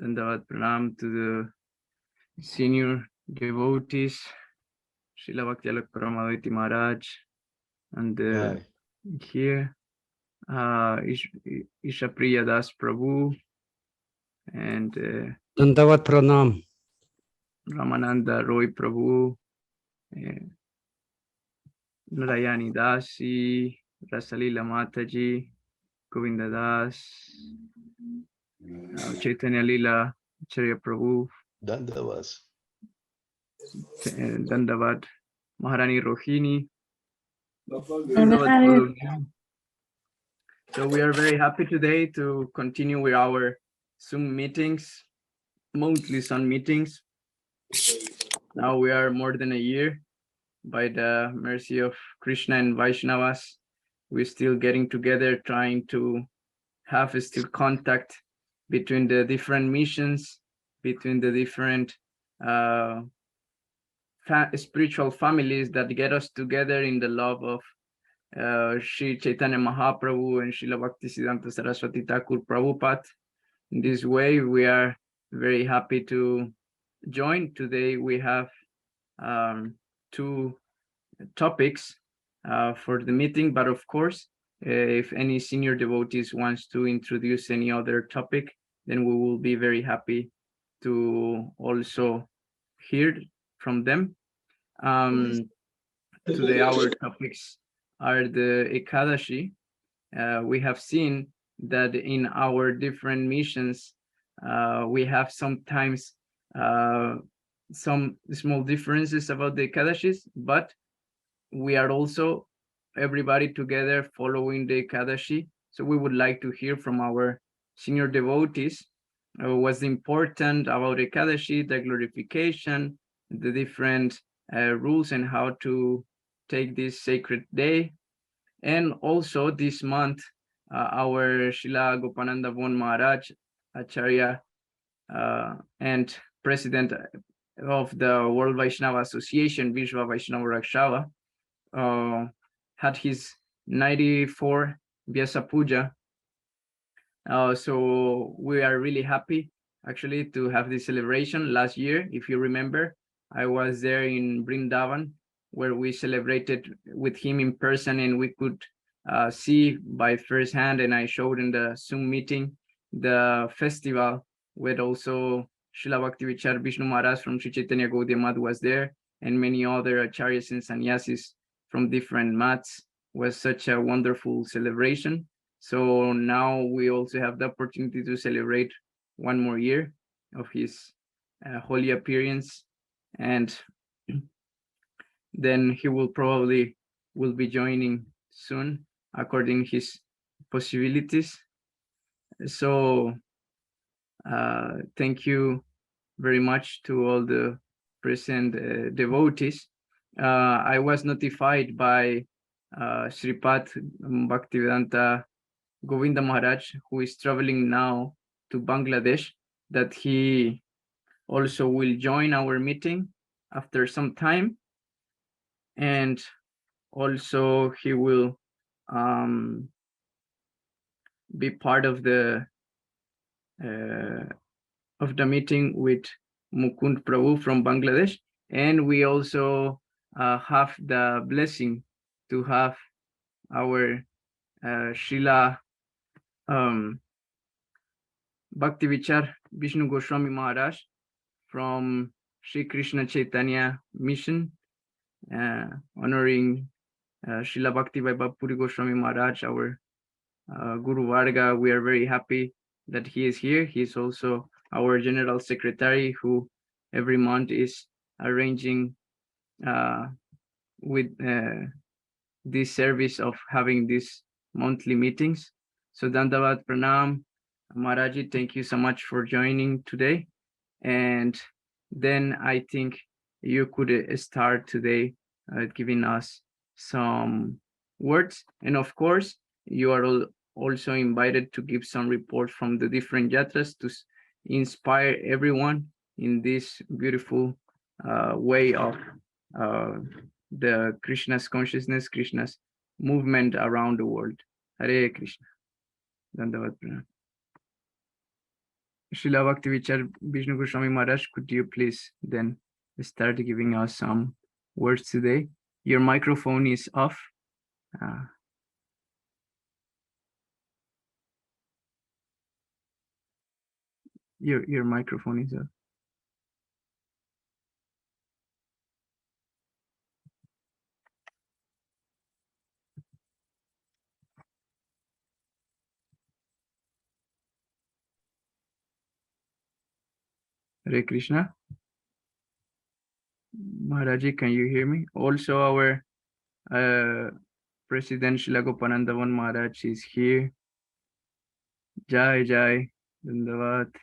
Dandavat Pranam to the senior devotees, Srila Bhakti Paramavati Maharaj, and here Ishapriya Das Prabhu and Dandavat Pranam. Ramananda Roy Prabhu, Narayani Dasi, Rasalila Mataji, Govinda Das, Chaitanya Lila, Acharya Prabhu, Dandavas. Dandavat, Maharani Rohini. So we are very happy today to continue with our Zoom meetings, monthly Zoom meetings. Now we are more than a year. By the mercy of Krishna and Vaishnavas, we're still getting together, trying to have still contact between the different missions, between the different spiritual families that get us together in the love of Sri Chaitanya Mahaprabhu and Srila Bhaktisiddhanta Saraswati Thakur Prabhupada. In this way, we are very happy to join. Today we have two topics for the meeting, but of course, if any senior devotees wants to introduce any other topic, then we will be very happy to also hear from them. Today our topics are the Ekadasi. We have seen that in our different missions, we have sometimes some small differences about the Ekadashis, but we are also everybody together following the Ekadashi. So we would like to hear from our senior devotees what's important about Ekadashi, the glorification, the different rules and how to take this sacred day. And also this month, our Srila Gopananda Von Maharaj, Acharya, and president of the World Vaishnava Association, Vishwa Vaishnava Rakshava, had his 94 Vyasa Puja. So we are really happy actually to have this celebration. Last year, if you remember, I was there in Brindavan where we celebrated with him in person, and we could see by first hand, and I showed in the Zoom meeting the festival with also Srila Bhaktivichar Vishnu Maharaj from Sri Chaitanya Gaudiya Math was there, and many other acharyas and sannyasis from different mats. Was such a wonderful celebration. So now we also have the opportunity to celebrate one more year of his holy appearance, and then he will probably will be joining soon according his possibilities. So thank you very much to all the present devotees. I was notified by Sripad Bhaktivedanta Govinda Maharaj, who is traveling now to Bangladesh, that he also will join our meeting after some time, and also he will be part of the meeting with Mukund Prabhu from Bangladesh, and we also have the blessing to have our Srila Bhaktivichar Vishnu Goswami Maharaj from Sri Krishna Chaitanya Mission, honoring Srila Bhakti Vaibhav Puri Goswami Maharaj, our Guru Varga. We are very happy that he is here. He is also our General Secretary, who every month is arranging with this service of having these monthly meetings. So Dandavat Pranam, Maharaji, thank you so much for joining today. And then I think you could start today giving us some words. And of course, you are also invited to give some reports from the different yatras to inspire everyone in this beautiful way of the Krishna's consciousness, Krishna's movement around the world. Hare Krishna. Dandavat Pranam. Srila Bhaktivichar Vishnu Goswami Maharaj, could you please then start giving us some words today? Your microphone is off. Your microphone is off. Hare Krishna. Maharaji, can you hear me? Also, our President Srila Gopanandavan Maharaj is here. Jai Jai. Dandavad.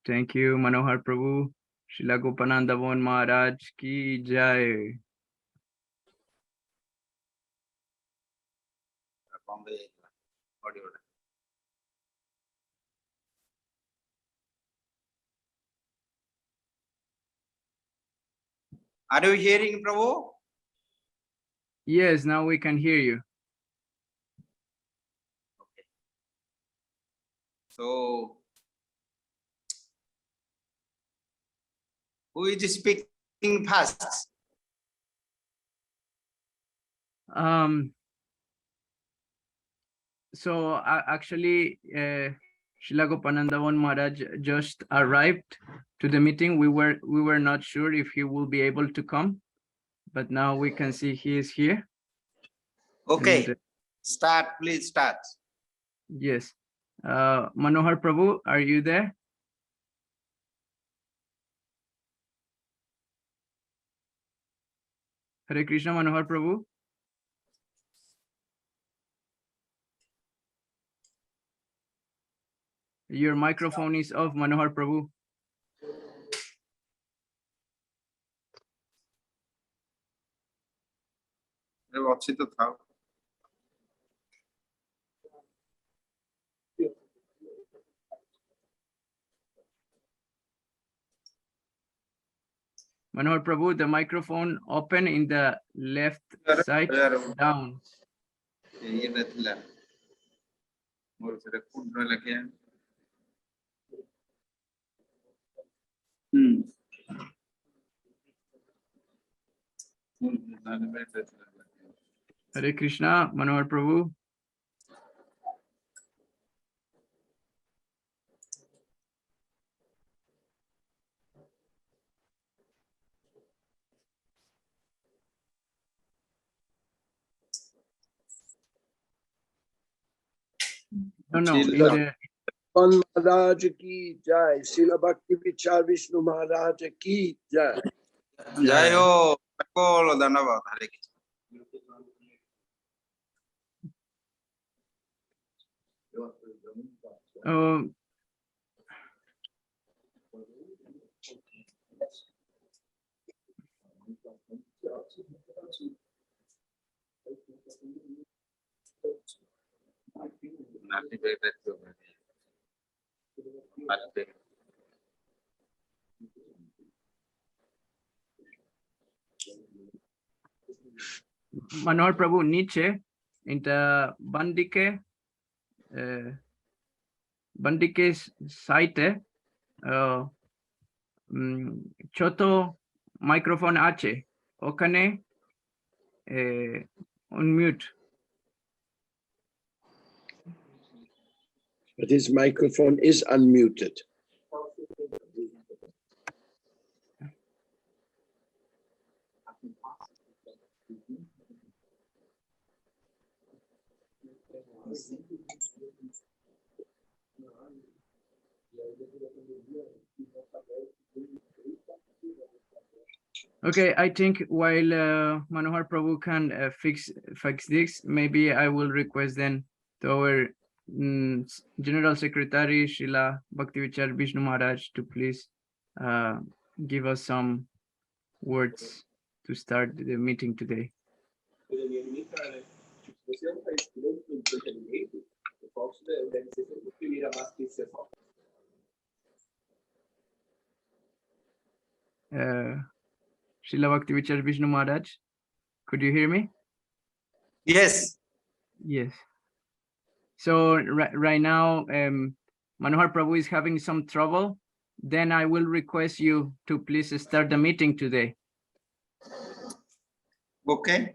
Thank you, Manohar Prabhu. Srila Gopanandavan Maharaj ki Jai. Are you hearing, Prabhu? Yes, now we can hear you. Okay. So, who is speaking first? So actually, Srila Gopanandavan Maharaj just arrived to the meeting. We were not sure if he will be able to come, but now we can see he is here. Okay, And, start, please start. Yes. Manohar Prabhu, are you there? Hare Krishna, Manohar Prabhu. Your microphone is off, Manohar Prabhu. Manohar Prabhu, the microphone open in the left side down. Hare Krishna, Manohar Prabhu. No, in the Maharaj ki jai. Srila Bhaktivichar Vishnu Maharaj ki jai. Jai Ho. Dandavad. Hare Krishna. Manohar Prabhu, Nietzsche, in the Bandike Seite, ছোট microphone আছে ওখানে unmute. But his microphone is unmuted. Okay, I think while Manohar Prabhu can fix this, maybe I will request then to our General Secretary Srila Bhaktivichar Vishnu Maharaj to please give us some words to start the meeting today. Srila Bhaktivichar Vishnu Maharaj, could you hear me? Yes. Yes. So right now, Manohar Prabhu is having some trouble. Then I will request you to please start the meeting today. Okay.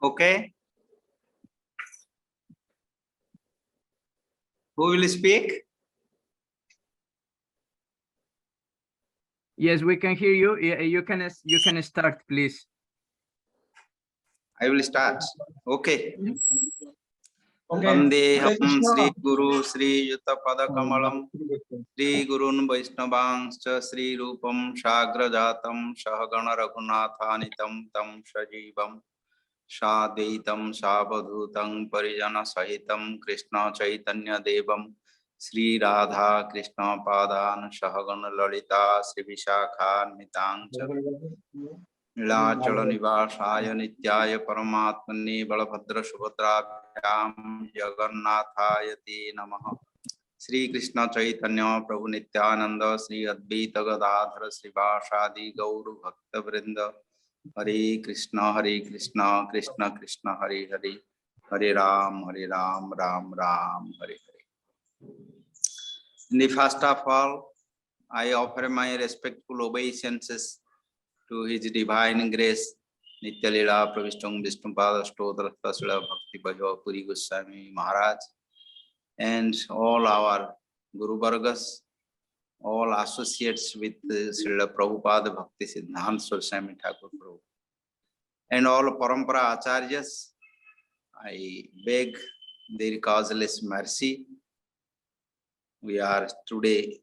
Okay. Who will speak? Yes, we can hear you. You can start, please. I will start. Okay. Okay. Vandeham Sri Guru Sri Yuta Pada Kamalam Sri Gurun Vaishnavangscha Sri Rupam Shagra Jatam Shahagana Raghunatanitam Tam Shajivam Shadaitam Sabadhutam Parijana Sahitam Krishna Chaitanya Devam Sri Radha Krishna Padan Shahagana Lalita Sri Vishakha Nitangcha Nilachal निवासाय नित्याय परमात्मने बलभद्र सुभद्राभ्यां जगन्नाथाय ते नमः। श्री कृष्ण चैतन्य प्रभु नित्यानंद श्री अद्वैत गदाधर श्रीवासादि गौर भक्त वृंद हरे Krishna Krishna Krishna Hare Hare Hare Ram Ram Ram Hare Hare. In the first of all, I offer my respectful obeisances to His Divine Grace, Nitya Leela Pravishtam Vishnupada Stotra Srila Bhakti Bhajava Puri Goswami Maharaj, and all our Guru Vargas, all associates with Srila Prabhupada Bhakti Siddhanta Saraswami Thakur Prabhu, and all Parampara Acharyas. I beg their causeless mercy. We are today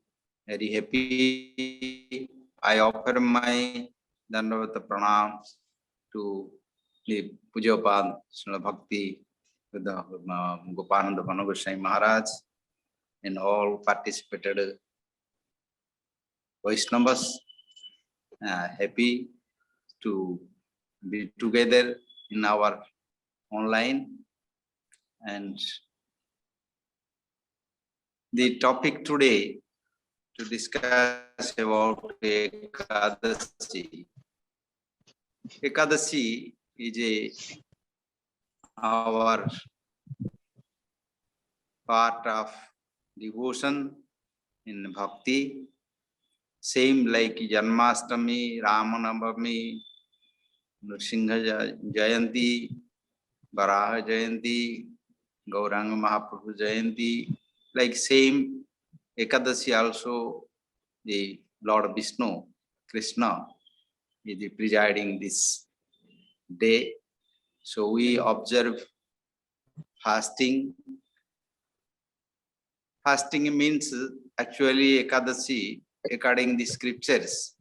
very happy. I offer my Dandavata Pranams to the Pujapad Srila Bhakti Gopananda Goswami Maharaj and all participated Vaishnavas. Happy to be together in our online, and the topic today to discuss about Ekadasi. Ekadasi is our part of devotion in bhakti, same like Janmashtami, Ramanavami, Nrsimha Jayanti, Varaha Jayanti, Gauranga Mahaprabhu Jayanti, like same Ekadasi also the Lord Vishnu, Krishna is presiding this day. So we observe fasting. Fasting means actually Ekadasi, according the scriptures,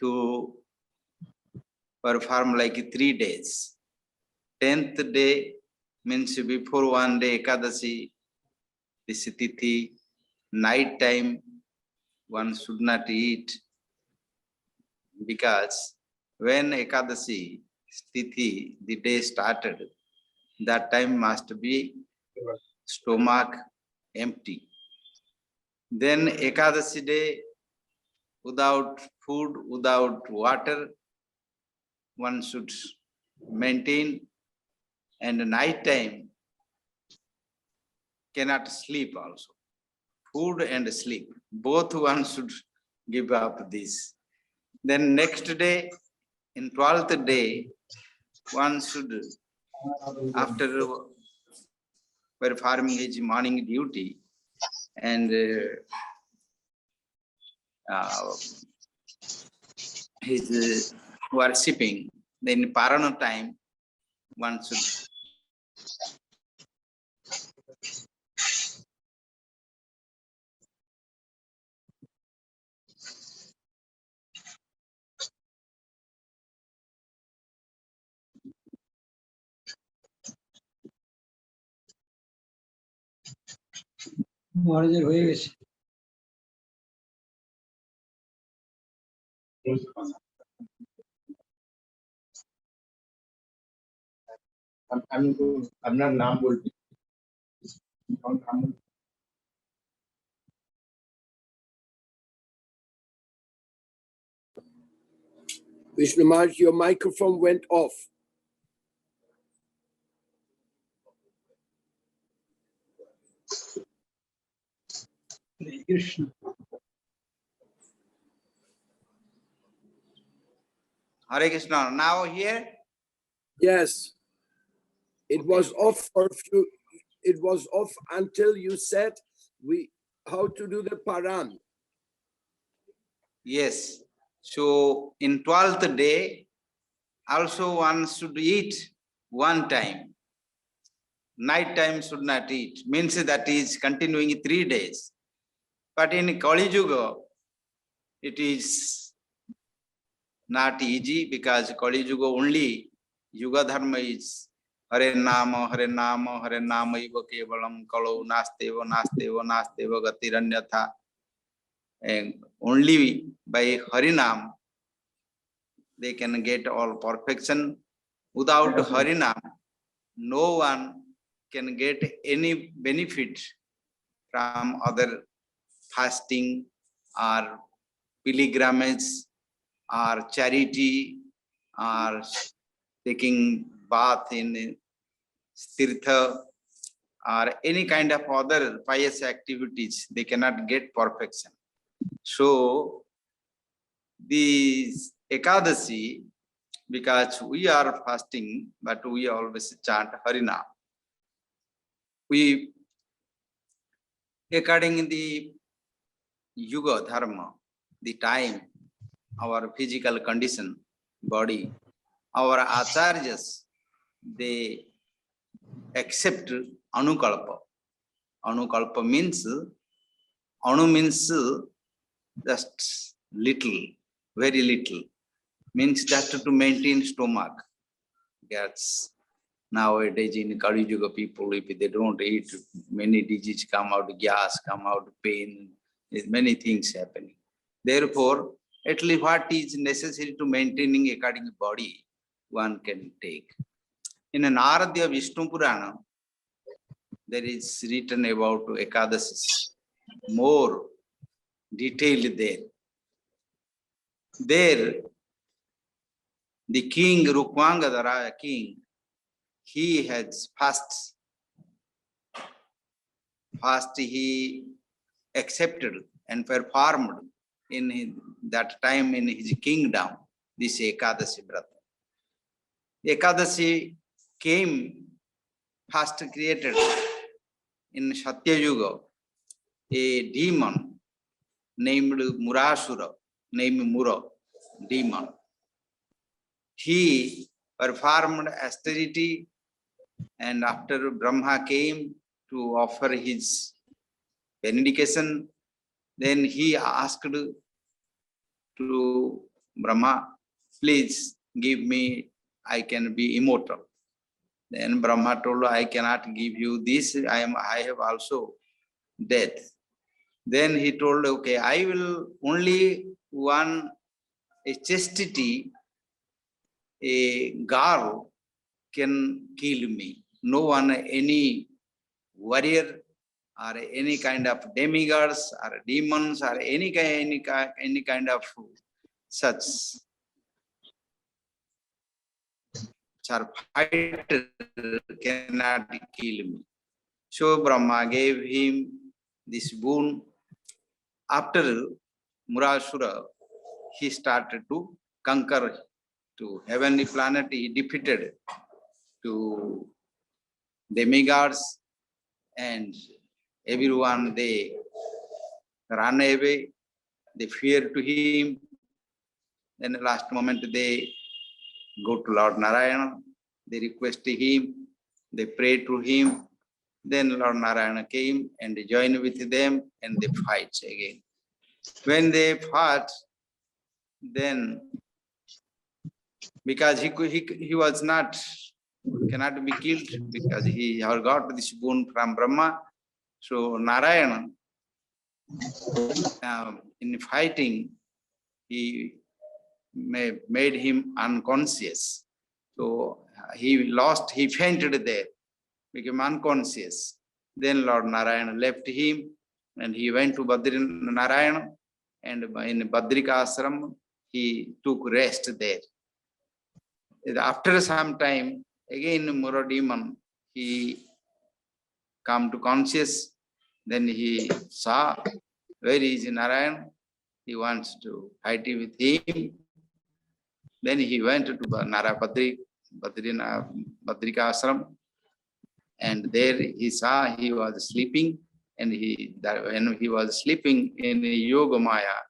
to perform like 3 days. 10th day means before one day Ekadasi, this tithi, night time one should not eat, because when Ekadasi tithi, the day started, that time must be stomach empty. Then Ekadasi day, without food, without water, one should maintain, and night time cannot sleep also. Food and sleep, both one should give up this. Then next day, in 12th day, one should, after performing his morning duty and his worshipping, then Parana time, one should মহারাজের হয়ে গেছে। আপনার নাম বলছি Vishnu Maharaj, your microphone went off. Hare Krishna. Now here, Yes. It Okay. was off for a few, it was off until you said how to do the paran. yes. So in 12th day, also one should eat one time. Night time should not eat. Means that is continuing 3 days. But in Kali Yuga, it is not easy because Kali Yuga only Yuga Dharma is Hare Nama, Hare Nama, Hare Nama Iva Kevalam Kalau Nasteva, Nasteva, Nasteva Gatiranyatha. And only by Harinam they can get all perfection. Without Harinam, no one can get any benefit from other fasting or pilgrimage or charity or taking bath in tirtha or any kind of other pious activities. They cannot get perfection. So this Ekadasi, because we are fasting, but we always chant Harinam. We, according to the Yuga Dharma, the time, our physical condition, body, our acharyas, they accept anukalpa. Anukalpa means, anu means just little, very little, means just to maintain stomach. That's nowadays in Kali Yuga people, if they don't eat, many diseases come out, gas come out, pain, there's many things happening. Therefore, at least what is necessary to maintaining according body, one can take. In an Aradhya Vishnu Purana, there is written about Ekadasi, more detailed there. There, the king, Rukmangadara king, he has fast he accepted and performed in that time in his kingdom, this Ekadasi Vrata. Ekadasi came first created in Satya Yuga, a demon named Murasura, named Mura, demon. He performed austerity, and after Brahma came to offer his benediction, then he asked to Brahma, please give me, I can be immortal. Then Brahma told, I cannot give you this, I have also death. Then he told, okay, I will only one a chastity, a girl can kill me. No one, any warrior or any kind of demigods or demons or any kind of such fighter cannot kill me. So Brahma gave him this boon. After Murasura, he started to conquer to heavenly planet. He defeated to demigods and everyone, they ran away, they fear to him. Then the last moment they go to Lord Narayana, they request him, they pray to him. Then Lord Narayana came and joined with them and they fight again. When they fought, then because he was not, cannot be killed because he got this boon from Brahma. So Narayana, in fighting, he made him unconscious. So he fainted there, became unconscious. Then Lord Narayana left him and he went to Narayana, and in Badrika ashram he took rest there. After some time, again Mura demon, he come to conscious. Then he saw, where is Narayana? He wants to fight with him. Then he went to Badrika ashram, and there he saw he was sleeping, and when he was sleeping in Yoga Maya,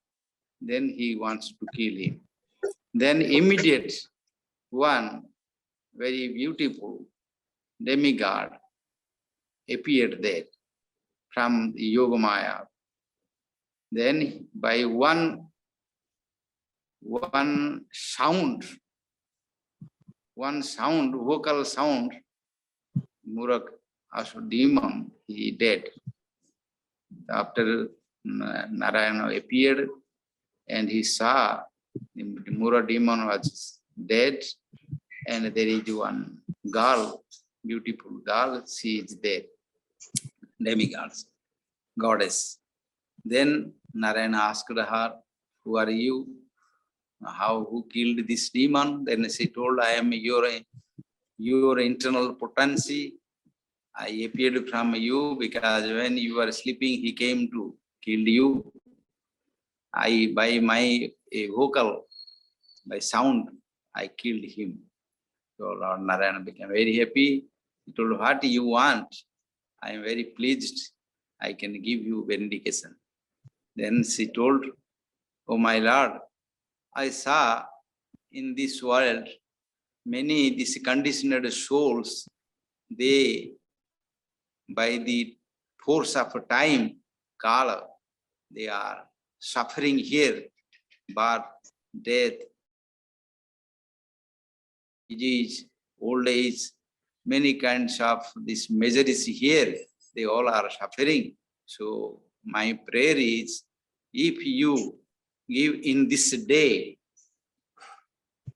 then he wants to kill him. Then immediate one very beautiful demigod appeared there from the Yoga Maya. Then by one sound, vocal sound, Murak demon, he dead. After Narayana appeared and he saw the Mura demon was dead, and there is one girl, beautiful girl, she is there, demigods, goddess. Then Narayana asked her, who are you? Who killed this demon? Then she told, I am your internal potency. I appeared from you because when you were sleeping, he came to kill you. By my vocal, by sound, I killed him. So Lord Narayana became very happy. He told, what you want? I am very pleased. I can give you vindication. Then she told, oh my Lord, I saw in this world many these conditioned souls, they, by the force of time, Kala, they are suffering here, birth, death, disease, old age, many kinds of this miseries here, they all are suffering. So my prayer is, if you give in this day,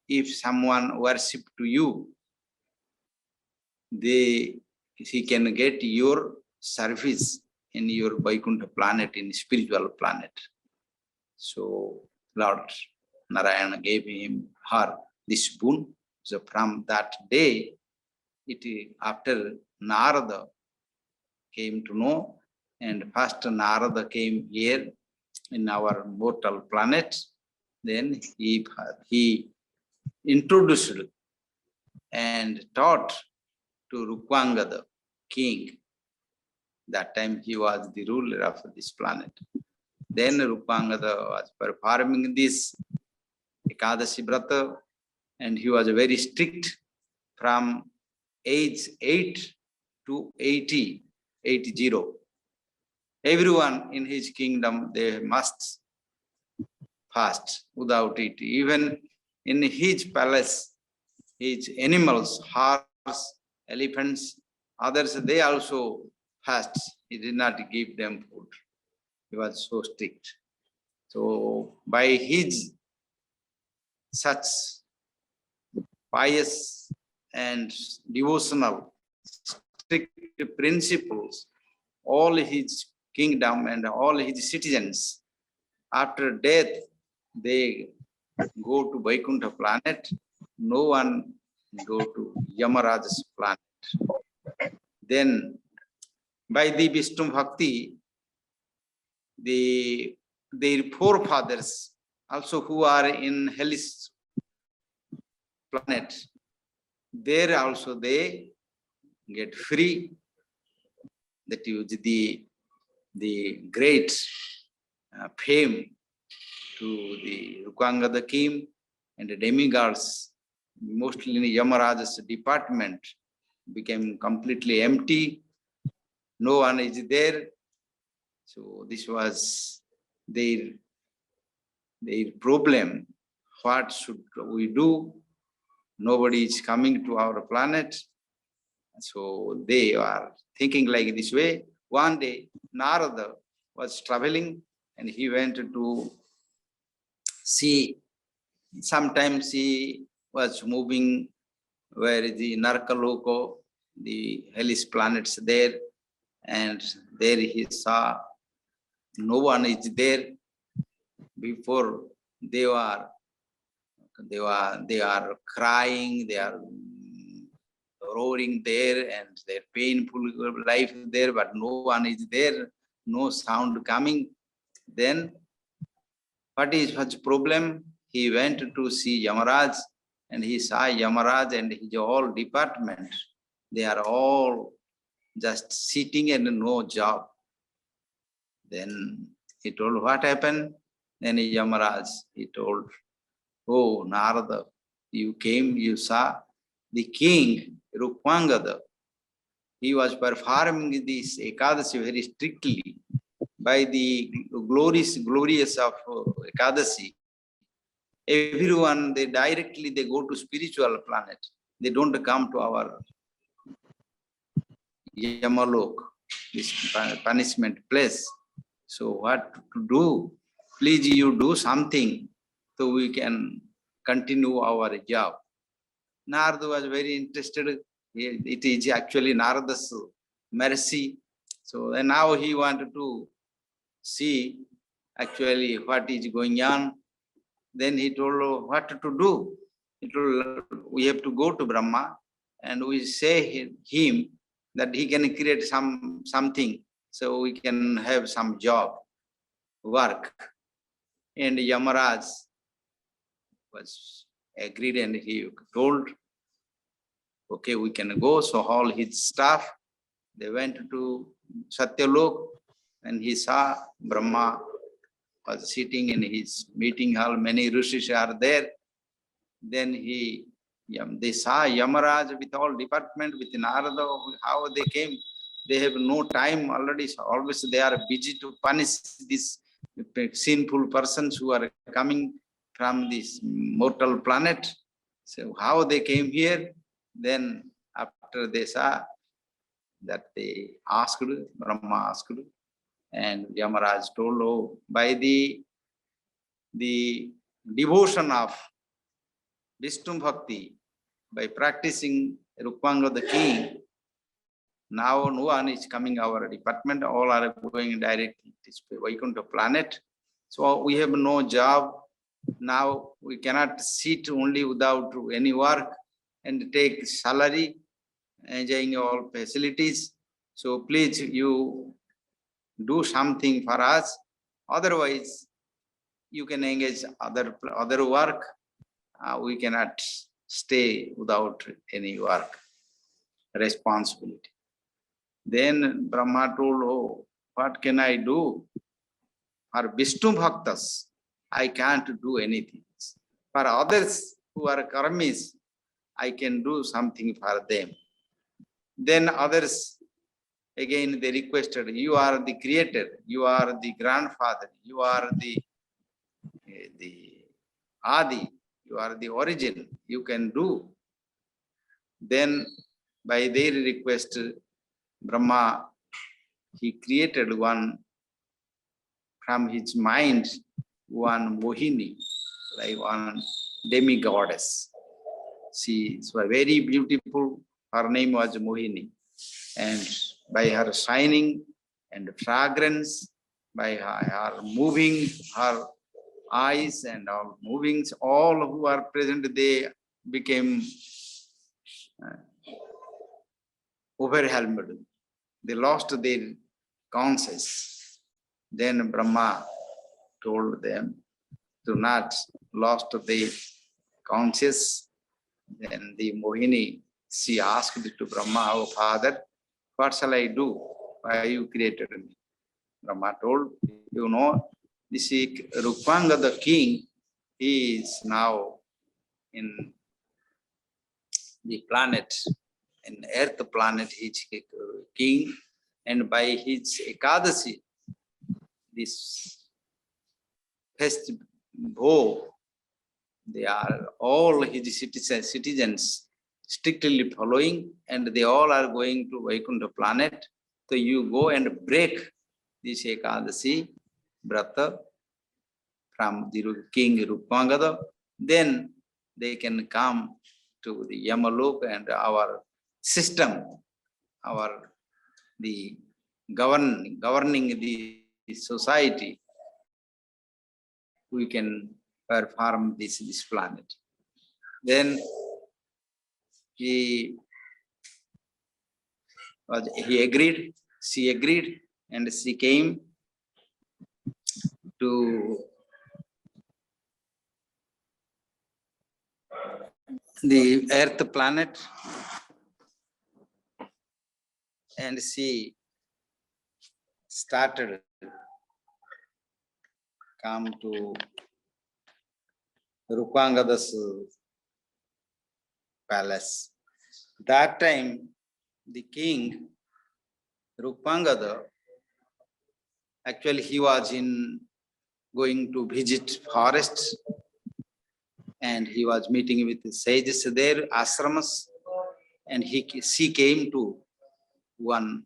if someone worship to you, he can get your service in your Vaikuntha planet, in spiritual planet. So Lord Narayana gave her this boon. So from that day, after Narada came to know, and first Narada came here in our mortal planet, then he introduced and taught to Rupangada king. That time he was the ruler of this planet. Then Rupangada was performing this Ekadasi Brata, and he was very strict from age 8 to 80. Everyone in his kingdom, they must fast without it. Even in his palace, his animals, horse, elephants, others, they also fast. He did not give them food. He was so strict. So by his such pious and devotional strict principles, all his kingdom and all his citizens, after death, they go to Vaikuntha planet. No one go to Yamaraja's planet. Then by the Vishnu Bhakti, their forefathers also who are in hellish planet, there also they get free. That is the great fame to the Rukangada king and the demigods, mostly in Yamaraja's department, became completely empty. No one is there. So this was their problem. What should we do? Nobody is coming to our planet. So they are thinking like this way. One day, Narada was traveling and he went to see. Sometimes he was moving where is the Narkaloko, the hellish planets there, and there he saw no one is there. Before they are crying, they are roaring there, and their painful life there, but no one is there, no sound coming. Then what is such problem? He went to see Yamaraj, and he saw Yamaraj and his whole department. They are all just sitting and no job. Then he told, what happened? Then Yamaraj, he told, oh, Narada, you came, you saw the king, Rukmangada. He was performing this Ekadasi very strictly. By the glories of Ekadasi, everyone, they go to spiritual planet. They don't come to our Yamalok, this punishment place. So what to do? Please, you do something so we can continue our job. Narada was very interested. It is actually Narada's mercy. So now he wanted to see actually what is going on. Then he told what to do. He told we have to go to Brahma and we say him that he can create something so we can have some job, work. And Yamaraj was agreed and he told, okay, we can go. So all his staff, they went to Satyalok and he saw Brahma was sitting in his meeting hall. Many rishis are there. Then they saw Yamaraj with all department, with Narada, how they came. They have no time already. So always they are busy to punish these sinful persons who are coming from this mortal planet. So how they came here? Then after they saw that, they asked, Brahma asked, and Yamaraj told, oh, by the devotion of Vishnu Bhakti, by practicing Rukmanga the king, now no one is coming our department, all are going directly to Vaikuntha planet. So we have no job. Now we cannot sit only without any work and take salary, enjoying all facilities. So please, you do something for us. Otherwise, you can engage other work. We cannot stay without any work responsibility. Then Brahma told, oh, what can I do? For Vishnu Bhaktas, I can't do anything. For others who are karmis, I can do something for them. Then others, again, they requested, you are the creator, you are the grandfather, you are the Adi, you are the origin, you can do. Then by their request, Brahma, he created one from his mind, one Mohini, like one demigoddess. She was very beautiful. Her name was Mohini. And by her shining and fragrance, by her moving, her eyes and all movings, all who are present, they became overwhelmed. They lost their conscience. Then Brahma told them to not lost the conscience. Then the Mohini, she asked to Brahma, oh Father, what shall I do? Why you created me? Brahma told, you know, this Rukmanga the king, he is now in the planet, in earth planet, he is king, and by his Ekadasi, this festival, they are all his citizens strictly following, and they all are going to Vaikuntha planet. So you go and break this Ekadasi Brata from the king Rukmangada, then they can come to the Yamalok and our system, the governing the society, we can perform this planet. Then he agreed, she agreed, and she came to the Earth planet, and she started come to Rupangada's palace. That time, the king Rupangada, actually he was going to visit forests, and he was meeting with the sages there, ashramas, and she came to one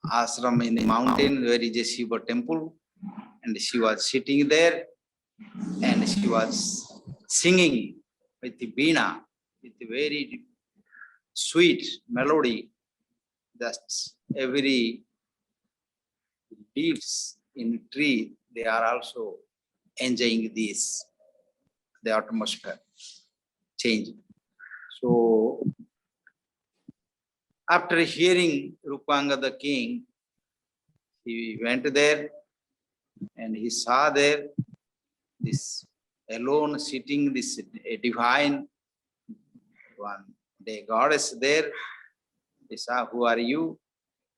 ashram in the mountain where is a Shiva temple, and she was sitting there, and she was singing with the veena, with a very sweet melody. Just every leaves in tree, they are also enjoying this, the atmosphere change. So after hearing Rupanga the king, he went there and he saw there this alone sitting, this divine one, the goddess there. He saw, who are you?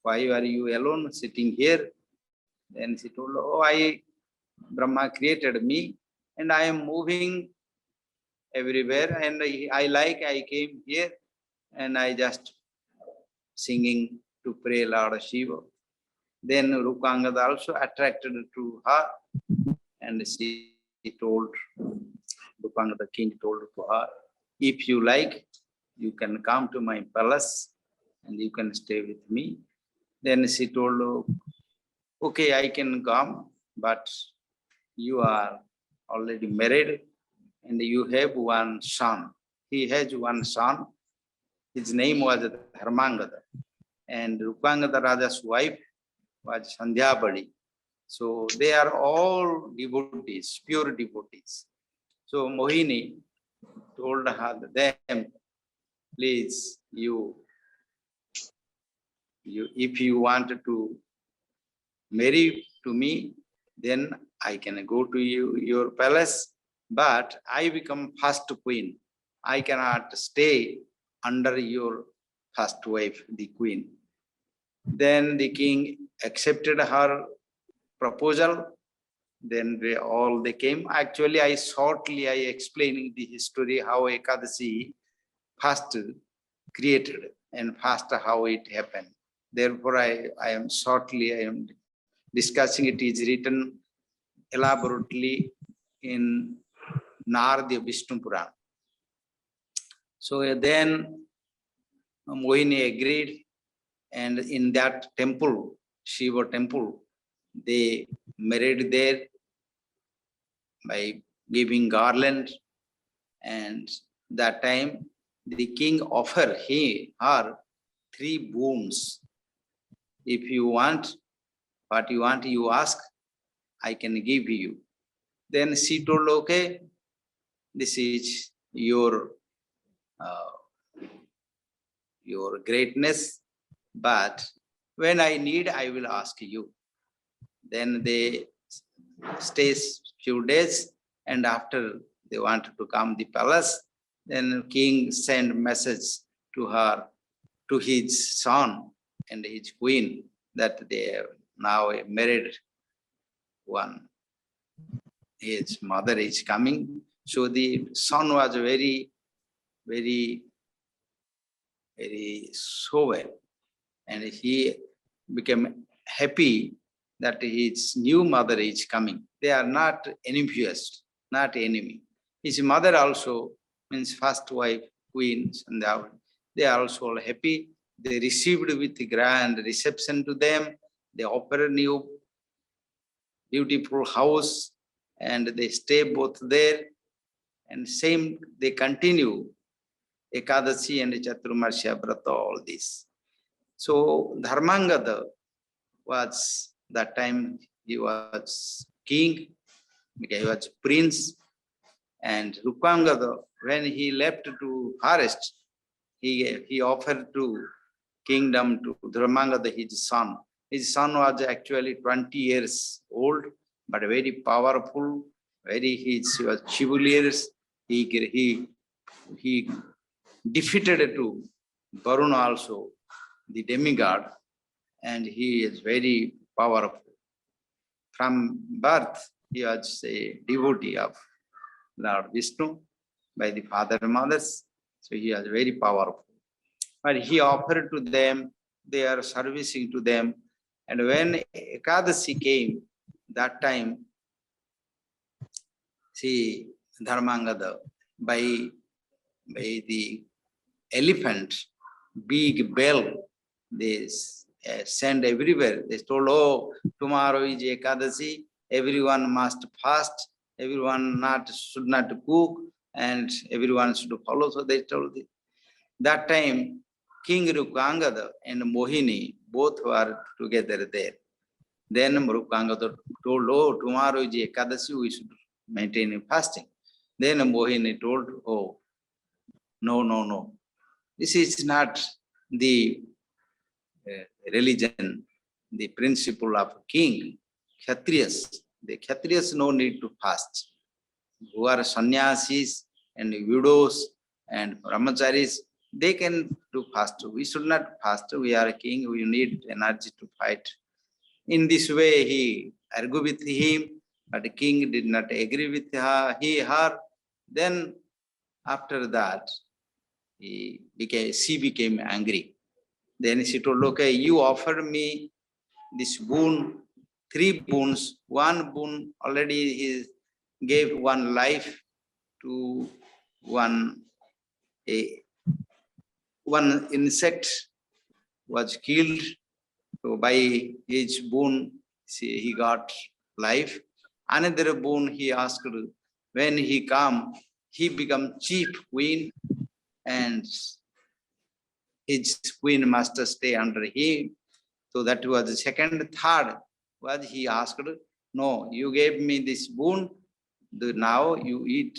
Why are you alone sitting here? Then she told, oh, Brahma created me and I am moving everywhere, and I came here and I just singing to pray Lord Shiva. Then Rupangada also attracted to her, and she told, Rupangada king told to her, if you like, you can come to my palace and you can stay with me. Then she told, okay, I can come, but you are already married and you have one son. He has one son. His name was Dharmangada. And Rupangada Raja's wife was Sandhyabadi. So they are all devotees, pure devotees. So Mohini told them, please, if you want to marry to me, then I can go to your palace, but I become first queen. I cannot stay under your first wife, the queen. Then the king accepted her proposal. Then they came. Actually, I explaining the history how Ekadasi first created and first how it happened. Therefore, I am discussing. It is written elaborately in Narada Vishnu Purana. So then Mohini agreed, and in that temple, Shiva temple, they married there by giving garland, and that time the king offered her 3 boons. If you want, what you want, you ask, I can give you. Then she told, okay, this is your greatness, but when I need, I will ask you. Then they stay few days, and after they wanted to come the palace, then king sent message to her, to his son and his queen, that they have now married one. His mother is coming. So the son was very, very, very sober, and he became happy that his new mother is coming. They are not envious, not enemy. His mother also, means first wife, queen, and they are also happy. They received with grand reception to them. They offer a new beautiful house, and they stay both there. And same, they continue Ekadasi and Chaturmasya Vrata, all this. So Dharmangada was, that time he was king, he was prince, and Rupangada, when he left to forest, he offered to kingdom to Dharmangada, his son. His son was actually 20 years old, but very powerful, he was chivalrous. He defeated to Varuna also, the demigod, and he is very powerful. From birth, he was a devotee of Lord Vishnu by the father and mothers, so he was very powerful. But he offered to them, they are servicing to them. And when Ekadasi came, that time, see, Dharmangada, by the elephant, big bell, they send everywhere. They told, oh, tomorrow is Ekadasi, everyone must fast, everyone should not cook, and everyone should follow. So they told it. That time, King Rupangada and Mohini both were together there. Then Rupangada told, oh, tomorrow is Ekadasi, we should maintain fasting. Then Mohini told, oh, no. This is not the religion, the principle of king. Kshatriyas, the Kshatriyas no need to fast. Who are sannyasis and widows and brahmacharis, they can do fast. We should not fast. We are a king. We need energy to fight. In this way, he argued with him, but the king did not agree with her. Then, after that, she became angry. Then she told, okay, you offered me this boon, 3 boons. 1 boon already he gave 1 life to one insect was killed. So by his boon, he got life. Another boon he asked, when he come, he become chief queen, and his queen must stay under him. So that was the second. Third was he asked, no, you gave me this boon, now you eat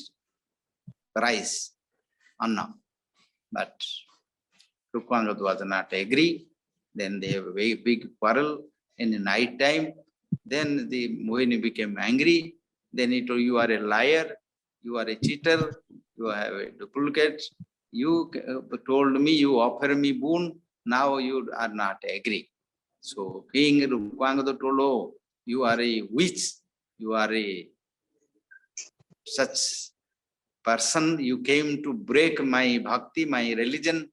rice, anna. But Rupangada was not agree. Then they have a very big quarrel in the night time. Then the Mohini became angry. Then he told, you are a liar, you are a cheater, you have a duplicate. You told me, you offer me boon, now you are not agree. So King Rupangada told, oh, you are a witch, you are a such person, you came to break my bhakti, my religion,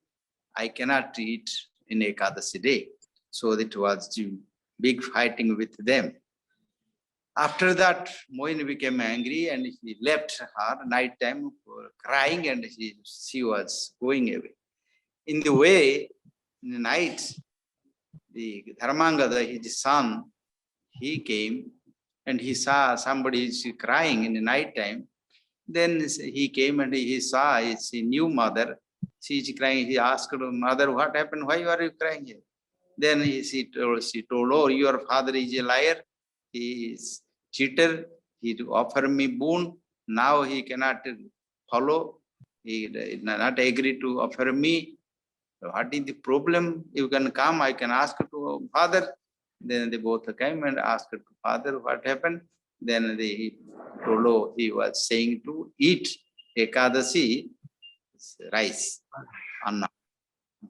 I cannot eat in Ekadasi day. So it was big fighting with them. After that, Mohini became angry and he left her night time crying, and she was going away. In the way, in the night, the Dharmangada, his son, he came and he saw somebody is crying in the night time. Then he came and he saw his new mother. She is crying. He asked, mother, what happened? Why are you crying here? Then she told, oh, your father is a liar. He is cheater. He offered me boon. Now he cannot follow. He did not agree to offer me. What is the problem? You can come. I can ask to father. Then they both came and asked to father what happened. Then he told, oh, he was saying to eat Ekadasi rice, anna.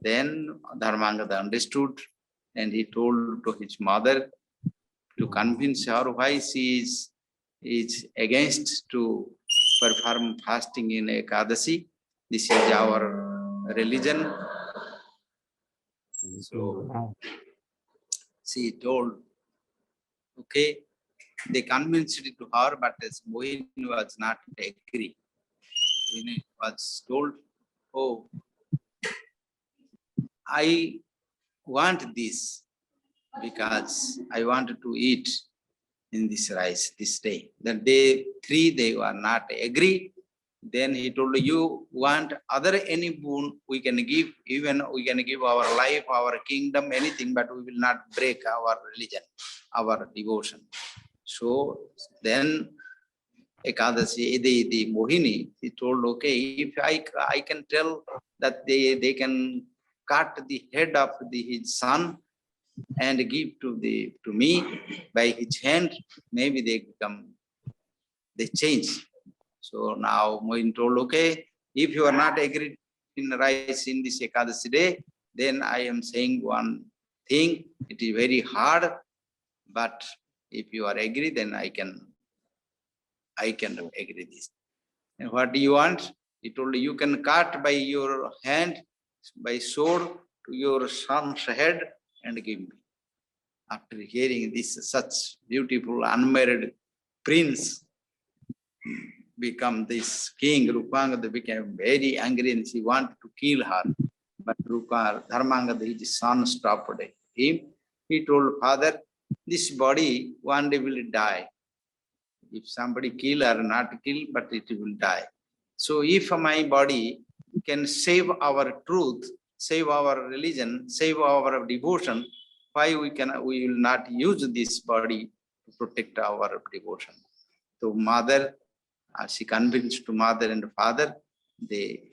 Then Dharmangada understood, and he told to his mother to convince her why she is against to perform fasting in Ekadasi. This is our religion. So she told, okay, they convinced it to her, but Mohini was not agree. Mohini was told, oh, I want this because I wanted to eat in this rice this day. The day 3 they were not agree. Then he told, you want other any boon, we can give, even we can give our life, our kingdom, anything, but we will not break our religion, our devotion. So then Ekadasi, the Mohini, he told, okay, if I can tell that they can cut the head of his son and give to me by his hand, maybe they change. So now Mohin told, okay, if you are not agreed in rise in this Ekadasi day, then I am saying one thing, it is very hard, but if you are agree, then I can agree this. And what do you want? He told, you can cut by your hand, by sword to your son's head and give me. After hearing this, such beautiful unmarried prince become this king, Rupangada became very angry and she wanted to kill her. But Dharmangada, his son, stopped him. He told, father, this body one day will die. If somebody kill or not kill, but it will die. So if my body can save our truth, save our religion, save our devotion, why we will not use this body to protect our devotion? So mother, she convinced to mother and father, they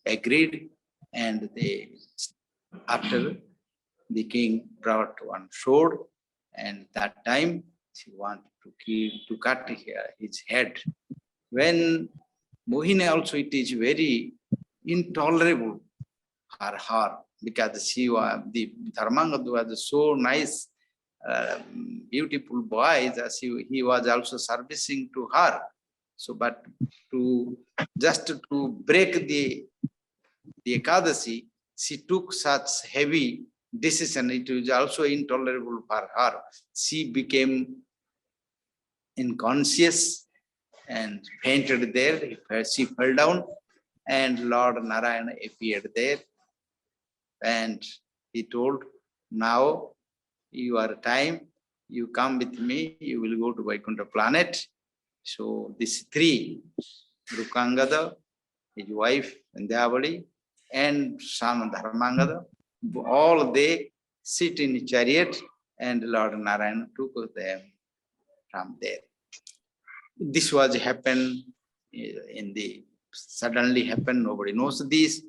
agreed, and after the king brought one sword, and that time she wanted to cut his head. When Mohini also, it is very intolerable for her, because she was, the Dharmangada was so nice, beautiful boy, that he was also servicing to her. So, but just to break the Ekadasi, she took such heavy decision. It was also intolerable for her. She became unconscious and fainted there. She fell down, and Lord Narayana appeared there, and he told, now your time, you come with me, you will go to Vaikuntha planet. So these three, Rukangada, his wife Vandhyavali, and son Dharmangada, all they sit in a chariot, and Lord Narayana took them from there. This was happened suddenly happened, nobody knows this.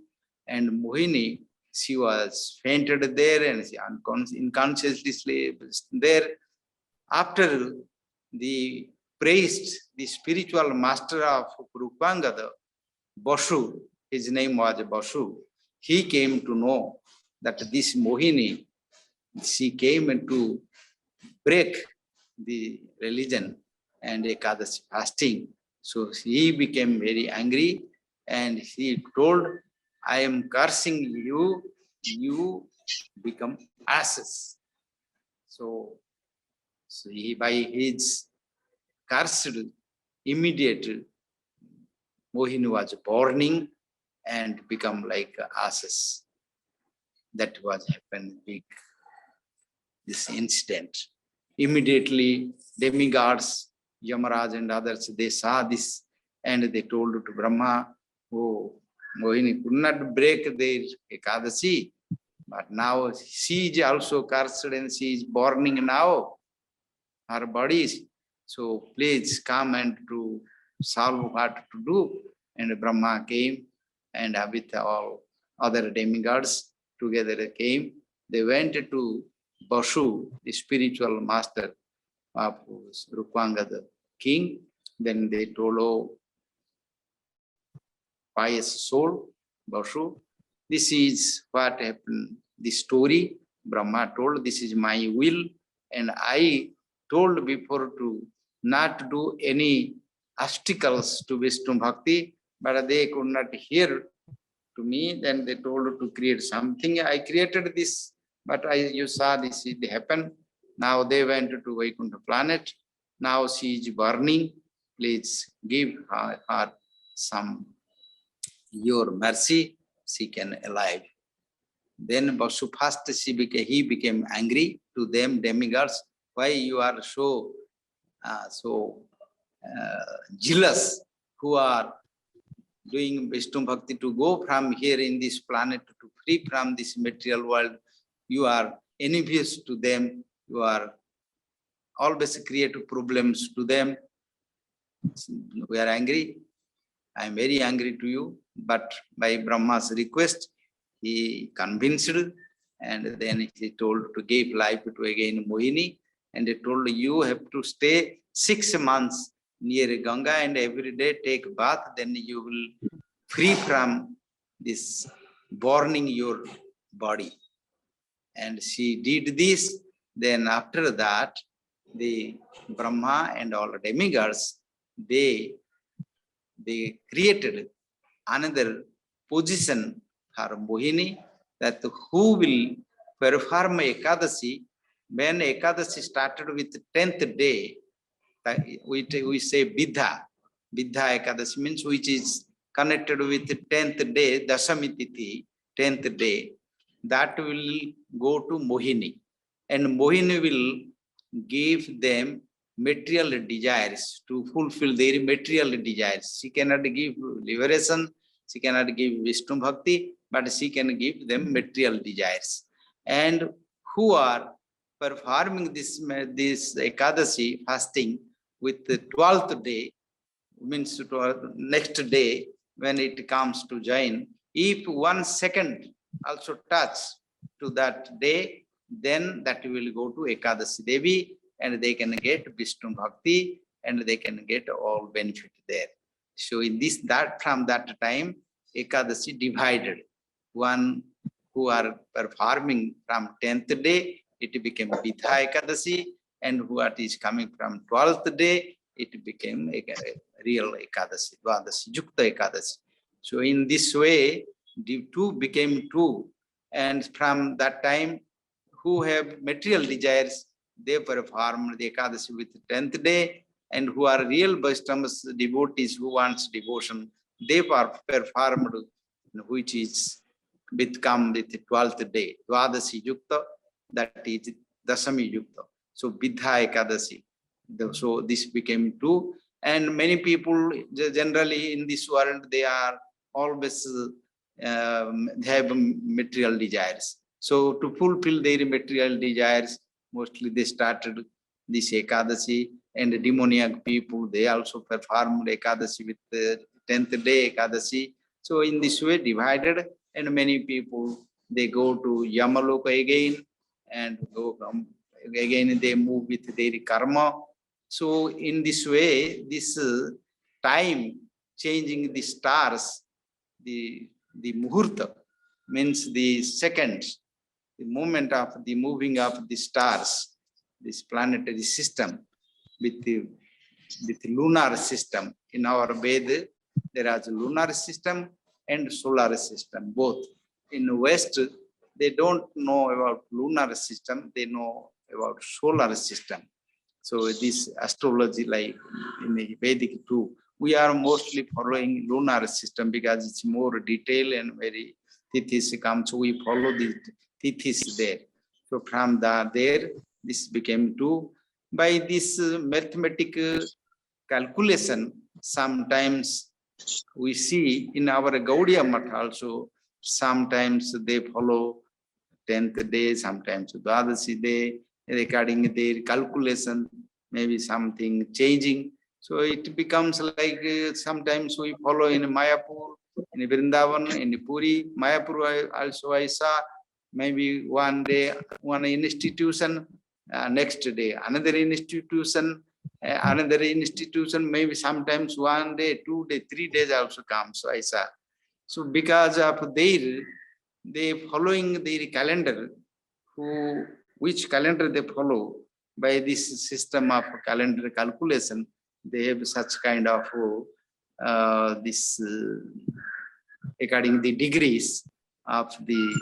And Mohini, she was fainted there and she unconsciously there. After the priest, the spiritual master of Rupangada, Basu, his name was Basu, he came to know that this Mohini, she came to break the religion and Ekadasi fasting. So he became very angry and he told, I am cursing you, you become ashes. So he, by his cursed, immediate, Mohini was burning and become like ashes. That was happened, big, this incident. Immediately, demigods, Yamaraj and others, they saw this and they told to Brahma, oh, Mohini could not break their Ekadasi, but now she is also cursed and she is burning now, her bodies. So please come and to solve what to do. And Brahma came, and with all other demigods together came. They went to Basu, the spiritual master of Rupangada king. Then they told, oh, pious soul, Basu, this is what happened. The story Brahma told, this is my will, and I told before to not do any obstacles to Vishnu Bhakti, but they could not hear to me. Then they told to create something. I created this, but you saw this, it happened. Now they went to Vaikuntha planet. Now she is burning. Please give her some your mercy, she can alive. Then Basu first he became angry to them demigods. Why you are so jealous, who are doing Vishnu Bhakti to go from here in this planet to free from this material world, you are envious to them, you are always create problems to them. We are angry. I am very angry to you, but by Brahma's request, he convinced, and then he told to give life to again Mohini, and he told you have to stay 6 months near Ganga and every day take bath, then you will free from this burning your body. And she did this. Then after that, the Brahma and all demigods, they created another position for Mohini, that who will perform Ekadasi. When Ekadasi started with 10th day, we say Bidha. Bidha Ekadasi means which is connected with 10th day, Dasami Tithi, 10th day. That will go to Mohini. And Mohini will give them material desires to fulfill their material desires. She cannot give liberation, she cannot give Vishnu Bhakti, but she can give them material desires. And who are performing this Ekadasi fasting with the 12th day, means next day when it comes to join, if 1 second also touch to that day, then that will go to Ekadasi Devi, and they can get Vishnu Bhakti and they can get all benefit there. So in this, that from that time, Ekadasi divided. One who are performing from 10th day, it became Vidha Ekadasi, and what is coming from 12th day, it became a real Ekadasi, Dwadasi, Yukta Ekadasi. So in this way, the two became two, and from that time, who have material desires, they perform the Ekadasi with 10th day, and who are real Vaishnavas, devotees who wants devotion, they performed, which is come with the 12th day, Dwadasi Yukta, that is Dasami Yukta. So Vidha Ekadasi. So this became two, and many people generally in this world, they are always they have material desires. So to fulfill their material desires, mostly they started this Ekadasi, and the demoniac people, they also performed Ekadasi with the 10th day Ekadasi. So in this way divided, and many people, they go to Yamaloka again, and go again they move with their karma. So in this way, this time changing the stars, the muhurta means the seconds, the moment of the moving of the stars, this planetary system with the lunar system. In our Veda, there is a lunar system and solar system, both. In the West, they don't know about lunar system, they know about solar system. So this astrology, like in the Vedic too, we are mostly following lunar system because it's more detailed and very tithis come. So we follow the tithis there. So from there, this became two. By this mathematical calculation, sometimes we see in our Gaudiya Math also, sometimes they follow 10th day, sometimes Dwadasi day, regarding their calculation, maybe something changing. So it becomes like sometimes we follow in Mayapur, in Vrindavan, in Puri. Mayapur also I saw maybe one day, one institution, next day, another institution, maybe sometimes 1 day, 2 day, 3 days also comes. So I saw. So because of they following their calendar, which calendar they follow, by this system of calendar calculation, they have such kind of according the degrees of the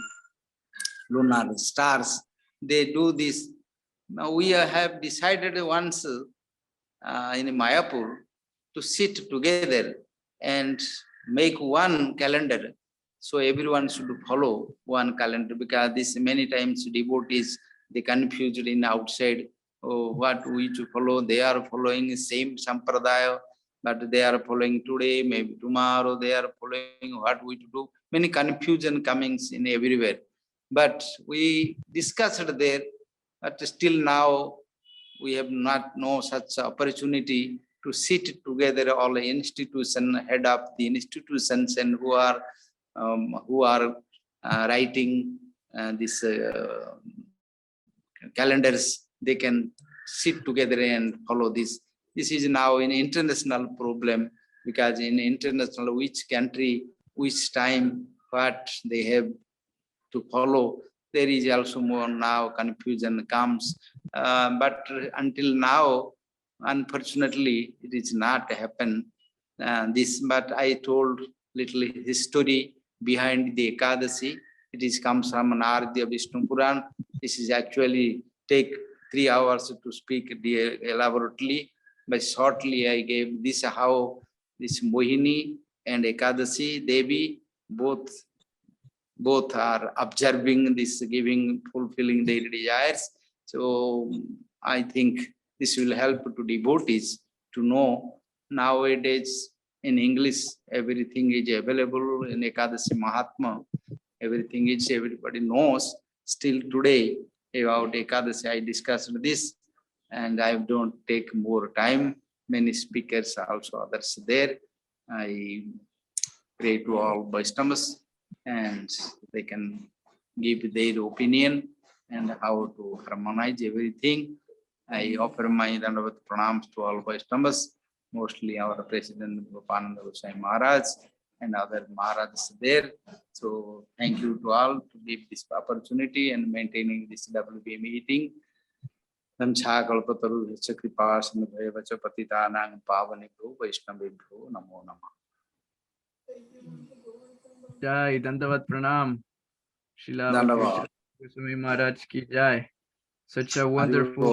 lunar stars, they do this. Now we have decided once in Mayapur to sit together and make one calendar. So everyone should follow one calendar, because this many times devotees, they confused in outside, oh, what we to follow, they are following the same sampradaya, but they are following today, maybe tomorrow they are following what we to do. Many confusion comings in everywhere. But we discussed there, but still now we have not no such opportunity to sit together all the institution, head of the institutions, and who are writing this calendars. They can sit together and follow this. This is now an international problem, because in international, which country, which time, what they have to follow, there is also more now confusion comes. But until now, unfortunately, it is not happened. This, but I told little history behind the Ekadasi. It is comes from Nardya Vishnu Puran. This is actually take 3 hours to speak elaborately, but shortly I gave this how this Mohini and Ekadasi Devi both are observing this, giving, fulfilling their desires. So I think this will help to devotees to know. Nowadays in English, everything is available in Ekadasi Mahatma. Everything is, everybody knows. Still today about Ekadasi, I discussed this, and I don't take more time. Many speakers also others there. I pray to all Vaishnavas, and they can give their opinion and how to harmonize everything. I offer my Dandavat pranams to all Vaishnavas, mostly our President Gopananda Goswami Maharaj and other Maharajas there. So thank you to all to give this opportunity and maintaining this WB meeting. Namchakalpataru Kripa Sandhaya Patitanang Pavanibhu Vaishnavibhu Namo Namah. Jai, Dandavat Pranam. Srila Dandavat. Goswami Maharaj ki Jai. Such a wonderful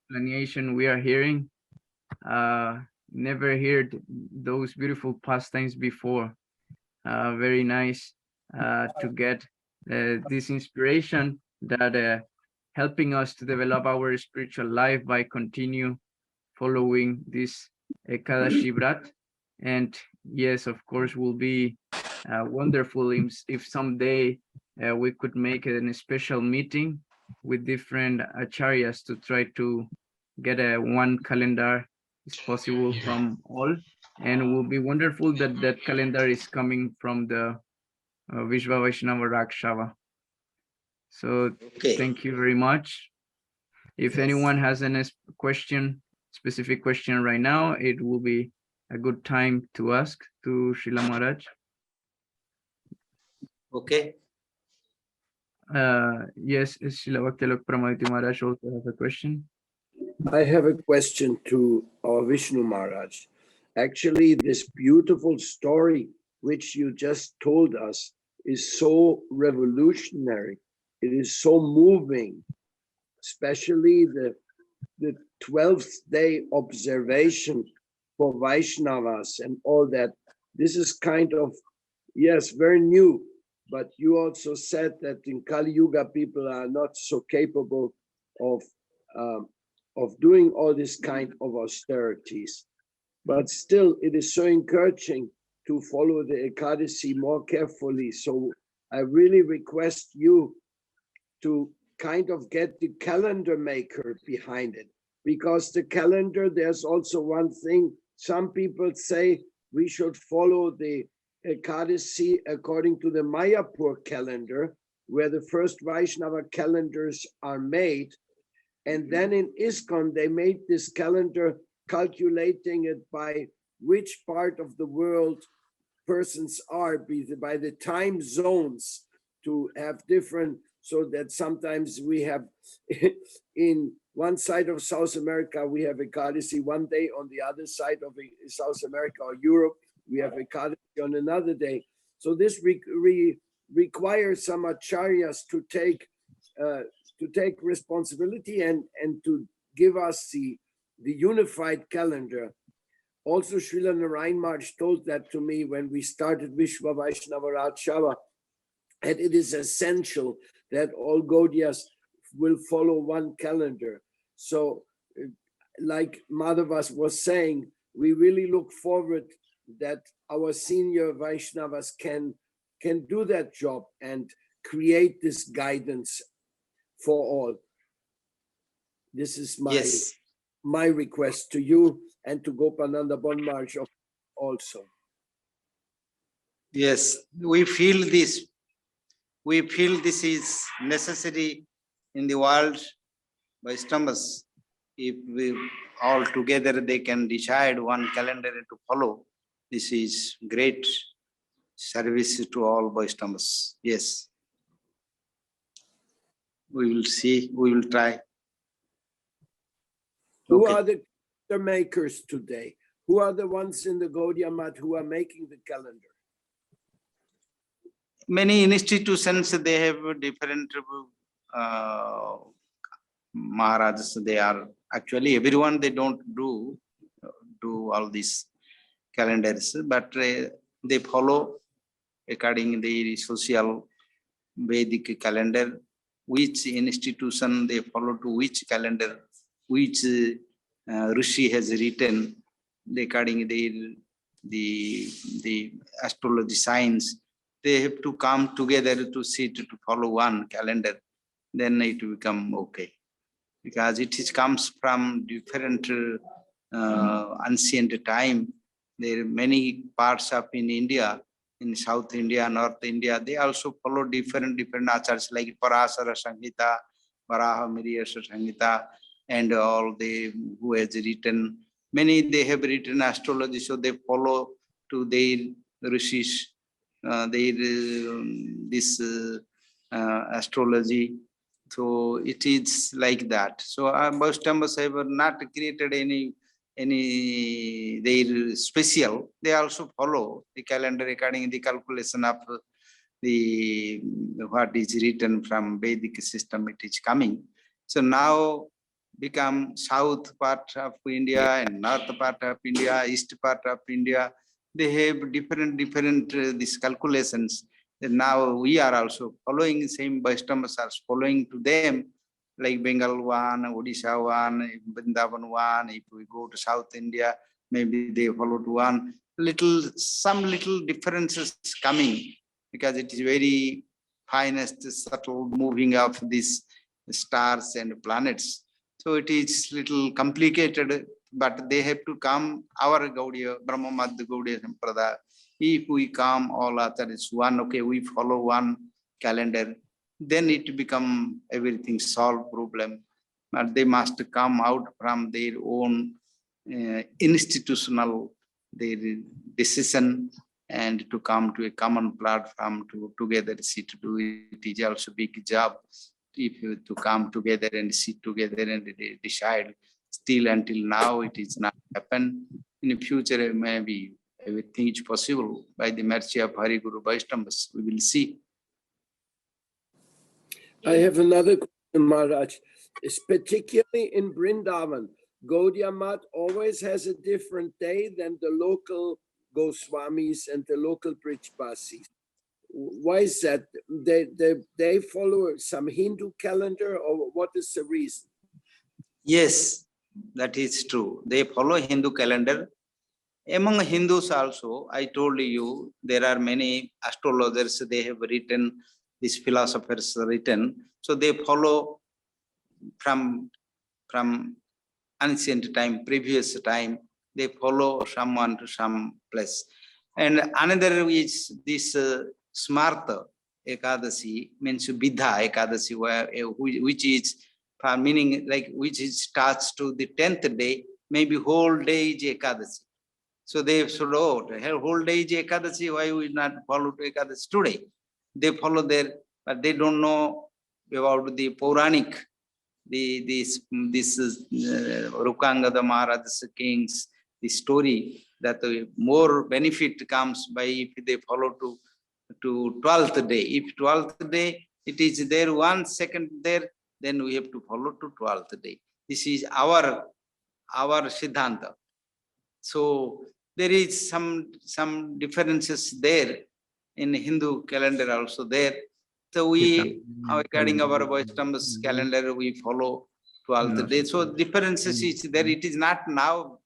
explanation we are hearing. Never heard those beautiful pastimes before. Very nice to get this inspiration that helping us to develop our spiritual life by continue following this Ekadashi Vrat. And yes, of course, will be wonderful if someday we could make a special meeting with different acharyas to try to get a one calendar, if possible, from all. And it will be wonderful that that calendar is coming from the Vishwa Vaishnava Rakshava. So thank you very much. If anyone has any question, specific question right now, it will be a good time to ask to Srila Maharaj. Okay. Yes, Srila Bhaktilok Pramaditi Maharaj also has a question. I have a question to our Vishnu Maharaj. Actually, this beautiful story which you just told us is so revolutionary. It is so moving, especially the 12th day observation for Vaishnavas and all that. This is kind of, yes, very new, but you also said that in Kali Yuga people are not so capable of doing all this kind of austerities. But still, it is so encouraging to follow the Ekadasi more carefully. So I really request you to kind of get the calendar maker behind it. Because the calendar, there's also one thing, some people say we should follow the Ekadasi according to the Mayapur calendar, where the first Vaishnava calendars are made. And then in ISKCON, they made this calendar calculating it by which part of the world persons are, by the time zones, to have different, so that sometimes we have in one side of South America, we have Ekadasi one day, on the other side of South America or Europe, we have Ekadasi on another day. So this requires some acharyas to take responsibility and to give us the unified calendar. Also, Srila Narayan Maharaj told that to me when we started Vishwa Vaishnava Rakshava, and it is essential that all Gaudiyas will follow one calendar. So, like Madhavas was saying, we really look forward that our senior Vaishnavas can do that job and create this guidance for all. This is Yes, my request to you and to Gopananda Bonmarj also. yes, we feel this. We feel this is necessary in the world. Vaishnavas, if we all together they can decide one calendar to follow, this is great service to all Vaishnavas. Yes. We will see, we will try. Who Okay. are the calendar makers today? Who are the ones in the Gaudiya Math who are making the calendar? Many institutions, they have different Maharajas. They are actually everyone, they don't do all these calendars, but they follow according the social Vedic calendar, which institution they follow to which calendar, which Rishi has written according the astrology science. They have to come together to sit to follow one calendar, then it will become okay. Because it comes from different ancient time. There are many parts of in India, in South India, North India, they also follow different achars like Parasara Samhita, Varaha Miriyasa Samhita, and all the who has written. Many they have written astrology, so they follow to their rishis, this astrology. So it is like that. So most members have not created any their special. They also follow the calendar according the calculation of the what is written from Vedic system. It is coming. So now become south part of India and north part of India, east part of India. They have different these calculations. And now we are also following same Vaishnavas are following to them, like Bengal one, Odisha one, Vrindavan one. If we go to South India, maybe they follow to one. Some little differences coming because it is very finest, subtle moving of these stars and planets. So it is little complicated, but they have to come our Gaudiya, Brahma Madhya Gaudiya Sampradaya. If we come all others one, okay, we follow one calendar, then it become everything solved problem. But they must come out from their own institutional their decision and to come to a common platform to together sit to do it is also big job. If you to come together and sit together and decide, still until now it is not happened. In the future, maybe everything is possible by the mercy of Hari Guru Vaishnavas. We will see. I have another question, Maharaj. It's particularly in Vrindavan, Gaudiya Math always has a different day than the local Goswamis and the local Brijbasis. Why is that? They follow some Hindu calendar, or what is the reason? Yes, that is true. They follow Hindu calendar. Among Hindus also, I told you, there are many astrologers, they have written, these philosophers written. So they follow from ancient time, previous time, they follow someone to some place. And another is this Smarta Ekadasi, means Vidha Ekadasi, which is meaning like which is starts to the 10th day, maybe whole day is Ekadasi. So they should, oh, whole day is Ekadasi, why we not follow to Ekadasi today? They follow there, but they don't know about the Puranic, this Rukangada Maharaj's kings, the story that more benefit comes by if they follow to 12th day. If 12th day, it is there 1 second there, then we have to follow to 12th day. This is our Siddhanta. So there is some differences there in Hindu calendar also there. So we, according our Vaishnava's calendar, we follow 12th day. So differences is there. It is not now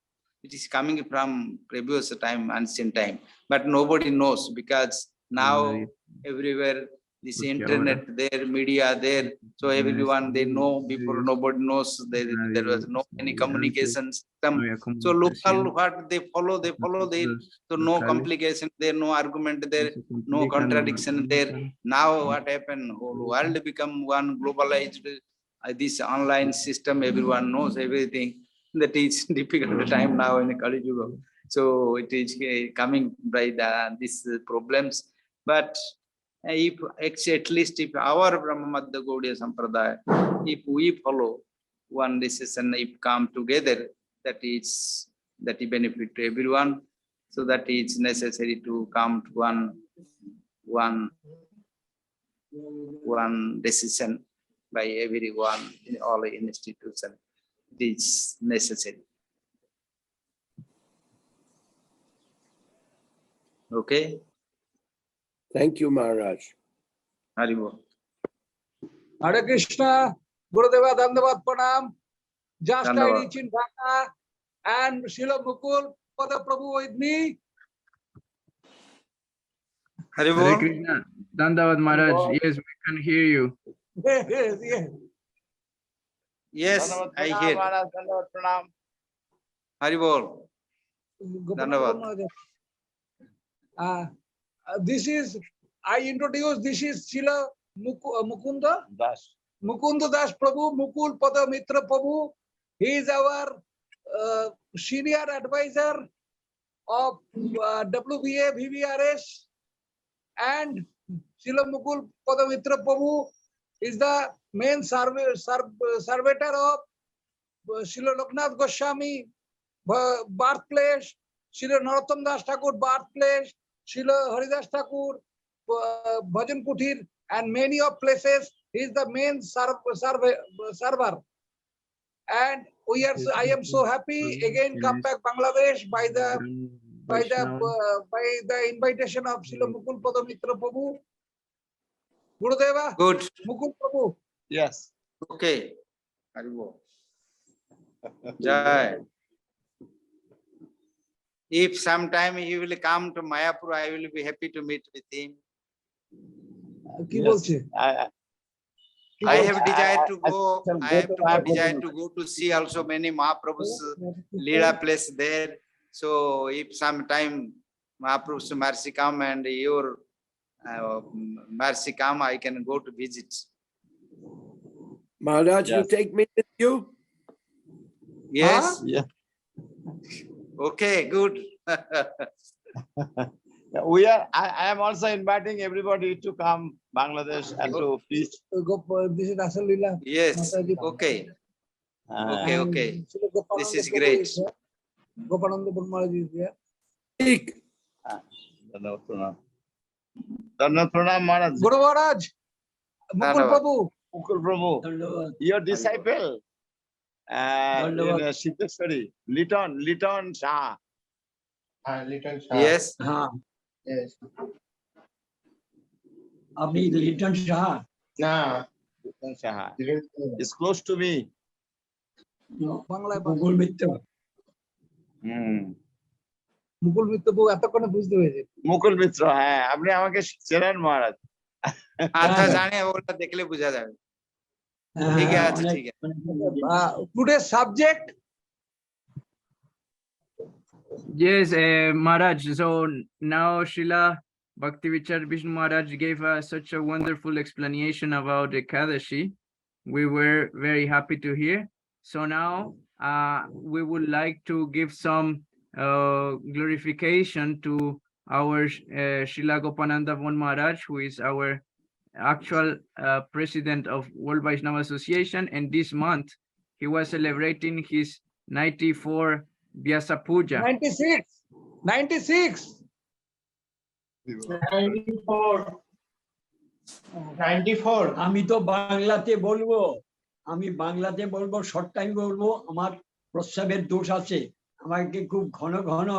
It is coming from previous time, ancient time, but nobody knows because now everywhere this internet there, media there, so everyone they know. Before nobody knows. There was no any communication system. So local what they follow there. So no complication there, no argument there, no contradiction there. Now what happened? Whole world become one globalized. This online system, everyone knows everything. That is difficult time now in Kali Yuga. So it is coming by these problems. But if at least if our Brahma Madhya Gaudiya Sampradaya, if we follow one decision, if come together, that it benefit to everyone. So that it's necessary to come to one decision by everyone in all institutions. It is necessary. Okay. Thank you, Maharaj. Haribo. Hare Krishna, Gurudeva Dandavad Pranam. Just I Dandavad. reach in Dhaka and Srila Mukul Pada Prabhu with me. Hare Haribo. Krishna. Dandavad Maharaj. Yes, we can hear you. Yes, yes. Yes, I hear. Haribo. Dandavad. This is, I introduce, this is Srila Mukunda Das. Mukunda Das Prabhu, Mukul Pada Mitra Prabhu. He is our senior advisor of WBA, VVRS, and Srila Mukul Pada Mitra Prabhu is the main surveyor of Srila Loknath Goswami birthplace, Srila Narottam Das Thakur birthplace, Srila Haridas Thakur Bhajan Kutir, and many of places. He is the main server. And I am so happy again come back Bangladesh by the invitation of Srila Mukul Pada Mitra Prabhu. Gurudeva. Good. Mukul Prabhu. Yes. Okay. Haribo. Jai. If sometime he will come to Mayapur, I will be happy to meet with him. কি বলছে? I have desire to go. I have desire to go to see also many Mahaprabhu's Leela place there. So if sometime Mahaprabhu's mercy come and your mercy come, I can go to visit. Maharaj, you take me with you? Yes. Yeah. Okay, good. We are. I am also inviting everybody to come Bangladesh and to preach. This is Asal Leela. Yes. Okay. Okay. And Okay. Srila Gopananda This is Prabhu great. is there. Gopananda Maharaj is there. Speak. Dhanavad Pranam Maharaj. Guru Maharaj, Mukul Dhanavad. Prabhu. Mukul Prabhu, your disciple in Siddheshwari, Liton Shah. Yes. Yes. আপনি লিটন শাহ না Liton Shah. It's close to me. বাংলায় মুকুল মিত্র Hmm. মুকুল মিত্র বউ এতক্ষণে বুঝতে পেরেছে মুকুল মিত্র, হ্যাঁ, আপনি আমাকে চেনেন মহারাজ। আচ্ছা, জানি ওটা দেখলে বোঝা যাবে। ঠিক আছে, ঠিক আছে। Today's subject. Yes, Maharaj. So now Srila Bhaktivichar Vishnu Maharaj gave us such a wonderful explanation about Ekadasi. We were very happy to hear. So now we would like to give some glorification to our Srila Gopananda Von Maharaj, who is our actual president of World Vaishnava Association. And this month, he was celebrating his 94 Vyasa Puja. 96. 96. 94 আমি তো বাংলাতে বলবো, short time বলবো। আমার প্রস্রাবের দোষ আছে, আমাকে খুব ঘন ঘন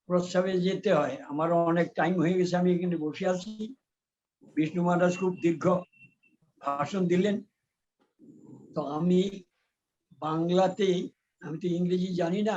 প্রস্রাবে যেতে হয়। আমার অনেক টাইম হয়ে গেছে, আমি এখানে বসে আছি। বিষ্ণু মহারাজ খুব দীর্ঘ ভাষণ দিলেন, তো আমি বাংলাতে, আমি তো ইংরেজি জানি না,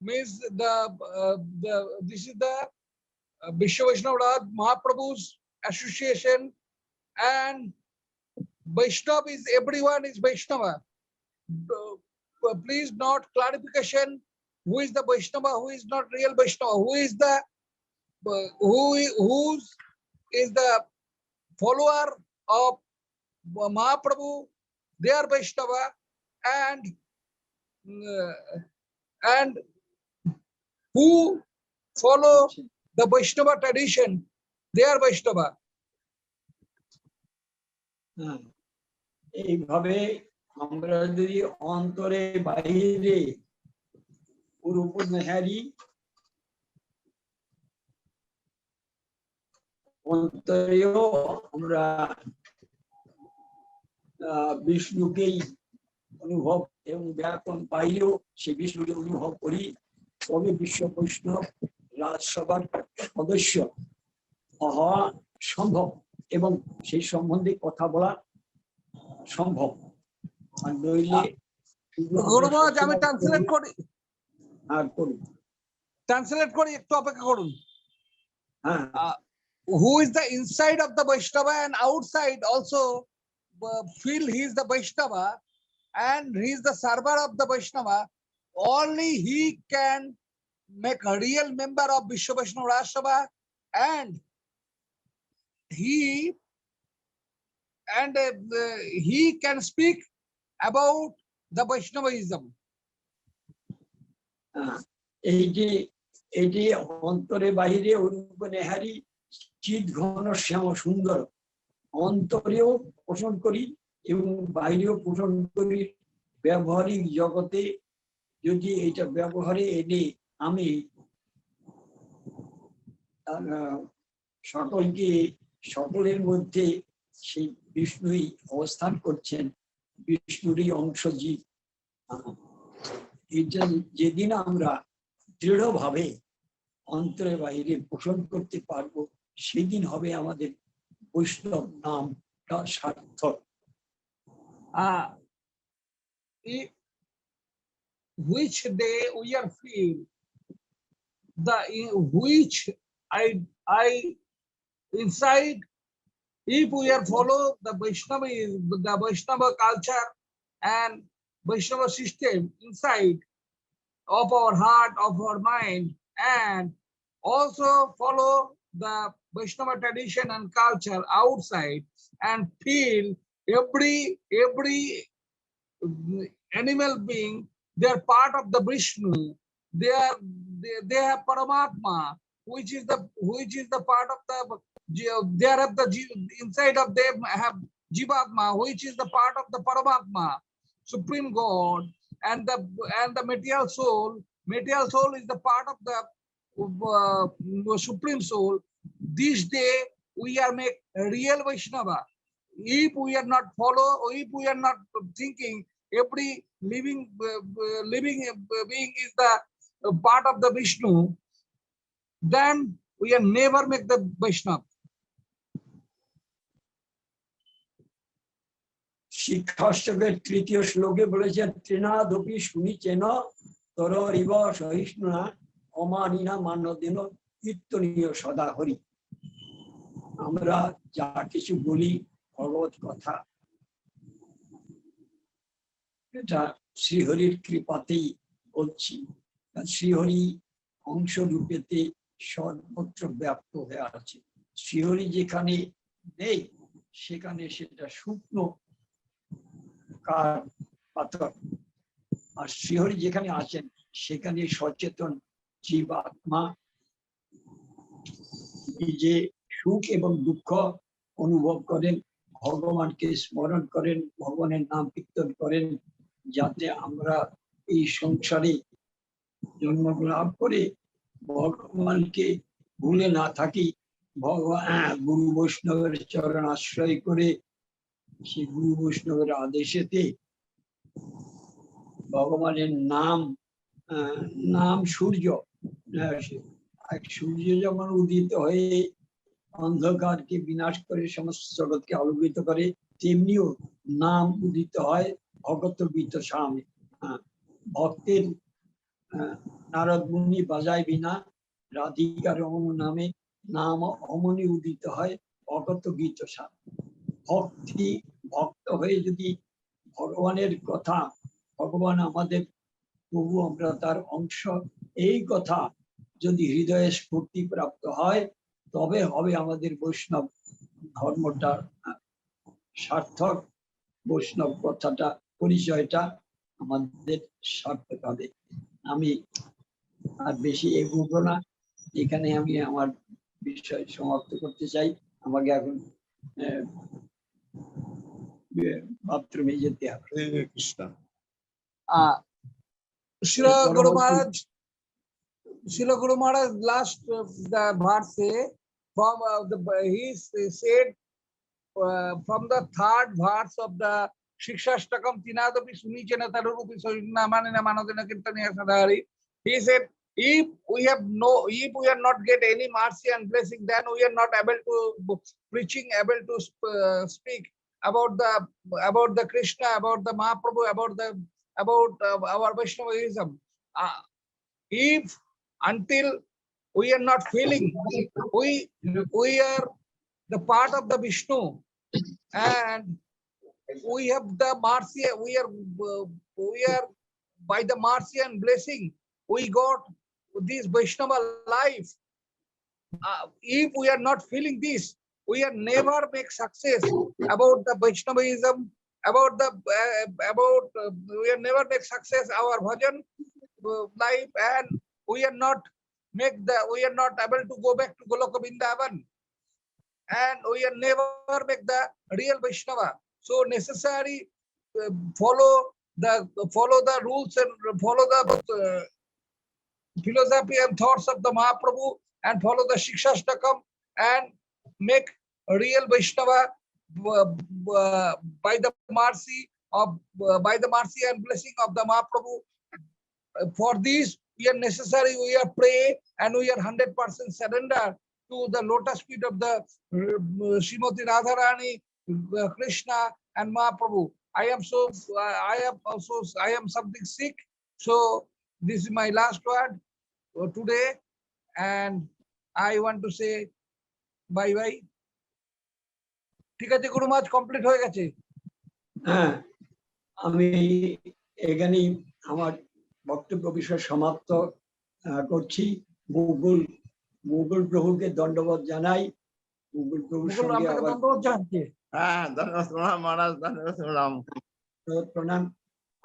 means this is the Vishwa Vaishnava Raj Mahaprabhu's association, and Vaishnava is everyone is Vaishnava. Please note clarification: who is the Vaishnava, who is not real Vaishnava, who is the follower of Mahaprabhu, they are Vaishnava, and who follow the Vaishnava tradition, they are Vaishnava. এইভাবে আমরা যদি অন্তরে বাইরে পুরোপুরি অন্তরেও আমরা বিষ্ণুকেই অনুভব এবং ব্যাপন বাইরেও সেই বিষ্ণুকে অনুভব করি, তবে বিশ্ব বৈষ্ণব রাজসভার সদস্য হওয়া সম্ভব এবং সেই সম্বন্ধে কথা বলা সম্ভব। আর নইলে গুরুমহারাজ আমি ট্রান্সলেট করি, আর করুন ট্রান্সলেট করি, একটু অপেক্ষা করুন। হ্যাঁ, who is the inside of the Vaishnava and outside also feel he is the Vaishnava and he is the server of the Vaishnava, only he can make a real member of Vishwa Vaishnava Raj Sabha, and he can speak about the Vaishnavism. এই যে অন্তরে বাহিরে অরূপ নেহারি চিৎ ঘন শ্যাম সুন্দর, অন্তরেও পোষণ করি এবং বাইরেও পোষণ করি। ব্যবহারিক জগতে যদি এটা ব্যবহারে এনে আমি সকলের মধ্যে সেই বিষ্ণুই অবস্থান করছেন, বিষ্ণুরই অংশ জীব। এটা যেদিন আমরা দৃঢ়ভাবে অন্তরে বাইরে পোষণ করতে পারবো, সেদিন হবে আমাদের বৈষ্ণব নামটা সার্থক। Which day we are feel which I inside, if we are follow the Vaishnava culture and Vaishnava system inside of our heart, of our mind, and also follow the Vaishnava tradition and culture outside, and feel every animal being, they are part of the Vishnu. They have Paramatma, which is the part of the, they have the inside of them have Jivatma, which is the part of the Paramatma, Supreme God, and the material soul. Material soul is the part of the Supreme Soul. This day we are make real Vaishnava. If we are not follow, or if we are not thinking every living being is the part of the Vishnu, then we are never make the Vaishnava. শিক্ষাষ্টকের তৃতীয় শ্লোকে বলেছেন, তৃণাদপি শুনিচেন তরিব সহিষ্ণুনা অমানিনা মান্যদেন কীর্তনীয় সদা হরি। আমরা যা কিছু বলি ভগবত কথা, এটা শ্রীহরির কৃপাতেই বলছি। শ্রীহরি অংশ রূপেতে সর্বত্র ব্যাপ্ত হয়ে আছে। শ্রীহরি যেখানে নেই সেখানে সেটা শুকনো কাঠ পাথর, আর শ্রীহরি যেখানে আছেন সেখানে সচেতন জীব আত্মা নিজে সুখ এবং দুঃখ অনুভব করেন, ভগবানকে স্মরণ করেন, ভগবানের নাম কীর্তন করেন, যাতে আমরা এই সংসারে জন্ম লাভ করে ভগবানকে ভুলে না থাকি। ভগবান গুরু বৈষ্ণবের চরণ আশ্রয় করে সেই গুরু বৈষ্ণবের আদেশেতে ভগবানের নাম সূর্য, সূর্য যেমন উদিত হয়ে অন্ধকারকে বিনাশ করে সমস্ত জগৎকে আলোকিত করে, তেমনিও নাম উদিত হয় ভগত বিত সামনে। ভক্তের নারদ মুনি বাজায় বিনা রাধিকার রমণ নামে নাম অমনি উদিত হয় অগত গীত সার। ভক্তি ভক্ত হয়ে যদি ভগবানের কথা, ভগবান আমাদের প্রভু, আমরা তার অংশ, এই কথা যদি হৃদয়ে স্ফূর্তি প্রাপ্ত হয়, তবে হবে আমাদের বৈষ্ণব ধর্মটা সার্থক, বৈষ্ণব কথাটা, পরিচয়টা আমাদের সার্থক হবে। আমি আর বেশি এগোবো না, এখানে আমি আমার বিষয় সমাপ্ত করতে চাই। আমাকে এখন বাথরুমে যেতে হবে। Krishna. Srila Guru Maharaj last the verse from he said from the third verse of the Shikshashtakam Tinadapi Sunichena Tarupi Soinamanina Manodina Kirtaniya Sadhari. He said, if we are not get any mercy and blessing, then we are not able to able to speak about the Krishna, about the Mahaprabhu, about our Vaishnavism. If until we are not feeling, we are the part of the Vishnu, and we have the mercy, we are by the mercy and blessing we got this Vaishnava life. If we are not feeling this, we are never make success about the Vaishnavism, we are never make success our bhajan life, and we are not able to go back to Goloka Vrindavan, and we are never make the real Vaishnava. So necessary follow the rules and follow the philosophy and thoughts of the Mahaprabhu, and follow the Shikshashtakam, and make a real Vaishnava by the mercy and blessing of the Mahaprabhu. For this, we are necessary, we are pray, and we are 100% surrender to the lotus feet of the Srimati Radharani, Krishna and Mahaprabhu. I am something sick, so this is my last word today, and I want to say bye bye. ঠিক আছে গুরু মাছ complete হয়ে গেছে। হ্যাঁ, আমি এখানেই আমার বক্তব্য বিষয় সমাপ্ত করছি। মুকুল প্রভুকে দণ্ডবোধ জানাই। মুকুল প্রভুর সঙ্গে আবার ধন্যবাদ জানতে। হ্যাঁ, ধন্যবাদ প্রণাম মহারাজ, ধন্যবাদ প্রণাম। প্রণাম।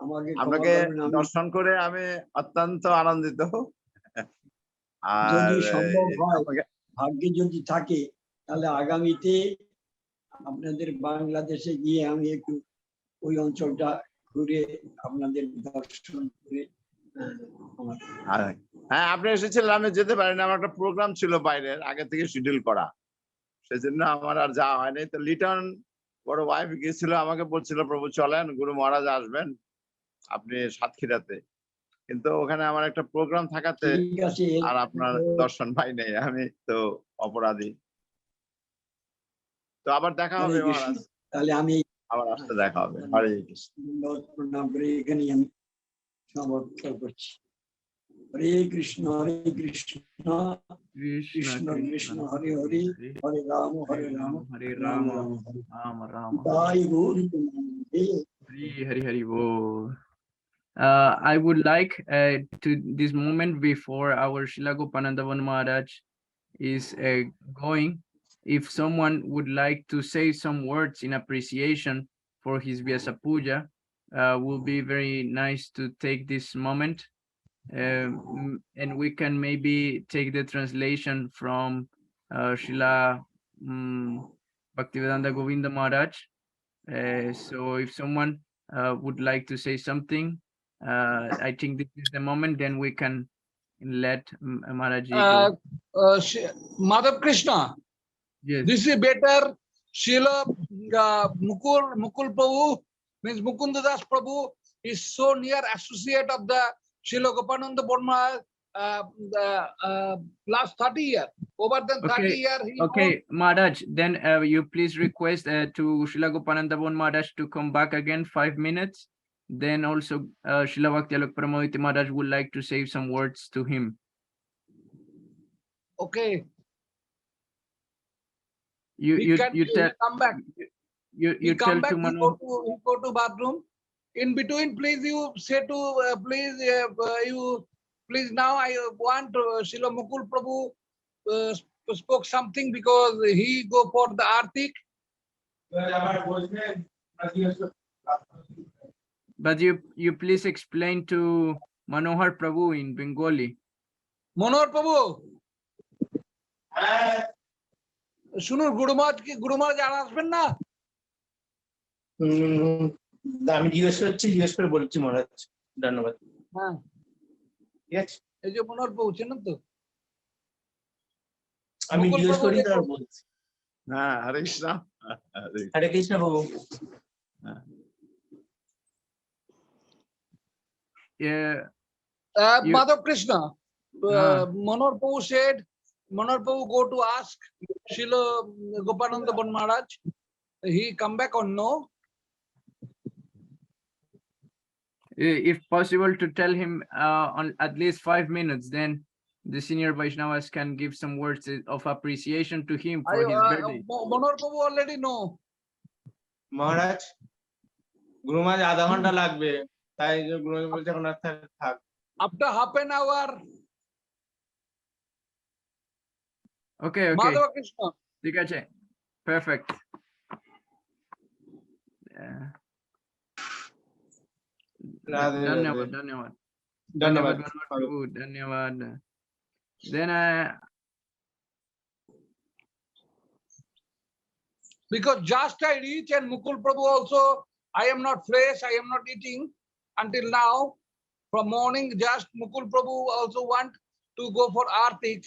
আমাকে আপনাকে দর্শন করে আমি অত্যন্ত আনন্দিত। যদি সম্ভব হয়, ভাগ্যে যদি থাকে, তাহলে আগামীতে আপনাদের বাংলাদেশে গিয়ে আমি একটু ওই অঞ্চলটা ঘুরে আপনাদের দর্শন করে। হ্যাঁ, আপনি এসেছিলেন, আমি যেতে পারিনি, আমার একটা প্রোগ্রাম ছিল বাইরের, আগে থেকে শিডিউল করা, সেজন্য আমার আর যাওয়া হয়নি। তো লিটন বড় ওয়াইফ গিয়েছিল, আমাকে বলছিল প্রভু চলেন, গুরু মহারাজ আসবেন আপনি সাতক্ষীরাতে, কিন্তু ওখানে আমার একটা প্রোগ্রাম থাকাতে আর আপনার দর্শন পাই নাই, আমি তো অপরাধী। তো আবার দেখা হবে মহারাজ, তাহলে আমি আবার আসতে দেখা হবে। হরে কৃষ্ণ। প্রণাম করে এখানে আমি সমাপ্ত করছি। হরে কৃষ্ণ কৃষ্ণ কৃষ্ণ হরে হরে, হরে রাম রাম রাম হরে। Hari Hari Bol. I would like to this moment before our Srila Gopanandavan Maharaj is going, if someone would like to say some words in appreciation for his Vyasa Puja, will be very nice to take this moment, and we can maybe take the translation from Srila Bhaktivedanta Govinda Maharaj. So if someone would like to say something, I think this is the moment, then we can let Maharaji go. Madhav Krishna, Yes. this is better. Srila Mukul Prabhu, means Mukunda Das Prabhu, is so near associate of the Srila Gopananda Burma last 30 years, over than 30 years. Okay, Maharaj, then you please request to Srila Gopananda Maharaj to come back again 5 minutes. Then also Srila Bhakti Alok Paramahiti Maharaj would like to say some words to him. Okay, You he you can you he tell come back. you He tell come back. to He Manu. go to bathroom. In between, please you say to please now I want Srila Mukul Prabhu spoke something because he go for the Artik. But you please explain to Manohar Prabhu in Bengali. Manohar Prabhu, শুনুন গুরু মহারাজ আর আসবেন না? আমি জিজ্ঞেস করছি, জিজ্ঞেস করে বলছি মহারাজ। ধন্যবাদ। হ্যাঁ, ঠিক আছে, এই যে মনোহর প্রভু চেনেন তো? আমি মুকুল জিজ্ঞেস প্রভু করি তার দেখুন। বলছি। হ্যাঁ, হরে কৃষ্ণ। হরে কৃষ্ণ প্রভু। Yeah. Madhav Krishna, Manohar Prabhu said, Manohar Prabhu go to ask Srila Gopananda Ban Maharaj, he come back or no? If possible to tell him on at least 5 minutes, then the senior Vaishnavas can give some words of appreciation to him for his birthday. Manohar Prabhu already know. মহারাজ, গুরু মহারাজ আধা ঘন্টা লাগবে, তাই গুরু মহারাজ বলছে এখন আর থাক। After half an hour. Okay. Madhav Krishna. ঠিক আছে, perfect. ধন্যবাদ Manohar Prabhu, ধন্যবাদ. Then because just I reach and Mukul Prabhu also, I am not fresh, I am not eating until now. From morning, just Mukul Prabhu also want to go for Artik.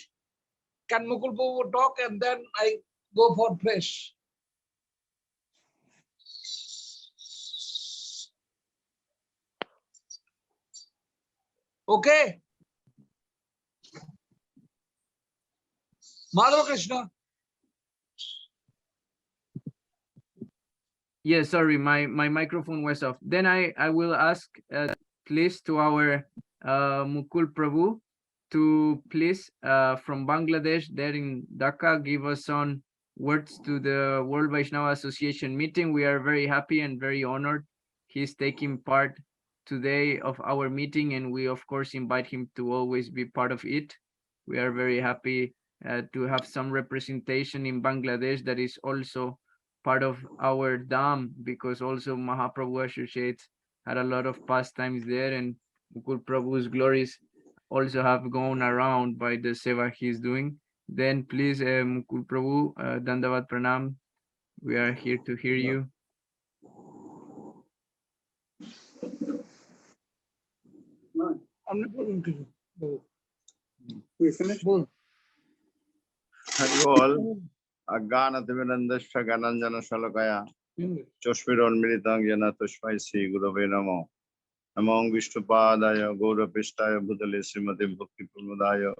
Can Mukul Prabhu talk and then I go for fresh? Okay. Madhava Krishna. yes, sorry, my microphone was off. Then I will ask please to our Mukul Prabhu to please from Bangladesh there in Dhaka give us some words to the World Vaishnava Association meeting. We are very happy and very honored he's taking part today of our meeting, and we of course invite him to always be part of it. We are very happy to have some representation in Bangladesh that is also part of our Dham, because also Mahaprabhu associates had a lot of pastimes there, and Mukul Prabhu's glories also have gone around by the seva he's doing. Then please Mukul Prabhu, Dandavad Pranam, we are here to hear you. We finished. Hari all. Agganativinandasya gananjana shalakaya. Choshmironmiritam jana tushmai Sri Gurave Namo. Namo Vishnupadaya Gaurapistaya Budale Srimati Bhakti Pramodaya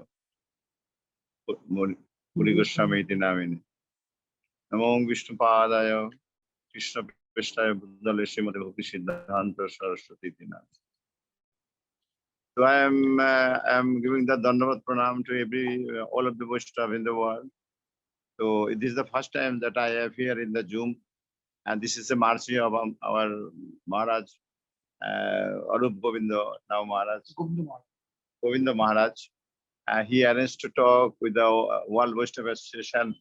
Puri Goswami iti namini. Namo Vishnupadaya Krishna Pistaya Budale Srimati Bhakti Siddhanta Saraswati iti namini. So I am giving the Dandavad Pranam to all of the Vaishnava in the world. So it is the first time that I have here in the Zoom, and this is the mercy of our Maharaj, Arup Govinda now Maharaj, Govinda Maharaj. He arranged to talk with the World Vaishnava Association,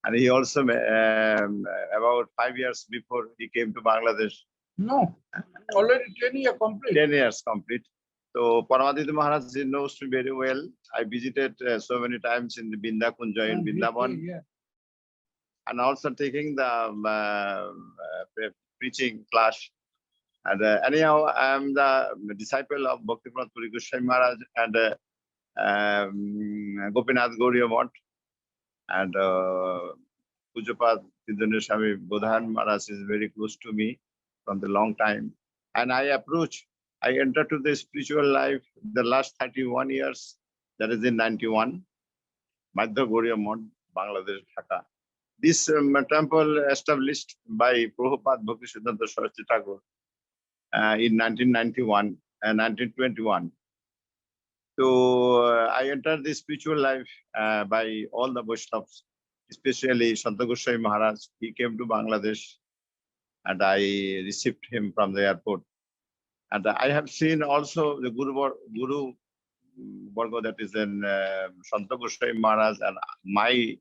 and he also about 5 years before he came to Bangladesh. No, already 10 years complete. 10 years complete. So Paramaditya Maharaj knows me very well. I visited so many times in the Binda Kunja in Bindavan, and also taking the preaching class. And anyhow, I am the disciple of Bhaktivinoda Puri Goswami Maharaj and Gopinath Gauriya Math, and Pujapad Siddhanath Swami Bodhan Maharaj is very close to me from the long time. And I entered to the spiritual life the last 31 years, that is in 91, Madhya Gauriya Math, Bangladesh, Dhaka. This temple established by Prabhupada Bhakti Siddhanta Saraswati Thakur in 1991 and 1921. So I entered the spiritual life by all the Vaishnavas, especially Santa Goswami Maharaj. He came to Bangladesh and I received him from the airport. And I have seen also the Guru Varga, that is in Santa Goswami Maharaj, and my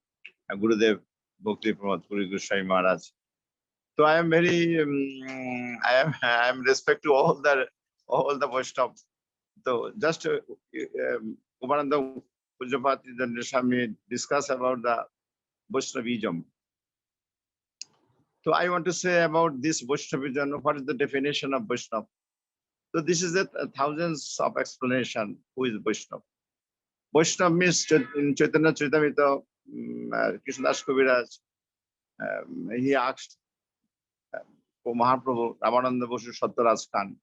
Gurudev Bhakti Pramod Puri Goswami Maharaj. So I am very, I am respect to all the Vaishnavas. So just Upananda Pujapati Dandaswami discuss about the Vaishnavism. So I want to say about this Vaishnavism, what is the definition of Vaishnava? So this is thousands of explanation. Who is Vaishnava? Vaishnava means in Chaitanya Charitamrita, Krishnadas Kaviraj, he asked Mahaprabhu Ramananda Basu Sattaraj Khan,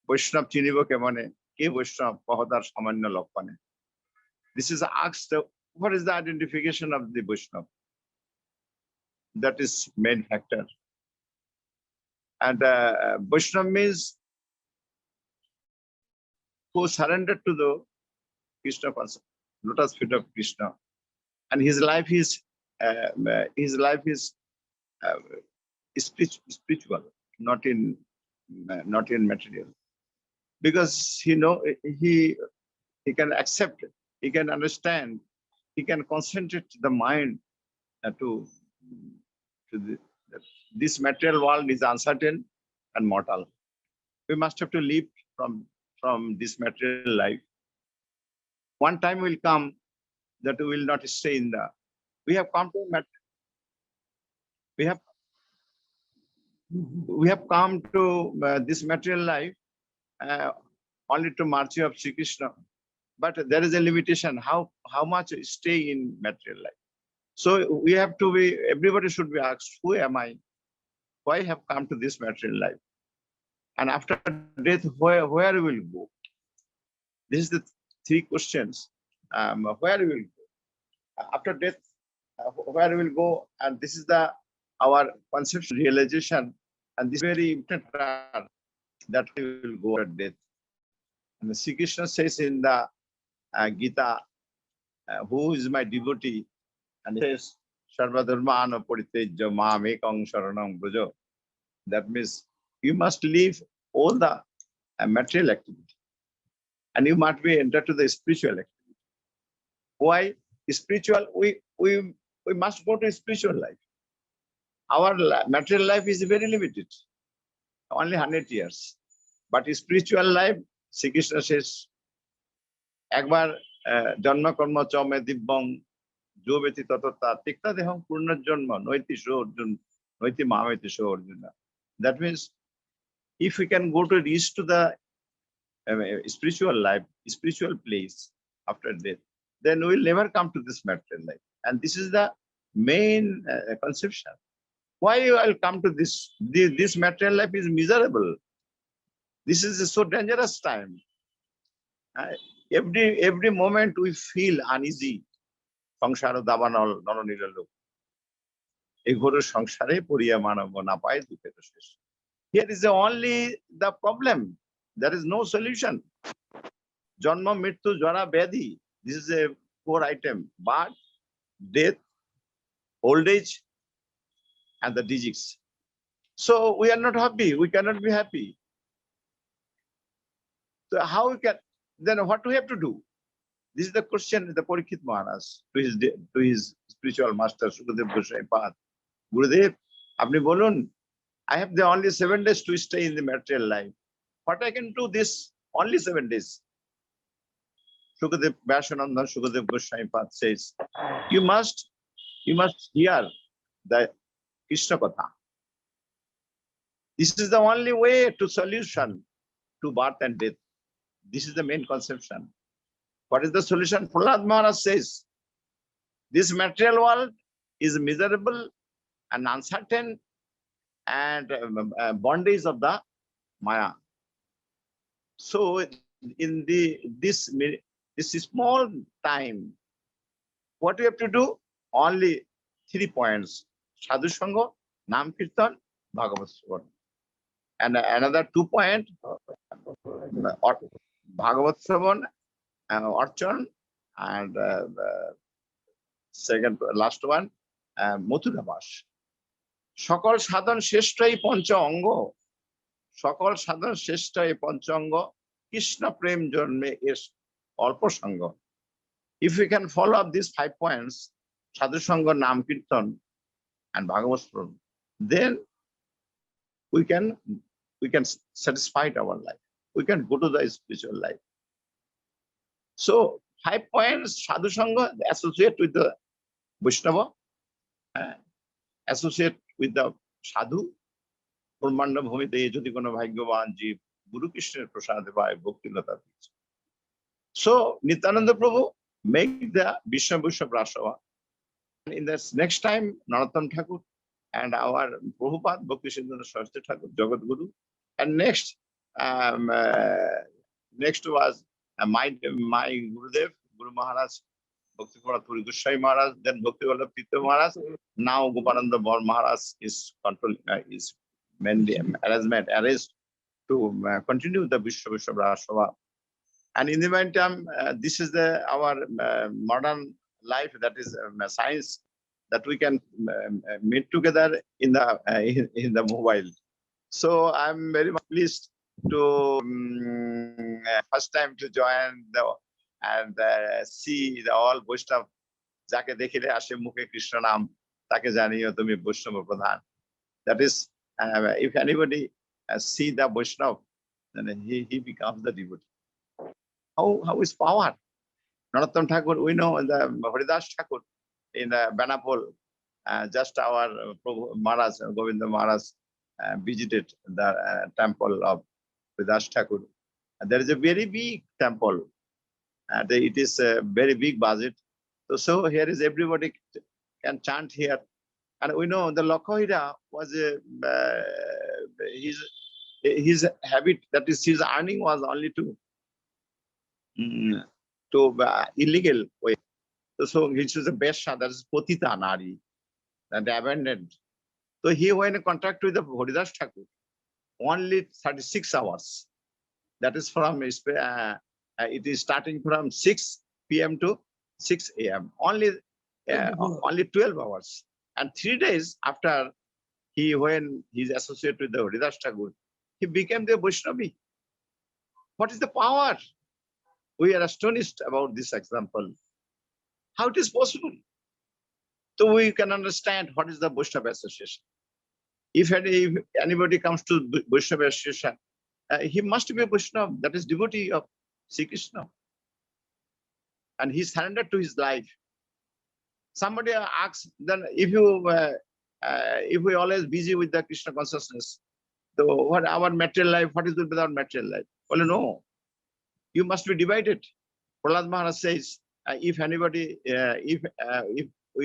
Vaishnava chinibo kemane, ke Vaishnava kahadar samanya lokpane. This is asked, what is the identification of the Vaishnava? That is main factor. And Vaishnava means who surrendered to the Krishna consciousness, lotus feet of Krishna, and his life is spiritual, not in material, because he can accept, he can understand, he can concentrate the mind to this material world is uncertain and mortal. We must have to live from this material life. One time will come that we will not stay in the. We have come to we have come to this material life only to mercy of Sri Krishna, but there is a limitation. How much stay in material life? So we have to be. Everybody should be asked, who am I? Why have come to this material life? And after death, where we will go? This is the three questions. Where we will go after death? Where we will go? And this is our conception realization, and this is very important that we will go at death. And Sri Krishna says in the Gita, who is my devotee? And he says, Sarvadharmana paritejya mam ekam sharanam braja. That means you must leave all the material activity, and you must be entered to the spiritual activity. Why? Spiritual, we must go to spiritual life. Our material life is very limited, only 100 years. But spiritual life, Sri Krishna says, Ekbar janma karma chame dibbang joveti tatata tikta deham purna janma noiti so arjun noiti mameti so arjuna. That means if we can go to reach to the spiritual life, spiritual place after death, then we will never come to this material life. And this is the main conception. Why you will come to this? This material life is miserable. This is a so dangerous time. Every moment we feel uneasy. Samsara dabanal nanonilalo. Eghoro samsare poriya manavo na paye dukhe shesh. Here is only the problem. There is no solution. Janma, mrityu, jara, vyadhi. This is a core item. Birth, death, old age, and the disease. So we are not happy. We cannot be happy. So how we can? Then what do we have to do? This is the question the Parikshit Maharaj to his spiritual master Sukadev Goswami Pad. Gurudev, apni bolun, I have the only 7 days to stay in the material life. What I can do this only 7 days? Sukadev Vaishnava Sukadev Goswami Pad says, you must hear the Krishna Katha. This is the only way to solution to birth and death. This is the main conception. What is the solution? Prahlad Maharaj says, this material world is miserable and uncertain and bondage of the Maya. So in this small time, what we have to do? Only 3 points. Sadhu Sangha, Nam Kirtan, Bhagavad Swarna. And another 2 point, Bhagavat Shravan, Archan, and second, last one, Mathurabas. সকল সাধন শ্রেষ্ঠ এই পঞ্চ অঙ্গ, সকল সাধন শ্রেষ্ঠ এই পঞ্চ অঙ্গ, কৃষ্ণ প্রেম জন্মে এর অল্প সঙ্গ. If we can follow up these 5 points, sadhu sangha, nam kirtan, and bhagavad Shravan, then we can satisfy our life. We can go to the spiritual life. So 5 points: sadhu sangha, associate with the Vaishnava, associate with the sadhu. Purmanda bhumite jodi kono bhagyavan jeev Guru Krishner prasade paye bhakti lata peeche. So Nityananda Prabhu make the Vishnu Vaishnava Brasava. In this next time, Narottam Thakur and our Prabhupada Bhakti Siddhanta Saraswati Thakur, Jagat Guru. And next was my Gurudev, Guru Maharaj, Bhakti Purana Puri Goswami Maharaj, then Bhakti Vallabh Tirtha Maharaj. Now Gopananda Bhar Maharaj is is mainly arranged to continue the Vishnu Vaishnava Brasava. And in the meantime, this is our modern life, that is science, that we can meet together in the mobile. So I'm very much pleased to first time to join and see the all Vaishnava. যাকে দেখিলে আসে মুখে কৃষ্ণ নাম, তাকে জানিও তুমি বৈষ্ণব প্রধান. That is, if anybody see the Vaishnava, then he becomes the devotee. How is power? Narottam Thakur, we know the Haridas Thakur in Benapol, just our Prabhu Maharaj, Govinda Maharaj visited the temple of Haridas Thakur. There is a very big temple, and it is a very big budget. So here is everybody can chant here. And we know the Lokhoira was his habit, that is his earning was only to illegal way. So he was a Besha, that is Potita Nari, and abandoned. So he went in contact with the Haridas Thakur only 36 hours. That is from it is starting from 6 p.m. to 6 a.m. Only 12 hours. And 3 days after when he's associated with the Haridas Thakur, he became the Vaishnavi. What is the power? We are astonished about this example. How it is possible? So we can understand what is the Vaishnava association. If anybody comes to Vaishnava association, he must be a Vaishnava, that is devotee of Sri Krishna. And he surrendered to his life. Somebody asks, then if we always busy with the Krishna consciousness, so what our material life, what is it without material life? Well, no. You must be divided. Prahlad Maharaj says, if anybody, if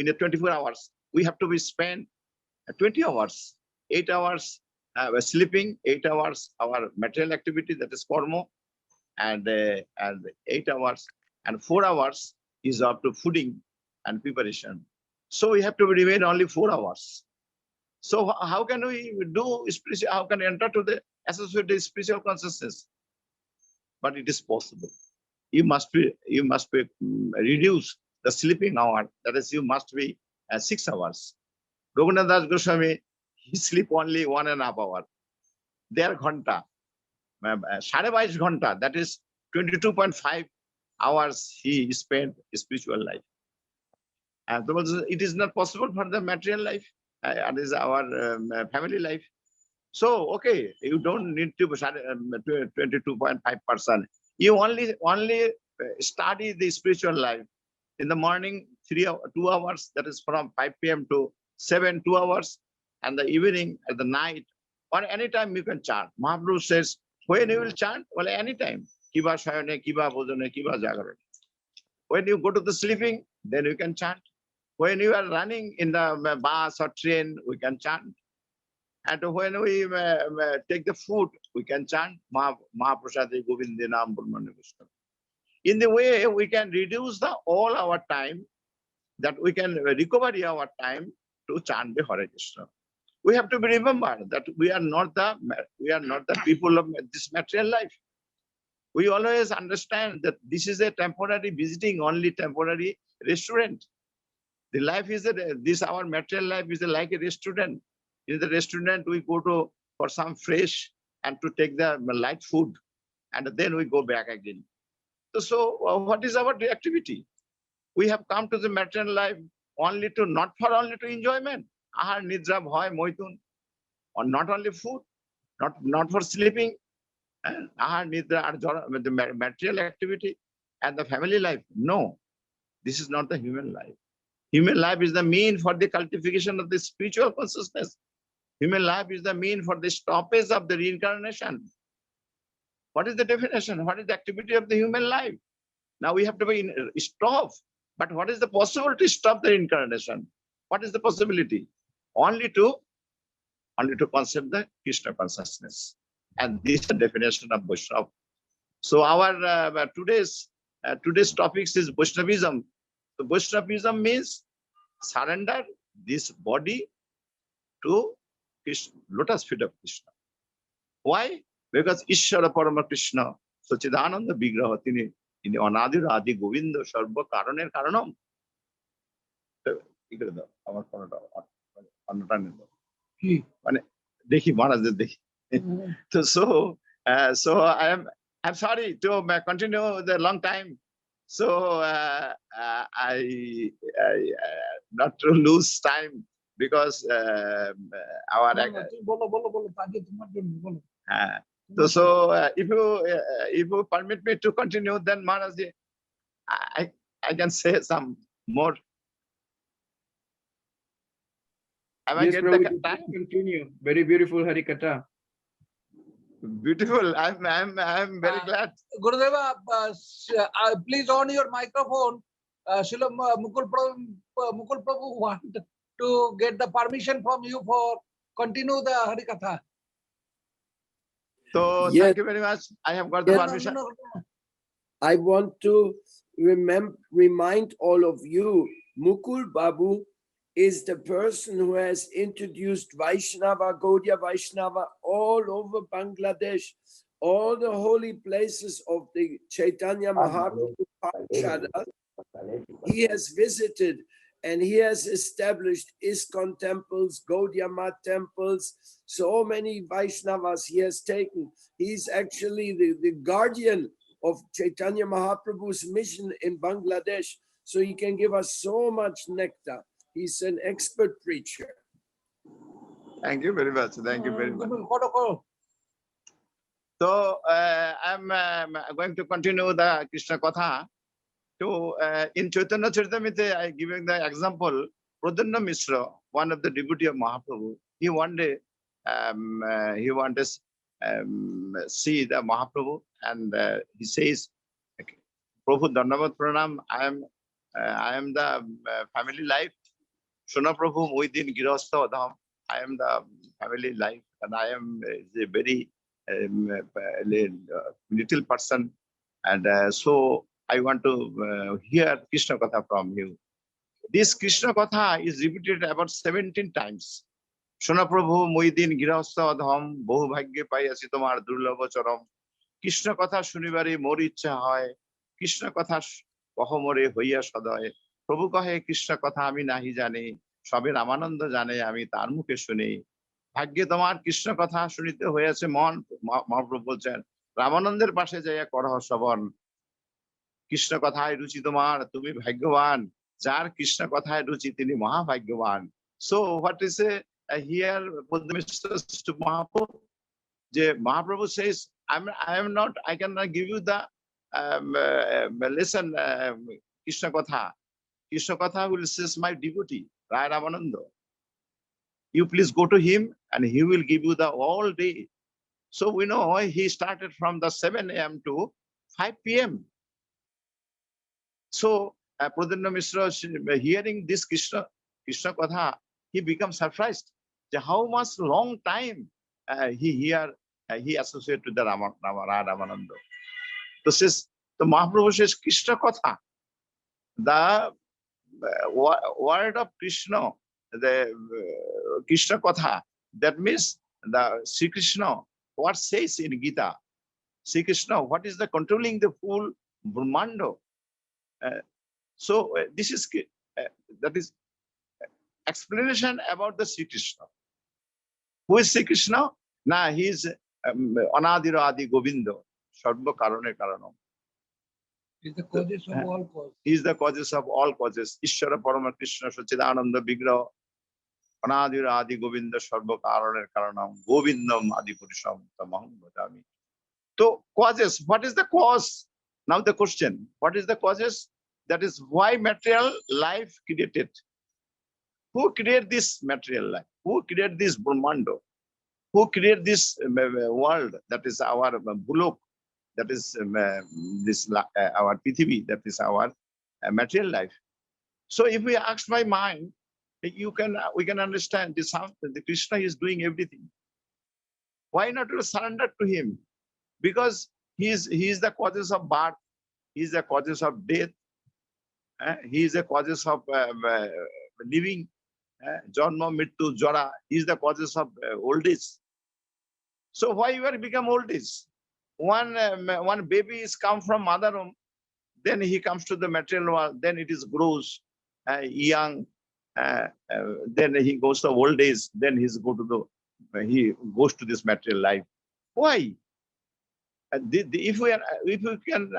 in 24 hours, we have to be spent 20 hours, 8 hours sleeping, 8 hours our material activity, that is karma, and 8 hours, and 4 hours is up to fooding and preparation. So we have to remain only 4 hours. So how can we do spiritual? How can we enter to the associated spiritual consciousness? But it is possible. You must be reduce the sleeping hour. That is, you must be 6 hours. Raghunath Das Goswami, he sleep only 1.5 hours. Their ghanta, 22 ghanta, that is 22.5 hours he spent spiritual life. And it is not possible for the material life. It is our family life. So, okay, you don't need to 22.5%. You only study the spiritual life. In the morning, 2 hours, that is from 5 p.m. to 7, 2 hours. And the evening, at the night, or anytime you can chant. Mahaprabhu says, when you will chant? Well, anytime. Kiba shayane, kiba bhojane, kiba jagarane. When you go to the sleeping, then you can chant. When you are running in the bus or train, we can chant. And when we take the food, we can chant Mahaprasade Govinde Nam Brahmane Vishnu. In the way, we can reduce all our time, that we can recover our time to chant the Hare Krishna. We have to remember that we are not the people of this material life. We always understand that this is a temporary visiting, only temporary restaurant. The life is our material life is like a restaurant. In the restaurant, we go to for some fresh and to take the light food, and then we go back again. So what is our activity? We have come to the material life only to not for only to enjoyment. Ahar, nidra, bhoy, moitun, or not only food, not for sleeping. Ahar, nidra, the material activity and the family life. No, this is not the human life. Human life is the mean for the cultivation of the spiritual consciousness. Human life is the mean for the stoppage of the reincarnation. What is the definition? What is the activity of the human life? Now we have to stop. But what is the possible to stop the reincarnation? What is the possibility? Only to concept the Krishna consciousness. And this is the definition of Vaishnava. So our today's topics is Vaishnavism. So Vaishnavism means surrender this body to Krishna, lotus feet of Krishna. Why? Because Ishvara Parama Krishna, Sachidananda Vigraha, তিনি অনাদির আদি গোবিন্দ সর্ব কারণের কারণম। আমার কোনটা অন্যটা নেব মানে দেখি মহারাজদের দেখি। So I'm sorry to continue the long time. So I not to lose time because our so if you permit me to continue, then Maharaj, I can say some more. Am I Yes, get Prabhu, the time? continue. Very beautiful Harikatha. Beautiful. I'm very glad. Gurudeva, please on your microphone. Srila Mukul Prabhu want to get the permission from you for continue the Harikatha. So Yes. thank you very much. I have got the Yes. permission. No. I want to remind all of you, Mukul Babu is the person who has introduced Vaishnava, Gaudiya Vaishnava all over Bangladesh, all the holy places of the Chaitanya Mahaprabhu Parshada. He has visited and he has established ISKCON temples, Gaudiya Math temples, so many Vaishnavas he has taken. He's actually the guardian of Chaitanya Mahaprabhu's mission in Bangladesh, so he can give us so much nectar. He's an expert preacher. Thank you very much. Thank you very much. So I'm going to continue the Krishna Katha. To in Chaitanya Charitamrita, I giving the example. Pradyumna Mishra, one of the devotee of Mahaprabhu, he one day he wanted to see the Mahaprabhu, and he says, "Prabhu, Dhanavad Pranam. I am the family life. Shona Prabhu, Moidin Girastha Adham. I am the family life, and I am a very little person, and so I want to hear Krishna Katha from you." This Krishna Katha is repeated about 17 times. Shona Prabhu, Moidin Girastha Adham, Bohu Bhagye Paiasi Tomar Durlabha Charam. Krishna Katha Shunibare Mor Ichha Hoy. Krishna Katha Kahomore Hoya Sadoy. Prabhu Kahe Krishna Katha Ami Nahi Jane. Sabe Ramananda Jane Ami Tar Mukhe Shune. Bhagye Tomar Krishna Katha Shunite Hoyase Mon Mahaprabhu bolchen Ramananদের পাশে যাইয়া করহ শ্রবণ কৃষ্ণ কথায় রুচি তোমার তুমি ভাগ্যবান যার কৃষ্ণ কথায় রুচি তিনি মহাভাগ্যবান so what is here to Mahaprabhu যে Mahaprabhu says I cannot give you the lesson Krishna Katha will say my devotee Rai Ramananda. You please go to him and he will give you the all day. So we know he started from the 7 a.m. to 5 p.m. So Pradyumna Mishra, hearing this Krishna Katha, he becomes surprised. How much long time he associated with the Ramananda. So says the Mahaprabhu says Krishna Katha, the word of Krishna, the Krishna Katha That means the Sri Krishna, what says in Gita? Sri Krishna, what is the controlling the full Brahmanda? This is that is explanation about the Sri Krishna. Who is Sri Krishna? Nah, he is Anadira Adi Govinda, Sarva Karane Karanam. Is the causes of all causes. He is the causes of all causes. Ishvara Parama Krishna Sachidananda Vigraha, Anadira Adi Govinda, Sarva Karane Karanam, Govindam Adi Purusham Tamaham Bhajami. So causes, what is the cause? Now the question, what is the causes? That is why material life created. Who created this material life? Who created this Brahmanda? Who created this world? That is our Bulok. That is our Prithivi. That is our material life. So if we ask my mind, we can understand this how the Krishna is doing everything. Why not to surrender to him? Because he is the causes of birth, he is the causes of death, he is the causes of living, Janma, Mittu, Jara, he is the causes of old age. So why you are become old age? One baby is come from mother womb, then he comes to the material world, then it is grows young, then he goes to old age, then he goes to this material life. Why? If we can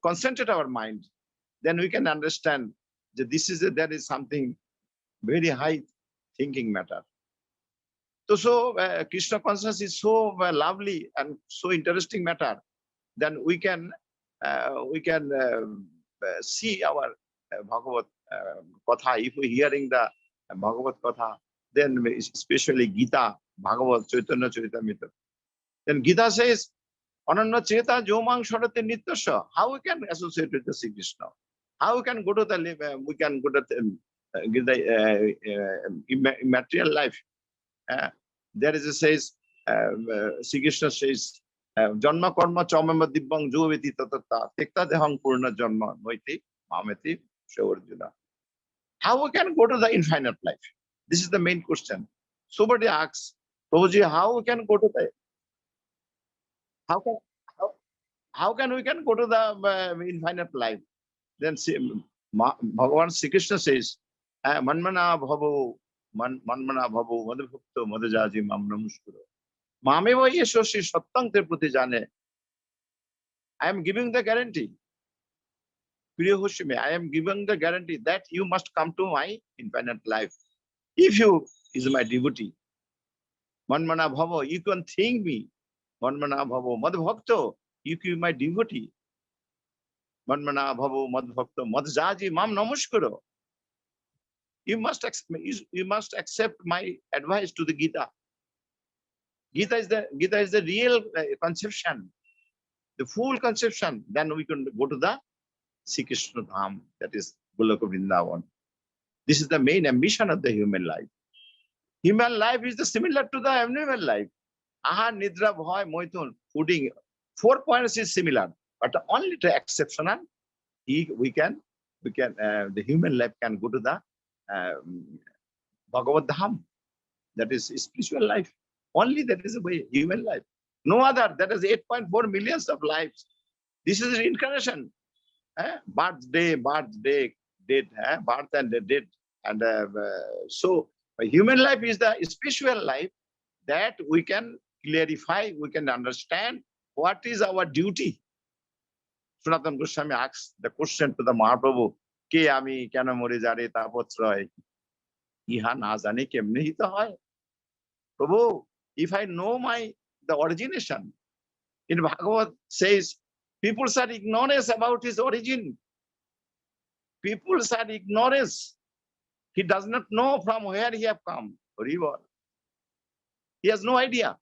concentrate our mind, then we can understand that there is something very high thinking matter. So Krishna consciousness is so lovely and so interesting matter. Then we can see our Bhagavad Katha. If we hearing the Bhagavad Katha, then especially Gita, Bhagavad Chaitanya Charitamrita. Then Gita says, Ananya Cheta Jomang Sharate Nityasya. How we can associate with the Sri Krishna? How we can go to the material life? There is a says, Sri Krishna says, Janma Karma Chamama Dibbang Joveti Tatata Tekta Dehang Purna Janma Noiti Mameti Shavarjuna. How we can go to the infinite life? This is the main question. Somebody asks, Prabhuji, how we can go to the how can we can go to the infinite life? Then Bhagavan Sri Krishna says, Manmana Bhavu, Manmana Bhavu, Madhubhukto, Madhajaji, Mam Namuskuro. Mameva Yeshoshi Sattang Tirputi Jane. I am giving the guarantee. I am giving the guarantee that you must come to my infinite life. If you is my devotee, Manmana Bhavo, you can think me. Manmana Bhavo, Madhubhakto, you can be my devotee. Manmana Bhavo, Madhubhakto, Madhajaji, Mam Namuskuro. You must accept my advice to the Gita. Gita is the real conception, the full conception. Then we can go to the Sri Krishna Dham, that is Goloka Vrindavan. This is the main ambition of the human life. Human life is similar to the animal life. Aha, Nidra, Bhoy, Moitun, fooding. 4 points is similar, but only the exceptional. The human life can go to the Bhagavad Dham, that is spiritual life. Only that is a way, human life. No other. That is 8.4 millions of lives. This is reincarnation. Birth, dead, birth and dead. And so human life is the spiritual life that we can clarify, we can understand what is our duty. Sanatana Goswami asks the question to the Mahaprabhu, Ke ami kena more jare tapotroy? Iha na jane kemne hita hoy? Prabhu, if I know the origination, in Bhagavad says, people are ignorant about his origin. People are ignorant. He does not know from where he have come. He has no idea.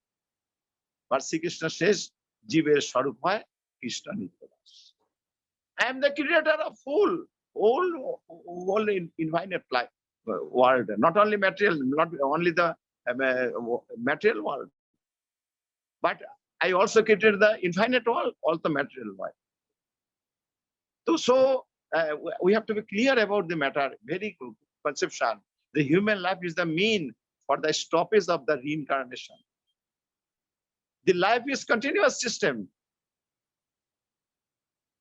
But Sri Krishna says, Jiver Swarup hai Krishna Nityadas. I am the creator of whole infinite life, world, not only material, not only the material world, but I also created the infinite world, also material world. So we have to be clear about the matter, very good conception. The human life is the mean for the stoppage of the reincarnation. The life is continuous system.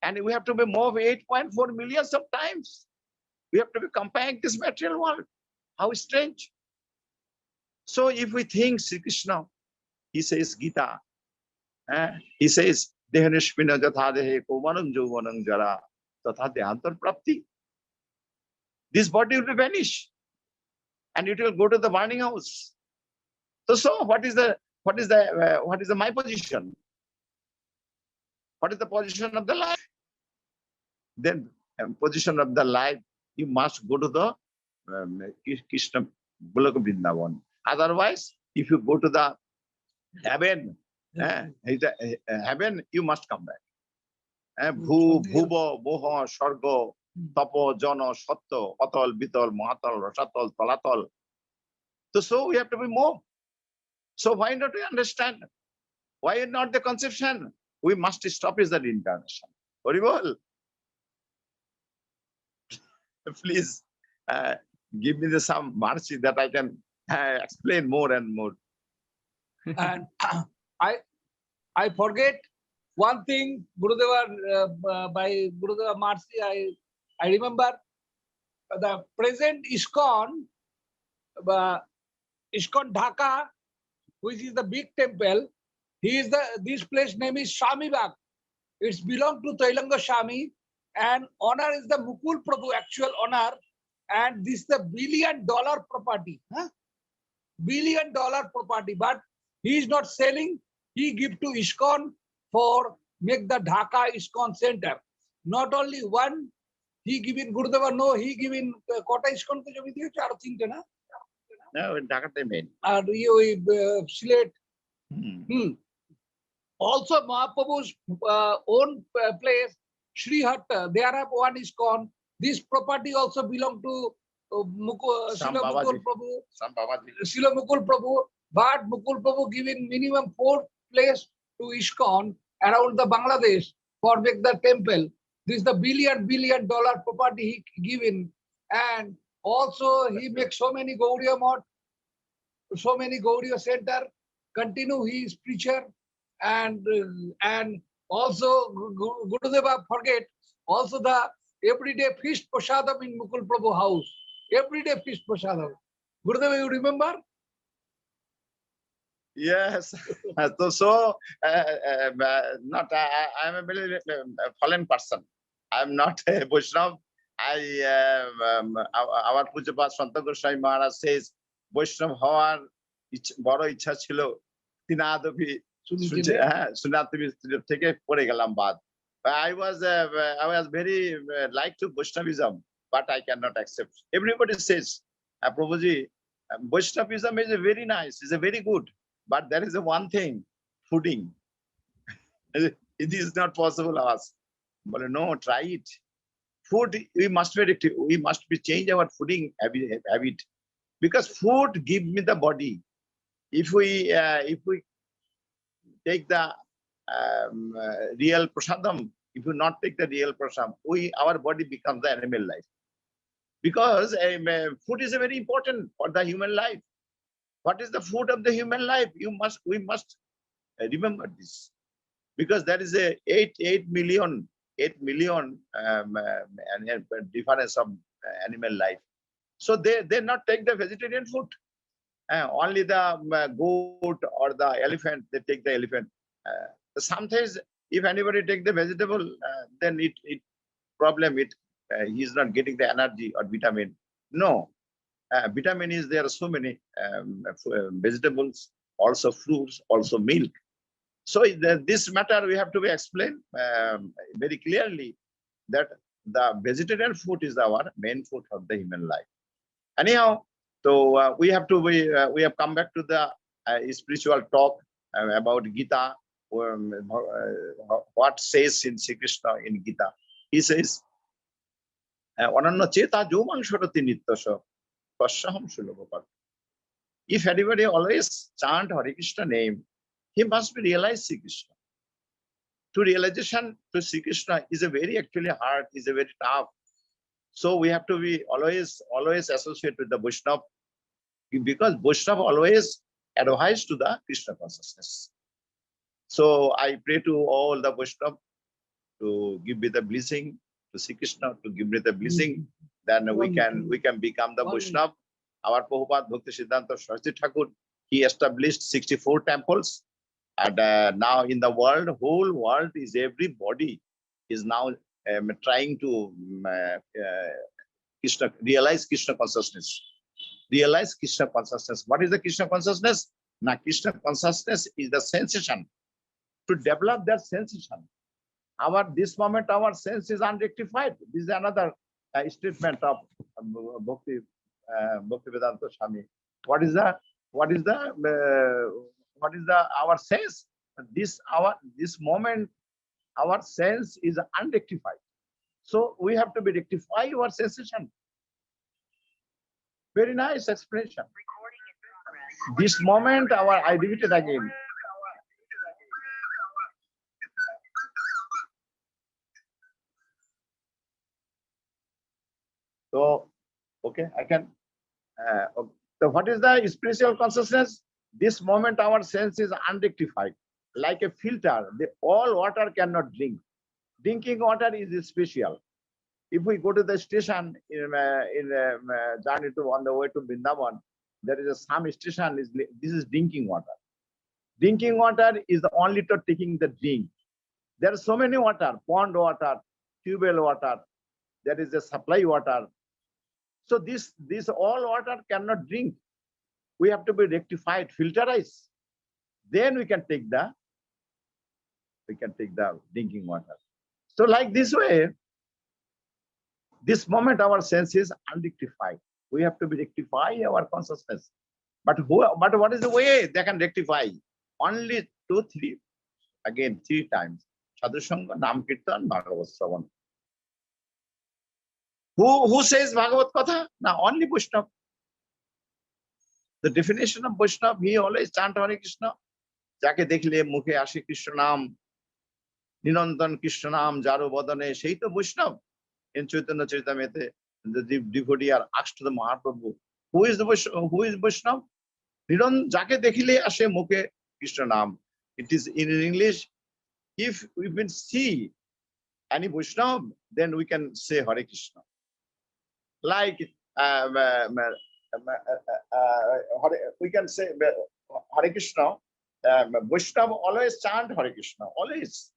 And we have to be moved 8.4 millions of times. We have to be compact this material world. How strange. So if we think Sri Krishna, he says Gita, he says, Dehanishpina jatha dehe komanam jovanam jara tatha dehantar prapti. This body will vanish and it will go to the burning house. So what is my position? What is the position of the life? Then position of the life, you must go to the Krishna Bulaka Vrindavan. Otherwise, if you go to the heaven, heaven, you must come back. Bhu, Bhuva, Boha, Shargo, Tapo, Jana, Satto, Atol, Bitol, Mahatol, Rasatol, Talatol. So we have to be more. So why not we understand? Why not the conception? We must stop is the reincarnation. Very well. Please give me some mercy that I can explain more and more. And I forget one thing, Gurudeva, by Gurudeva Marcy, I remember the present ISKCON, ISKCON Dhaka, which is the big temple. This place name is Shamibag. It's belong to Tailanga Shami, and honor is the Mukul Prabhu, actual honor, and this is the $1 billion property. $1 billion property, but he is not selling. He give to ISKCON for make the Dhaka ISKCON center. Not only one, he given Gurudeva, no, he given Kota ISKCON ke jami diye char thing na. No, in Dhaka they made. And Sylhet. Also, Mahaprabhu's own place, Sri Hatta, there have one ISKCON. This property also belong to Srila Mukul Prabhu. Srila Mukul Prabhu, but Mukul Prabhu giving minimum 4 place to ISKCON around the Bangladesh for make the temple. This is the $1 billion property he given, and also he makes so many Gaudiya Math, so many Gaudiya center. Continue, he is preacher, and also Gurudeva forget also the everyday feast prasadam in Mukul Prabhu house. Everyday feast prasadam. Gurudeva, you remember? Yes. I'm a very fallen person. I'm not a Vaishnava. Our Pujapa Santa Goswami Maharaj says, Vaishnava hawar boro ichha chilo tinadabi sunatabi theke pore gelam bad. I was very like to Vaishnavism, but I cannot accept. Everybody says, Prabhuji, Vaishnavism is very nice, is very good, but there is a one thing, fooding. It is not possible us. But no, try it. Food, we must be change our fooding habit, because food gives me the body. If we take the real prasadam, if you not take the real prasadam, our body becomes the animal life. Because food is very important for the human life. What is the food of the human life? We must remember this, because there is a 8 million difference of animal life. So they not take the vegetarian food. Only the goat or the elephant, they take the elephant. Sometimes if anybody take the vegetable, then it he is not getting the energy or vitamin. No, vitamin is there are so many vegetables, also fruits, also milk. So this matter we have to be explained very clearly, that the vegetarian food is our main food of the human life. Anyhow, so we have come back to the spiritual talk about Gita. What says in Sri Krishna in Gita? He says, "Ananna cheta jomangsharati nityasya pasaham sulabhapat." If anybody always chant Hare Krishna name, he must be realized Sri Krishna. To realization to Sri Krishna is a very actually hard, is a very tough. So we have to be always associate with the Vaishnava. because Vaishnava always advise to the Krishna consciousness. So I pray to all the Vaishnava to give me the blessing, to Sri Krishna to give me the blessing, then we can become the Vaishnava. Our Prabhupada Bhakti Siddhanta Saraswati Thakur, he established 64 temples, and now in the world, whole world is everybody is now trying to realize Krishna consciousness. Realize Krishna consciousness. What is the Krishna consciousness? Now, Krishna consciousness is the sensation. To develop that sensation, this moment our sense is unrectified. This is another statement of Bhakti Vedanta Swami. What is our sense? This moment our sense is unrectified. So we have to be rectify our sensation. Very nice explanation. This moment I repeat it again. So, okay, I can. So, what is the spiritual consciousness? This moment, our sense is unrectified, like a filter. All water cannot drink. Drinking water is special. If we go to the station in journey on the way to Vrindavan, there is some station. This is drinking water. Drinking water is only to taking the drink. There are so many water: pond water, tube well water. There is a supply water. So this all water cannot drink. We have to be rectified, filterized. Then we can take the drinking water. So like this way, this moment our sense is unrectified. We have to be rectify our consciousness. But what is the way they can rectify? Only 2, 3, again 3 times. Sadhu Sangha, Nam Kirtan, Bhagavad Shravan. Who says Bhagavad Katha? Now only Vaishnava. The definition of Vaishnava, he always chant Hare Krishna. Jake dekhle mukhe ashe Krishna naam, Ninandan Krishna naam, Jaro Vadane, সেই তো Vaishnava. In Chaitanya Charitamrita, the devotee are asked to the Mahaprabhu, who is Vaishnava? Niran jake dekhle ashe mukhe Krishna naam. It is in English. If we can see any Vaishnava, then we can say Hare Krishna. Like we can say Hare Krishna. Vaishnava always chant Hare Krishna. Always.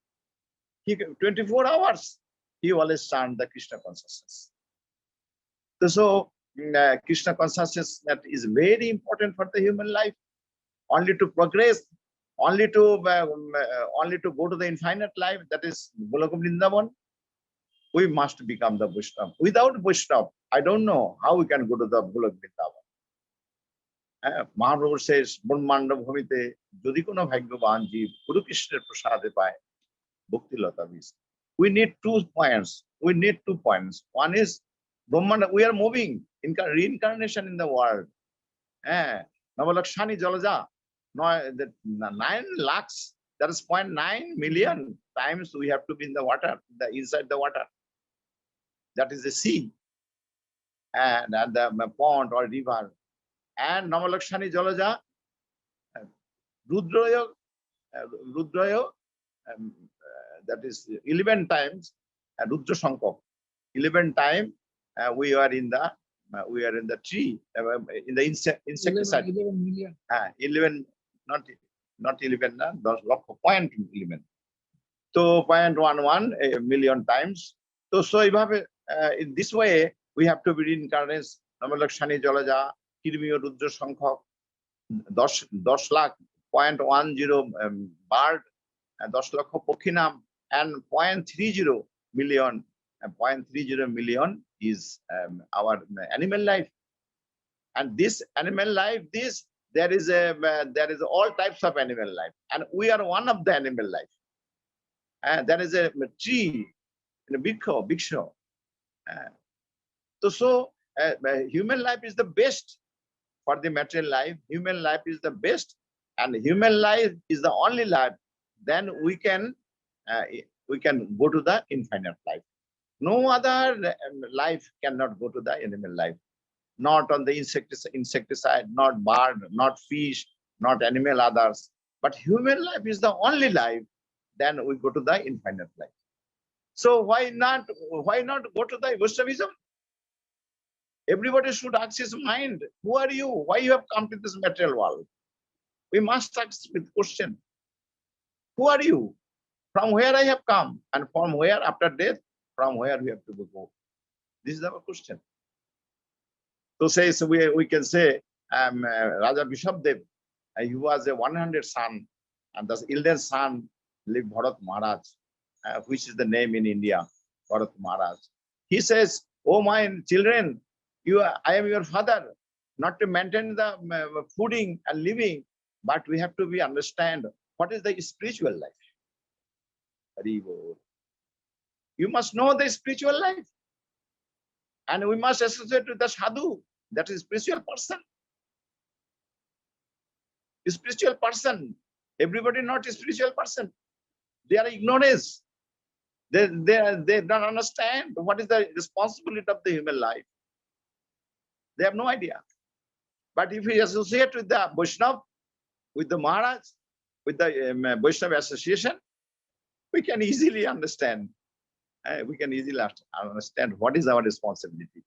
He 24 hours. He always chant the Krishna consciousness. So Krishna consciousness that is very important for the human life. Only to progress, only to go to the infinite life, that is Golok Vrindavan, we must become the Vaishnava. Without Vaishnava, I don't know how we can go to the Golok Vrindavan. Mahaprabhu says, Brahmanda Bhamite, Jodi Kono Bhagyavan Jeev, Guru Krishna Prasade Pai, Bhakti Lata Vis. We need 2 points. One is Brahmanda, we are moving in reincarnation in the world. Navalakshani Jalaja, 9 lakhs, that is 0.9 million times we have to be in the water, inside the water. That is the sea, and the pond or river. And Namalakshani Jalaja, Rudraya, that is 11 times, Rudra Shankha. 11 times we are in the tree, in the insecticide. 11 million. 11, not 11, 0.11. So 0.11 million times. So in this way, we have to be reincarnated. Namalakshani Jalaja, Kirmiyo Rudra Shankha, 10 lakh, 0.10 bird, 10 lakh Pokhinam, and 0.30 million. 0.30 million is our animal life. And this animal life, there is all types of animal life, and we are one of the animal life. And there is a tree in a big show. So human life is the best for the material life. Human life is the best, and human life is the only life. Then we can go to the infinite life. No other life cannot go to the animal life. not on the insecticide, not bird, not fish, not animal others. But human life is the only life. Then we go to the infinite life. So why not go to the Vaishnavism? Everybody should ask his mind, who are you? Why you have come to this material world? We must ask with question. Who are you? From where I have come? And from where after death? From where we have to go? This is our question. So says we can say Raja Bishabdev, he was a 100 son, and the eldest son lived Bharat Maharaj, which is the name in India, Bharat Maharaj. He says, "Oh my children, I am your father, not to maintain the fooding and living, but we have to understand what is the spiritual life. You must know the spiritual life, and we must associate with the sadhu, that is spiritual person. Spiritual person, everybody not a spiritual person. They are ignorance. They don't understand what is the responsibility of the human life. They have no idea. But if we associate with the Vaishnava, with the Maharaj, with the Vaishnava association, we can easily understand. We can easily understand what is our responsibility.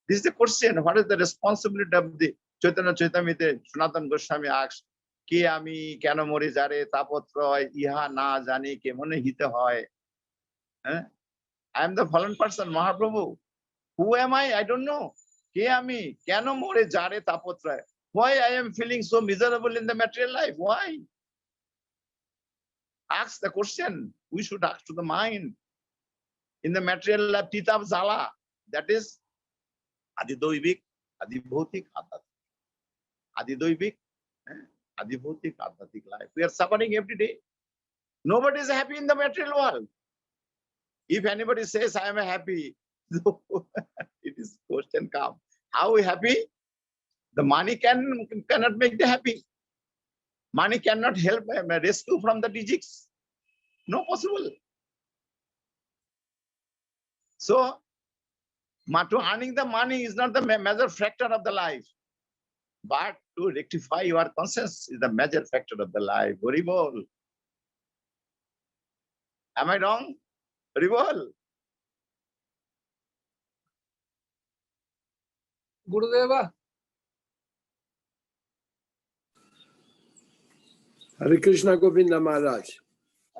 This is the question. What is the responsibility of the Chaitanya Chaitamrita? Sanatana Goswami asks, Ke ami keno mori jare tapotroy iha na jani kemone hite hoy. I am the fallen person, Mahaprabhu. Who am I? I don't know. Ke ami keno mori jare tapotroy. Why I am feeling so miserable in the material life? Why? Ask the question. We should ask to the mind. In the material life, Titav Zala, that is Adidoivik, Adibhotik, Adidoivik, Adibhotik, Adhatik life. We are suffering every day. Nobody is happy in the material world. If anybody says, I am happy, it is question come. How are we happy? The money cannot make the happy. Money cannot help rescue from the disease. No possible. So, to earning the money is not the major factor of the life, but to rectify your conscience is the major factor of the life. Haribol. Am I wrong? Haribol. Gurudeva. Hare Krishna Govinda Maharaj.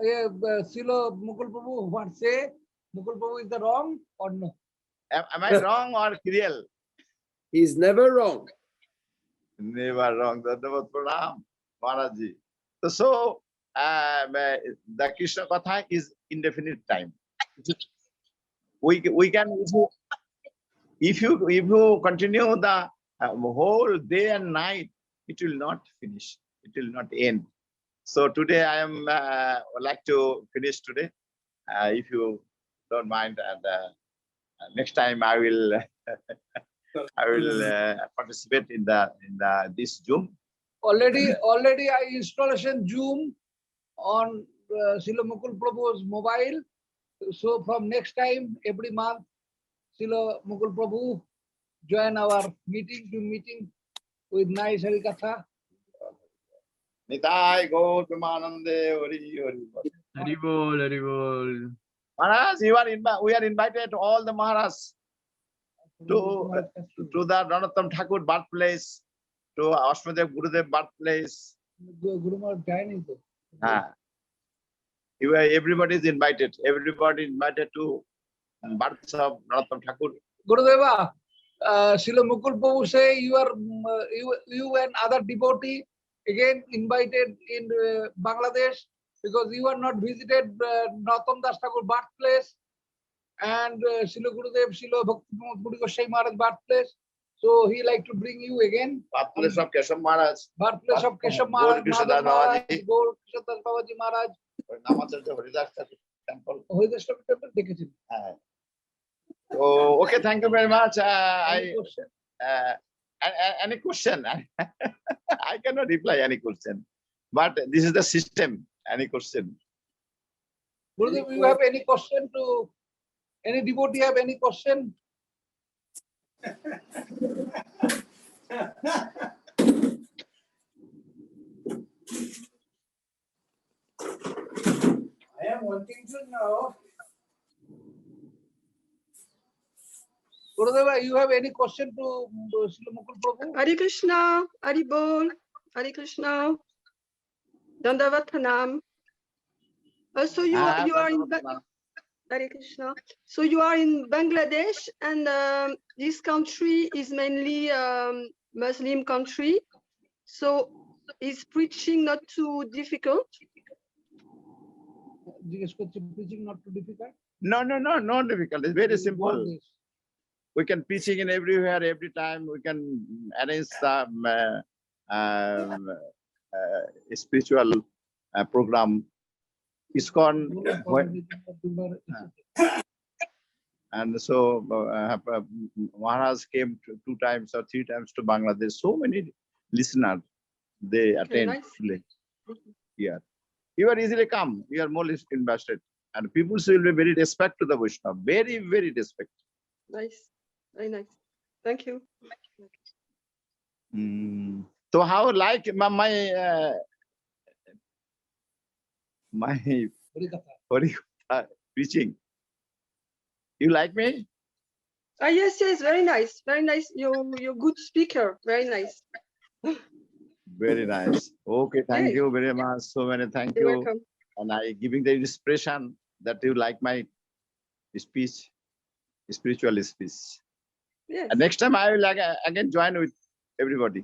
Srila Mukul Prabhu, what say? Mukul Prabhu is the wrong or no? Am I wrong or real? He is never wrong. Never wrong. Dandavat Pranam, Maharajji. So, the Krishna Katha is indefinite time. We can, if you continue the whole day and night, it will not finish. It will not end. So today I am like to finish today, if you don't mind, and next time I will participate in this Zoom. Already I installation Zoom on Srila Mukul Prabhu's mobile. So from next time, every month, Srila Mukul Prabhu join our meeting with nice Harikatha. Nitai Gaur Premanande Hari Hari. Haribol, Haribol. Maharaj, we are invited all the Maharaj to the Ranattam Thakur birthplace, to Ashmadev Gurudev birthplace. Guru Maharaj joining. Everybody is invited. Everybody is invited to birth of Ranattam Thakur. Gurudeva, Srila Mukul Prabhu say you and other devotee again invited in Bangladesh, because you are not visited Narottam Das Thakur birthplace and Srila Gurudev, Srila Bhakti Puri Goswami Maharaj birthplace. So he like to bring you again. Birthplace of Keshav Maharaj. Birthplace of Keshav Maharaj, Madhav Maharaj, Gaur Krishnadas Babaji Maharaj. Namacharya Haridas Temple. Haridas Temple dekhechi. So, okay, thank you very much. Any question? Any question? I cannot reply any question, but this is the system. Any question? Gurudev, you have any question to any devotee? Have any question? I am wanting to know. Gurudeva, you have any question to Srila Mukul Prabhu? Hare Krishna, Hare Bol, Hare Krishna, Dandavat Pranam. So you are in Hare Krishna. So you are in Bangladesh, and this country is mainly Muslim country. So is preaching not too difficult? Preaching not too difficult? No, not difficult. It's very simple. We can preaching in everywhere, every time. We can arrange some spiritual program. ISKCON, and so Maharaj came 2 times or 3 times to Bangladesh. So many listeners they attend. Nice. Here, you are easily come. You are more invested, and people will be very respect to the Vaishnava. Very, very respect. Nice, very nice. Thank you. So how like my Harikatha preaching? You like me? Yes, very nice, very nice. You're good speaker, very nice. Very nice. Okay, thank you very much. So many thank You're you. welcome. And I giving the expression that you like my speech, spiritual speech. Yes. And next time I will again join with everybody.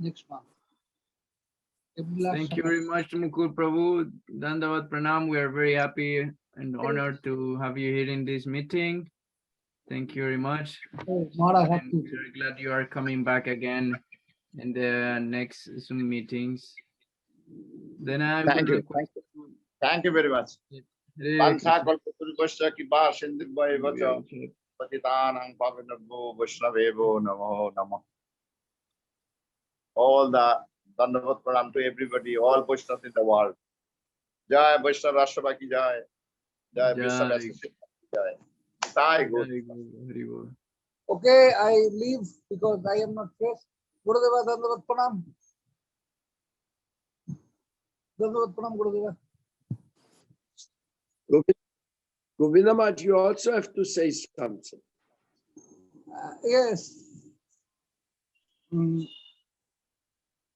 Next month. Thank you very much, Mukul Prabhu. Dandavat Pranam. We are very happy and honored to have you here in this meeting. Thank you very much. Maharaj, I'm very glad you are coming back again in the next Zoom meetings. Then I'm Thank you. Thank you very much. Pancha kalpatarubhasya kripa sindhubhaya vacha patitanang pavanabho vaishnavevo namo namo. All the Dandavat Pranam to everybody, all Vaishnavas in the world. Jai Vaishnava Rashtrabha ki jai. Jai Vaishnava Association ki jai. Sai Guru. Okay, I leave because I am not fresh. Gurudeva, Dandavat Pranam. Dandavat Pranam, Gurudeva. Govinda Maharaj, you also have to say something. Yes.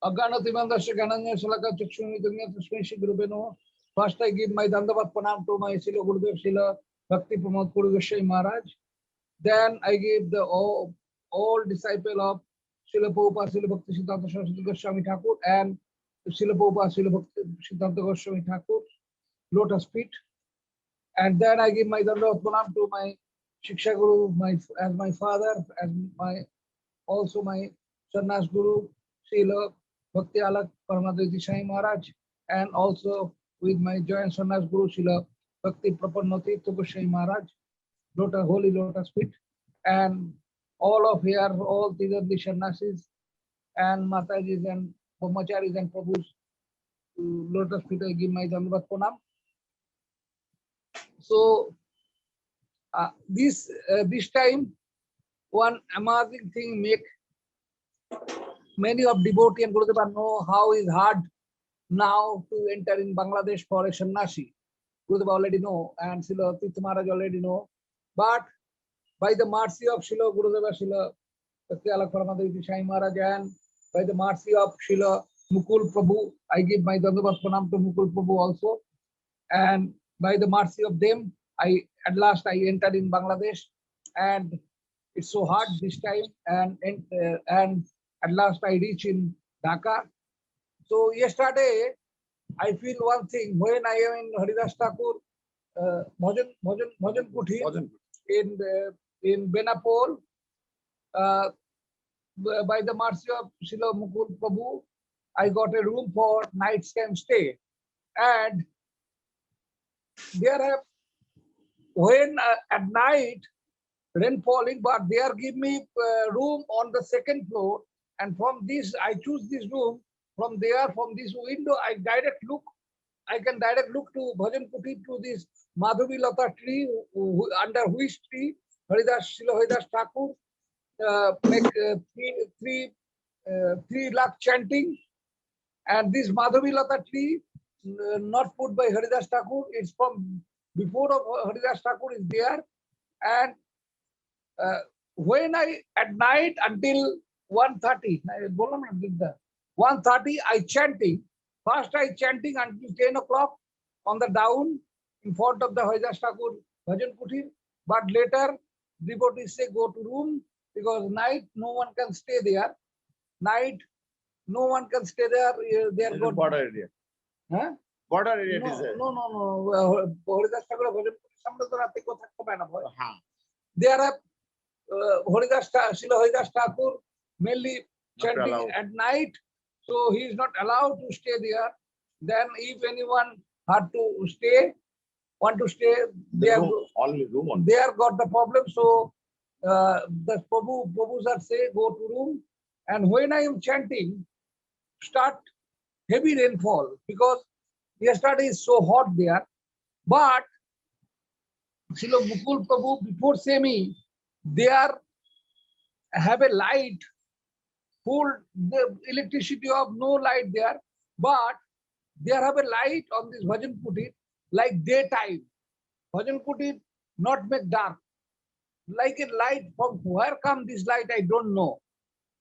Aganatimandasya Gananya Salaka Chakshuni Dunya Tasmishi Gurubeno. First, I give my Dandavat Pranam to my Srila Gurudev Srila Bhakti Pramod Puri Goswami Maharaj. Then I give the all disciple of Srila Prabhupada, Srila Bhakti Siddhanta Saraswati Goswami Thakur and Srila Prabhupada, Srila Bhakti Siddhanta Goswami Thakur, lotus feet. And then I give my Dandavat Pranam to my Shiksha Guru, as my father, as also my Sannyas Guru, Srila Bhakti Alak Paramadriti Sai Maharaj, and also with my joint Sannyas Guru, Srila Bhakti Prapanati Goswami Maharaj, holy lotus feet, and all of here, all Tiradi Sannyasis and Matajis and Brahmacharis and Prabhus, lotus feet, I give my Dandavat Pranam. So this time, one amazing thing make many of devotee and Gurudeva know how is hard now to enter in Bangladesh for a sannyasi. Gurudeva already know, and Srila Tirtha Maharaj already know. But by the mercy of Srila Gurudeva, Srila Bhakti Alak Paramadriti Sai Maharaj, and by the mercy of Srila Mukul Prabhu, I give my Dandavat Pranam to Mukul Prabhu also. And by the mercy of them, at last I entered in Bangladesh, and it's so hard this time, and at last I reach in Dhaka. So yesterday, I feel one thing, when I am in Haridas Thakur Bhajan Kuthi in Benapole, by the mercy of Srila Mukul Prabhu, I got a room for night stay, and there when at night rain falling, but they are give me room on the 2nd floor, and from this I choose this room. From there, from this window, I can direct look to Bhajan Kuthi, to this Madhavi Lata tree, under which tree Srila Haridas Thakur make 3 lakh chanting, and this Madhavi Lata tree not put by Haridas Thakur, it's from before of Haridas Thakur is there, and when I at night until 1:30, 1:30 I chanting. First I chanting until 10 o'clock on the down in front of the Haridas Thakur Bhajan Kutir, but later devotees say go to room because night no one can stay there. Night no one can stay there. They are good. Border area. Huh? Border area it is. No. Haridas Thakur Bhajan Kutir samne to rate ko thakte pae na bhoy. There are Srila Haridas Thakur mainly chanting at night, so he is not allowed to stay there. Then if anyone had to stay, want to stay, they are only room. they are got the problem. So the Prabhus are say go to room, and when I am chanting, start heavy rainfall because yesterday is so hot there. But Srila Mukul Prabhu before Semi, they are have a light, full the electricity of no light there, but they have a light on this Bhajan Kutir like daytime. Bhajan Kutir not make dark. Like a light, from where come this light, I don't know.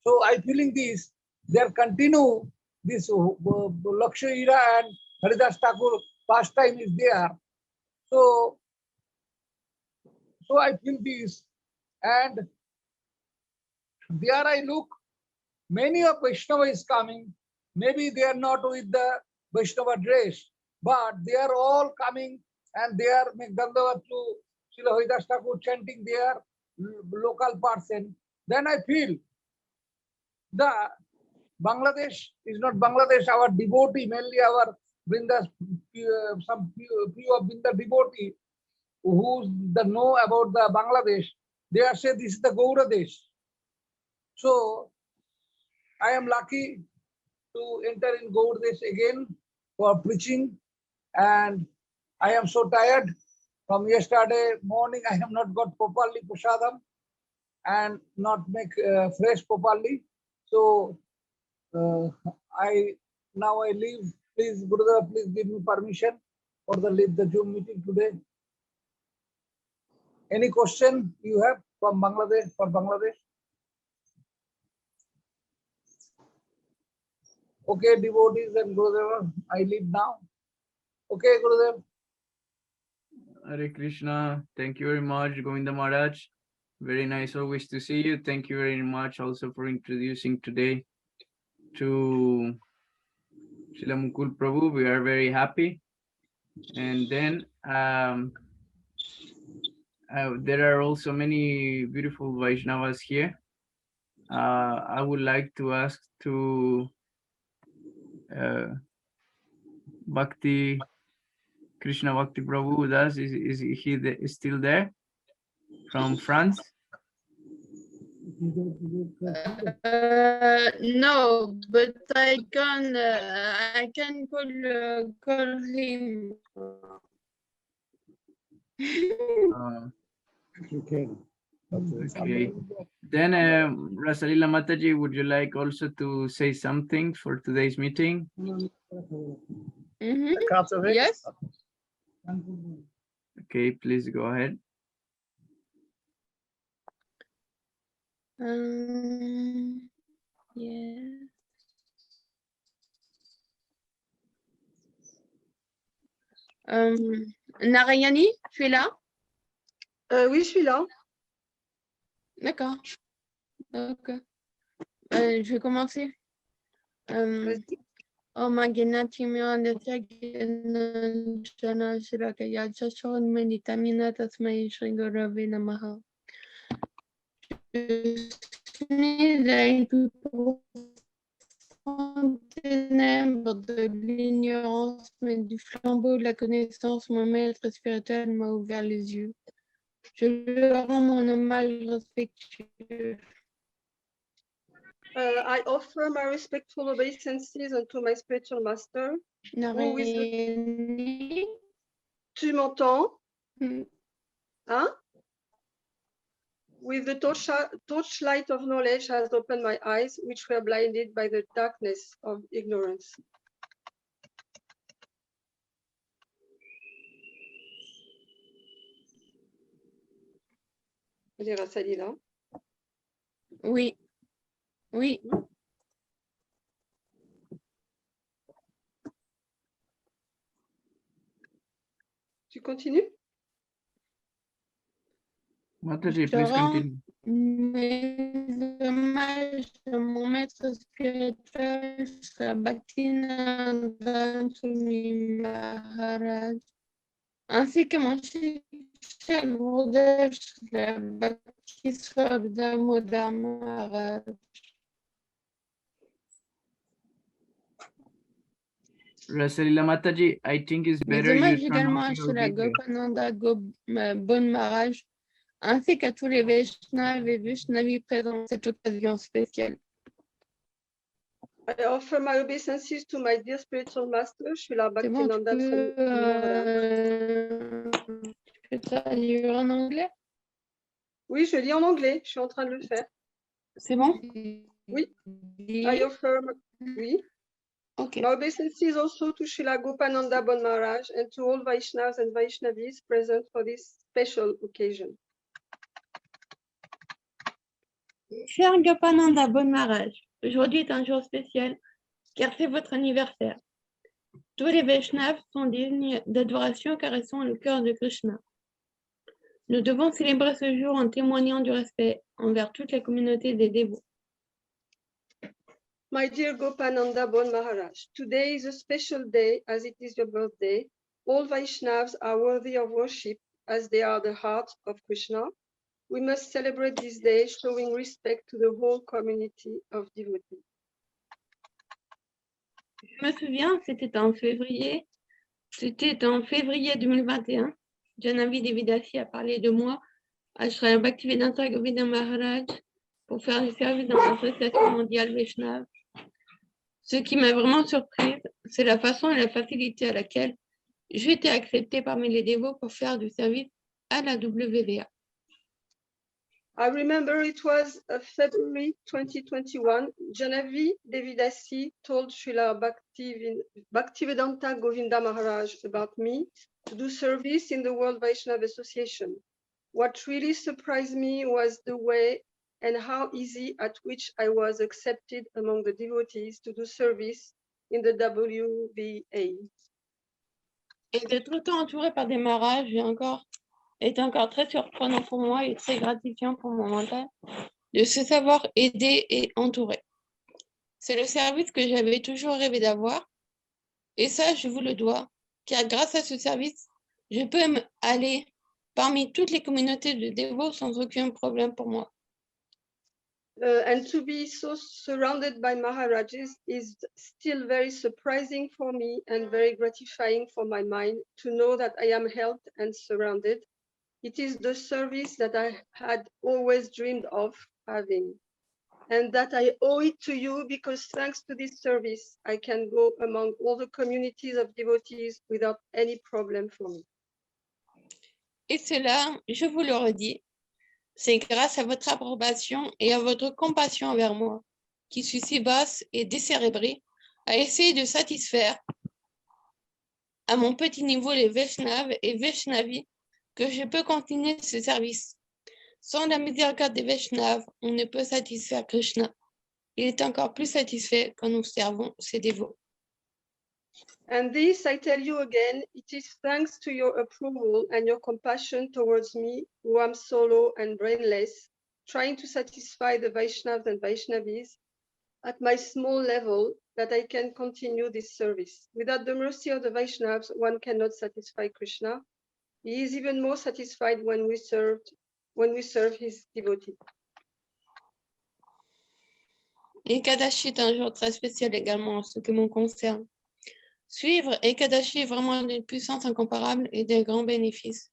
So I feeling this, they are continue this Lakshya era and Haridas Thakur pastime is there. So I feel this, and there I look, many of Vaishnava is coming. Maybe they are not with the Vaishnava dress, but they are all coming and they are Dandavat to Srila Haridas Thakur chanting their local person. Then I feel the Bangladesh is not Bangladesh, our devotee, mainly our Vrindas, some few of Vrinda devotee who know about the Bangladesh, they are say this is the Gaura Desh. So I am lucky to enter in Gaur Desh again for preaching, and I am so tired from yesterday morning. I have not got properly prasadam and not make fresh properly. So I leave. Please, Gurudev, please give me permission for the leave the Zoom meeting today. Any question you have from Bangladesh for Bangladesh? Okay, devotees and Gurudev, I leave now. Okay, Gurudev. Hare Krishna. Thank you very much, Govinda Maharaj. Very nice always to see you. Thank you very much also for introducing today to Srila Mukul Prabhu. We are very happy. And then there are also many beautiful Vaishnavas here. I would like to ask to Bhakti, Krishna Bhakti Prabhu Das, is he still there from France? No, but I can call him. You can. Okay. Then Rasalila Mataji, would you like also to say something for today's meeting? Yes. Okay, please go ahead. Yeah. Narayani, tu es là? Oui, je suis là. D'accord. Ok. Je vais commencer. Vas-y. Om Agenati Mirandasya Jana Shirakaya Chashon Meditamina Tasmai Shri Gurave Namaha. Je suis dans tout ténèbres de l'ignorance, mais du flambeau de la connaissance, mon maître spirituel m'a ouvert les yeux. Je lui rends mon hommage respectueux. I offer my respectful obeisances unto my spiritual master. Narayani. Tu m'entends? Hein? with the torchlight of knowledge has opened my eyes, which were blinded by the darkness of ignorance. On dira ça, Lila. Oui. Oui. Tu continues? Mataji, Je please rends continue. mes hommages à mon maître spirituel, Sri Bhaktivinoda Swami Maharaj, ainsi que mon cher Gurudev, Sri Bhakti-Swarupa Maharaj. Rasalila Mataji, I think it's Mes better you hommages turn également off à your Sri video. Gopananda Bon Maharaj, ainsi qu'à tous les Vaishnavas et Vaishnavis présents dans cette occasion spéciale. I offer my obeisances to my dear spiritual master, Srila C'est bon, tu Bhaktivinoda Swami Maharaj. peux traduire en anglais? Oui, je lis en anglais, je suis en train de le faire. C'est bon? Oui. I offer, oui. Okay. My obeisances also to Srila Gopananda Bon Maharaj and to all Vaishnavas and Vaishnavis present for this special occasion. Cher Gopananda Bon Maharaj, aujourd'hui est un jour spécial car c'est votre anniversaire. Tous les Vaishnavas sont dignes d'adoration car ils sont le cœur de Krishna. Nous devons célébrer ce jour en témoignant du respect envers toute la communauté des dévots. My dear Gopananda Bon Maharaj, today is a special day as it is your birthday. All Vaishnavas are worthy of worship as they are the heart of Krishna. We must celebrate this day showing respect to the whole community of devotees. Je me souviens, c'était en février 2021. Janavi Devidasi a parlé de moi à Sri Bhaktivedanta Govinda Maharaj pour faire du service dans l'association mondiale Vaishnava. Ce qui m'a vraiment surprise, c'est la façon et la facilité à laquelle j'ai été acceptée parmi les dévots pour faire du service à la WVA. I remember it was February 2021. Janavi Devidasi told Srila Bhaktivedanta Govinda Maharaj about me to do service in the World Vaishnava Association. What really surprised me was the way and how easy at which I was accepted among the devotees to do service in the WVA. Et d'être autant entourée par des Maharajas est encore très surprenant pour moi et très gratifiant pour mon mental de se savoir aider et entouré. C'est le service que j'avais toujours rêvé d'avoir et ça, je vous le dois, car grâce à ce service, je peux aller parmi toutes les communautés de dévots sans aucun problème pour moi. And to be so surrounded by Maharajas is still very surprising for me and very gratifying for my mind to know that I am helped and surrounded. It is the service that I had always dreamed of having, and that I owe it to you because thanks to this service, I can go among all the communities of devotees without any problem for me. Et cela, je vous le redis, c'est grâce à votre approbation et à votre compassion envers moi, qui suis si basse et décérébrée, à essayer de satisfaire à mon petit niveau les Vaishnavas et Vaishnavis, que je peux continuer ce service. Sans la miséricorde des Vaishnavas, on ne peut satisfaire Krishna. Il est encore plus satisfait quand nous servons ses dévots. And this, I tell you again, it is thanks to your approval and your compassion towards me, who am solo and brainless, trying to satisfy the Vaishnavas and Vaishnavis at my small level, that I can continue this service. Without the mercy of the Vaishnavas, one cannot satisfy Krishna. He is even more satisfied when we serve his devotees. Ekadasi est un jour très spécial également en ce qui me concerne. Suivre Ekadasi est vraiment d'une puissance incomparable et d'un grand bénéfice.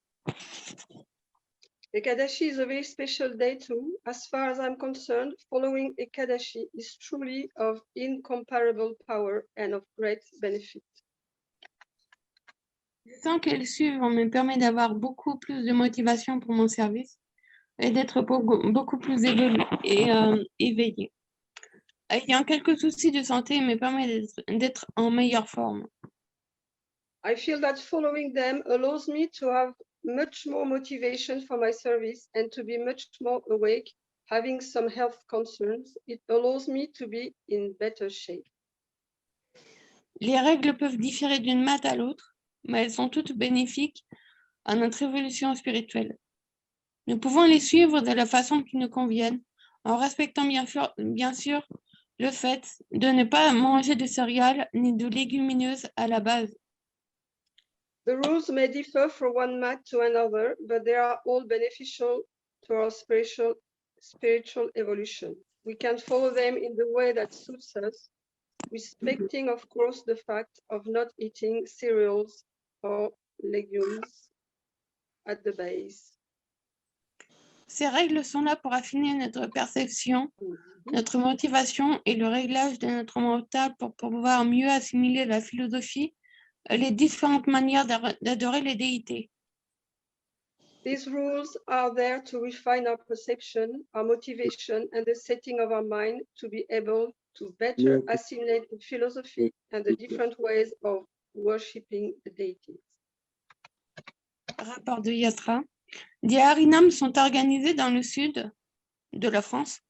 Ekadasi is a very special day too. As far as I'm concerned, following Ekadasi is truly of incomparable power and of great benefit. Je sens que le suivre me permet d'avoir beaucoup plus de motivation pour mon service et d'être beaucoup plus éveillé. Ayant quelques soucis de santé me permet d'être en meilleure forme. I feel that following them allows me to have much more motivation for my service and to be much more awake. Having some health concerns, it allows me to be in better shape. Les règles peuvent différer d'une maths à l'autre, mais elles sont toutes bénéfiques à notre évolution spirituelle. Nous pouvons les suivre de la façon qui nous convienne, en respectant bien sûr le fait de ne pas manger de céréales ni de légumineuses à la base. The rules may differ from one mat to another, but they are all beneficial to our spiritual evolution. We can follow them in the way that suits us, respecting, of course, the fact of not eating cereals or legumes at the base. Ces règles sont là pour affiner notre perception, notre motivation et le réglage de notre mental pour pouvoir mieux assimiler la philosophie, les différentes manières d'adorer les déités. These rules are there to refine our perception, our motivation, and the setting of our mind to be able to better assimilate the philosophy and the different ways of worshipping the deities. Rapport de Yatra. Des harinams sont organisés dans le sud de la France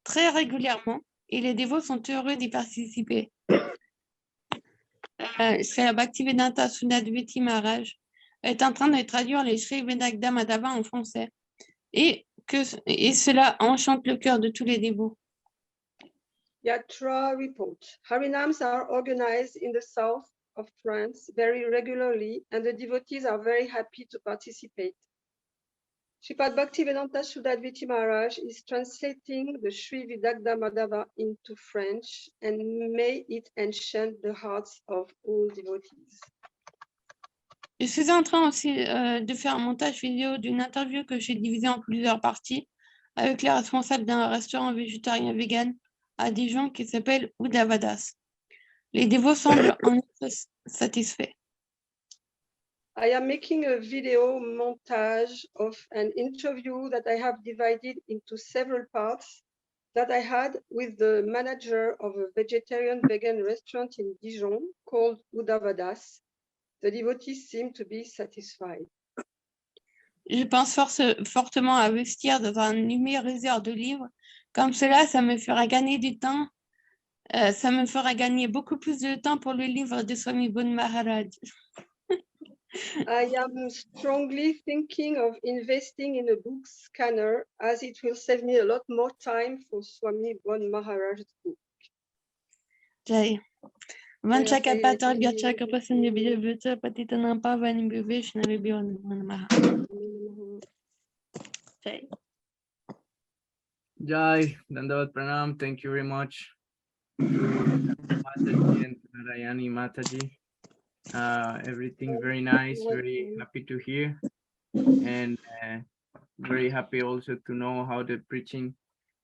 très régulièrement et les dévots sont heureux d'y participer. Sri Bhaktivedanta Sudadviti Maharaj est en train de traduire les Sri Vedagda Madhava en français et cela enchante le cœur de tous les dévots. Yatra report. Harinams are organized in the south of France very regularly and the devotees are very happy to participate. Sripad Bhaktivedanta Sudadviti Maharaj is translating the Sri Vidagda Madhava into French and may it enchant the hearts of all devotees. Je suis en train aussi de faire un montage vidéo d'une interview que j'ai divisée en plusieurs parties avec les responsables d'un restaurant végétarien vegan à Dijon qui s'appelle Udavadas. Les dévots semblent en être satisfaits. I am making a video montage of an interview that I have divided into several parts that I had with the manager of a vegetarian vegan restaurant in Dijon called Udavadas. The devotees seem to be satisfied. Je pense fortement à investir dans un numériseur de livres. Comme cela, ça me fera gagner du temps. Ça me fera gagner beaucoup plus de temps pour le livre de Swami Bon Maharaj. I am strongly thinking of investing in a book scanner as it will save me a lot more time for Swami Bon Maharaj's book. Jai. Vanchakapatar Gachakapasan Vijavita Patitanampa Vanimbivish Navibion Maha. Jai. Jai, Dandavat Pranam, thank you very much to Mataji and Narayani Mataji. Everything very nice, very happy to hear, and very happy also to know how the preaching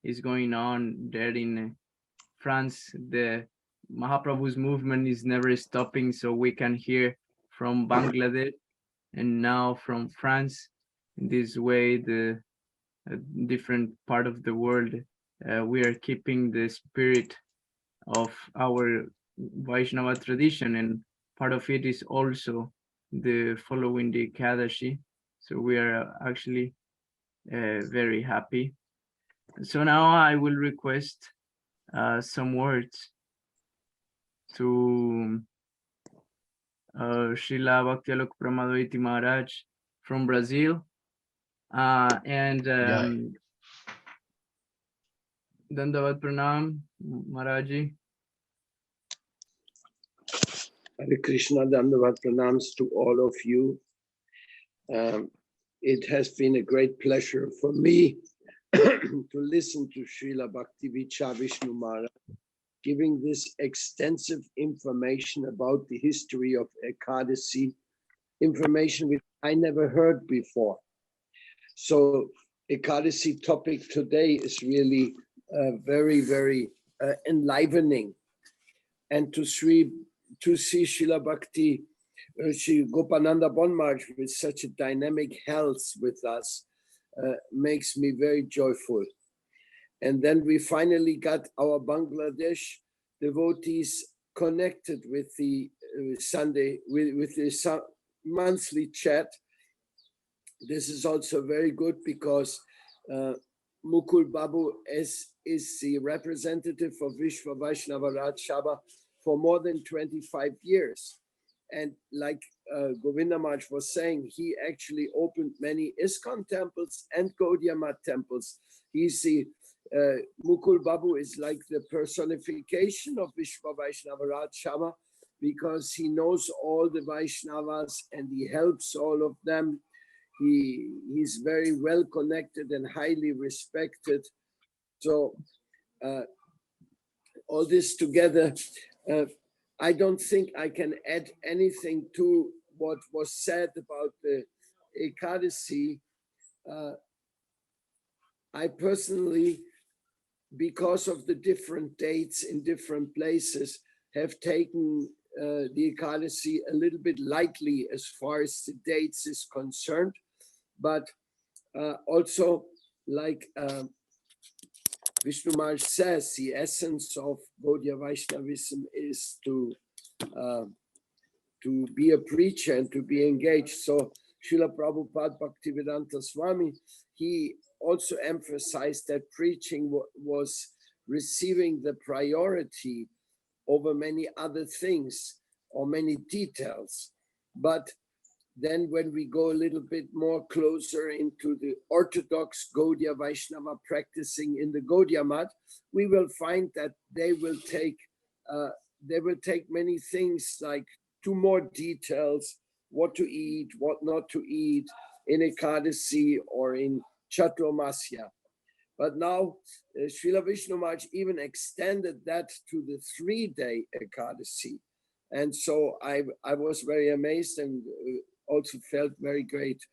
is going on there in France. The Mahaprabhu's movement is never stopping, so we can hear from Bangladesh and now from France. In this way, the different part of the world, we are keeping the spirit of our Vaishnava tradition, and part of it is also the following the Ekadasi. So we are actually very happy. So now I will request some words to Srila Bhaktialok Pramadoiti Maharaj from Brazil. And Dandavat Pranam, Maharaji. Hare Krishna, Dandavat Pranams to all of you. It has been a great pleasure for me to listen to Srila Bhaktivedanta Vishnu Maharaj giving this extensive information about the history of Ekadasi, information which I never heard before. So Ekadasi topic today is really very, very enlivening. And to see Srila Bhakti, Sri Gopananda Bon Maharaj with such a dynamic health with us, makes me very joyful. And then we finally got our Bangladesh devotees connected with the Sunday, with the monthly chat. This is also very good because Mukul Babu is the representative of Vishwa Vaishnava Raj Sabha for more than 25 years. And like Govinda Maharaj was saying, he actually opened many ISKCON temples and Gaudiya Math temples. He's the Mukul Babu is like the personification of Vishwa Vaishnava Raj Sabha because he knows all the Vaishnavas and he helps all of them. He's very well connected and highly respected. So all this together, I don't think I can add anything to what was said about the Ekadasi. I personally, because of the different dates in different places, have taken the Ekadasi a little bit lightly as far as the dates is concerned. But also, like Vishnu Maharaj says, the essence of Gaudiya Vaishnavism is to be a preacher and to be engaged. So Srila Prabhupada Bhaktivedanta Swami, he also emphasized that preaching was receiving the priority over many other things or many details. But then when we go a little bit more closer into the Orthodox Gaudiya Vaishnava practicing in the Gaudiya Math, we will find that they will take many things like two more details, what to eat, what not to eat in Ekadasi or in Chaturmasya. But now Srila Vishnu Maharaj even extended that to the 3-day Ekadasi. And so I was very amazed and also felt very great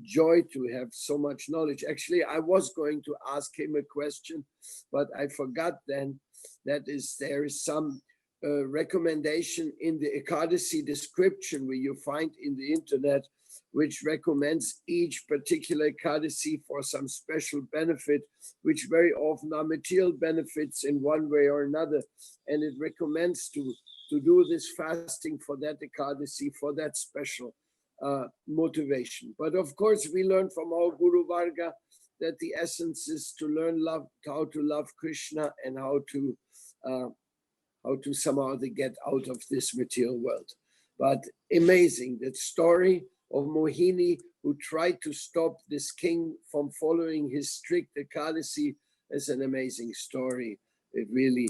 joy to have so much knowledge. Actually, I was going to ask him a question, but I forgot then that there is some recommendation in the Ekadasi description where you find in the internet, which recommends each particular Ekadasi for some special benefit, which very often are material benefits in one way or another. And it recommends to do this fasting for that Ekadasi, for that special motivation. But of course, we learn from our Guru Varga that the essence is to learn how to love Krishna and how to somehow get out of this material world. But amazing, that story of Mohini who tried to stop this king from following his strict Ekadasi is an amazing story. It really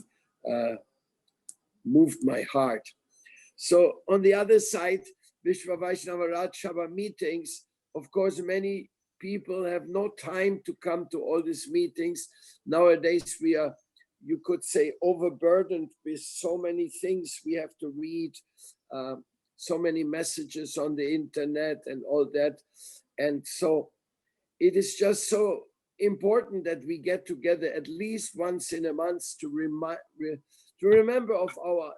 moved my heart. So on the other side, Vishwa Vaishnava Raj Sabha meetings, of course, many people have no time to come to all these meetings. Nowadays, we are, you could say, overburdened with so many things we have to read, so many messages on the internet and all that. And so it is just so important that we get together at least once in a month to remember of our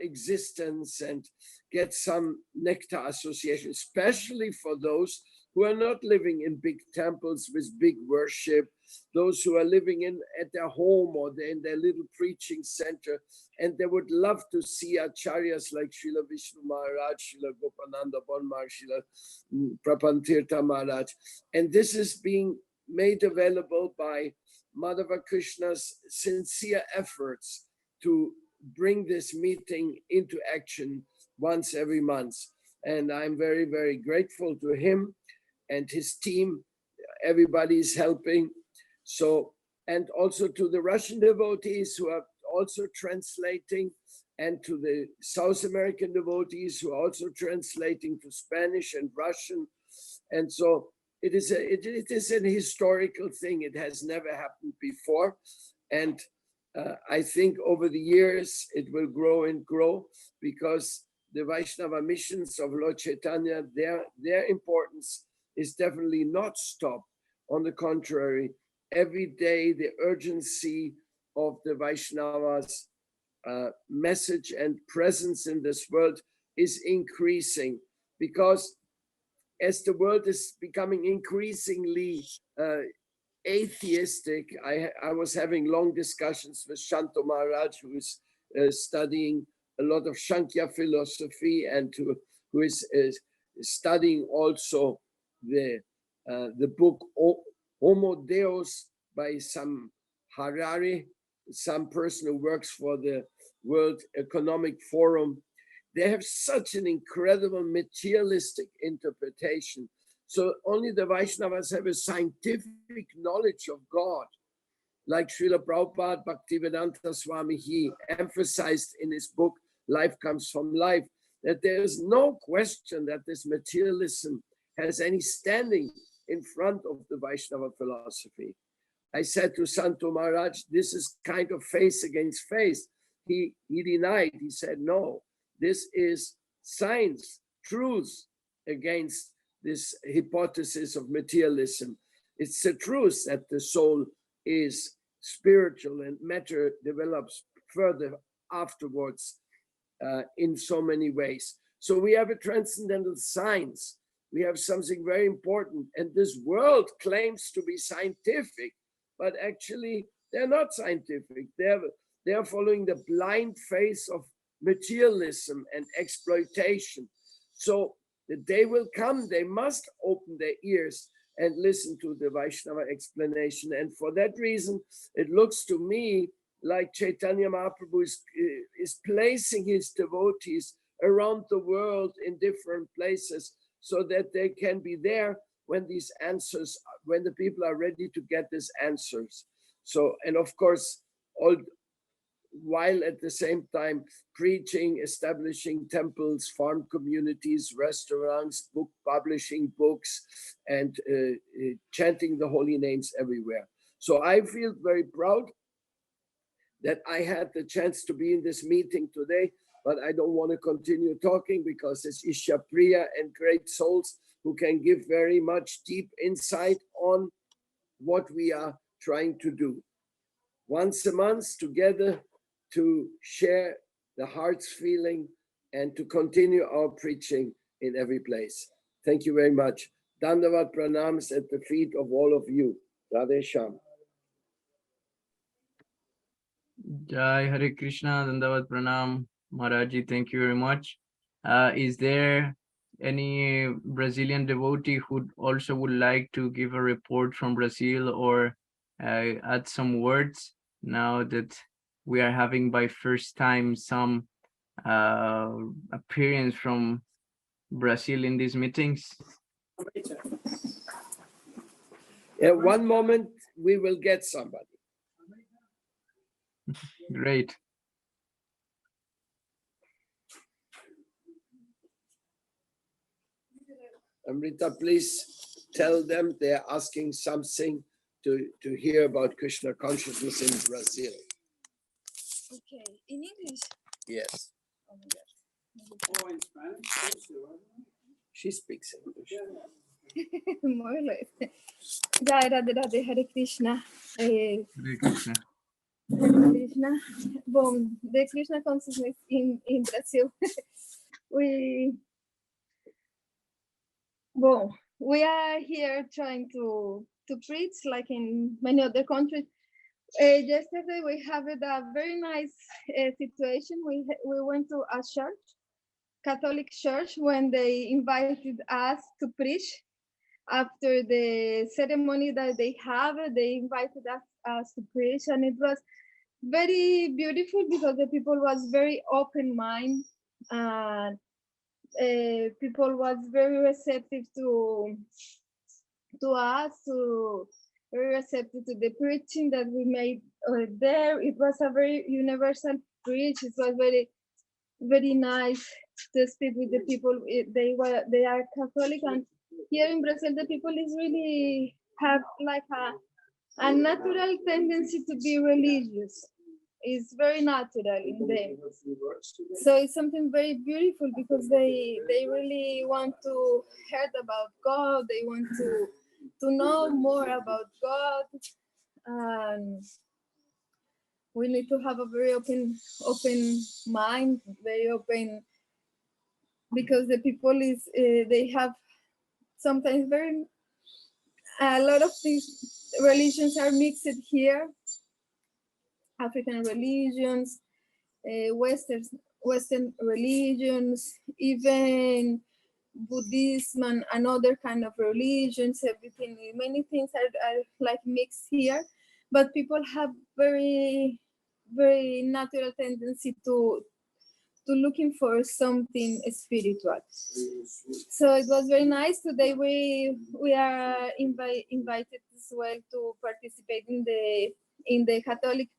existence and get some nectar association, especially for those who are not living in big temples with big worship, those who are living at their home or in their little preaching center, and they would love to see acharyas like Srila Vishnu Maharaj, Srila Gopananda Bon Maharaj, Srila Prapantirtha Maharaj. And this is being made available by Madhava Krishna's sincere efforts to bring this meeting into action once every month. And I'm very, very grateful to him and his team. Everybody is helping. So, and also to the Russian devotees who are also translating, and to the South American devotees who are also translating to Spanish and Russian. And so it is an historical thing. It has never happened before. And I think over the years it will grow and grow, because the Vaishnava missions of Lord Chaitanya, their importance is definitely not stopped. On the contrary, every day the urgency of the Vaishnavas' message and presence in this world is increasing, because as the world is becoming increasingly atheistic, I was having long discussions with Shanto Maharaj, who is studying a lot of Sankhya philosophy and who is studying also the book Homo Deus by some Harari, some person who works for the World Economic Forum. They have such an incredible materialistic interpretation. So only the Vaishnavas have a scientific knowledge of God. Like Srila Prabhupada Bhaktivedanta Swami, he emphasized in his book, Life Comes from Life, that there is no question that this materialism has any standing in front of the Vaishnava philosophy. I said to Santo Maharaj, this is kind of face against face. He denied, he said, no, this is science, truth against this hypothesis of materialism. It's the truth that the soul is spiritual and matter develops further afterwards in so many ways. So we have a transcendental science. We have something very important. And this world claims to be scientific, but actually they're not scientific. They're following the blind faith of materialism and exploitation. So the day will come, they must open their ears and listen to the Vaishnava explanation. And for that reason, it looks to me like Chaitanya Mahaprabhu is placing his devotees around the world in different places so that they can be there when these answers, when the people are ready to get these answers. So, and of course, all while at the same time preaching, establishing temples, farm communities, restaurants, book publishing books, and chanting the holy names everywhere. So I feel very proud that I had the chance to be in this meeting today, but I don't want to continue talking because it's Isha Priya and great souls who can give very much deep insight on what we are trying to do. Once a month together to share the heart's feeling and to continue our preaching in every place. Thank you very much. Dandavat pranams at the feet of all of you. Radhe Sham. Jai Hare Krishna, Dandavat Pranam. Maharaji, thank you very much. Is there any Brazilian devotee who also would like to give a report from Brazil or add some words now that we are having by first time some appearance from Brazil in these meetings? One moment, we will get somebody. Great. Amrita, please tell them they're asking something to hear about Krishna consciousness in Brazil. Okay, in English? Yes. Oh my God. in Spanish. She speaks English. More or less. Jai Radhe Radhe, Hare Krishna. Hare Krishna. Hare Krishna. Bom, the Krishna consciousness in Brazil. We are here trying to preach like in many other countries. Yesterday we had a very nice situation. We went to a church, Catholic church, when they invited us to preach. After the ceremony that they have, they invited us to preach, and it was very beautiful because the people was very open-minded, and people was very receptive to us, very receptive to the preaching that we made there. It was a very universal preach. It was very, very nice to speak with the people. They are Catholic, and here in Brazil, the people is really have like a natural tendency to be religious. It's very natural in them. So it's something very beautiful because they really want to hear about God. They want to know more about God. And we need to have a very open mind, very open, because the people is they have sometimes a lot of these religions are mixed here. African religions, Western religions, even Buddhism and other kind of religions, everything, many things are like mixed here, but people have very natural tendency to looking for something spiritual. So it was very nice. Today we are invited as well to participate in the Catholic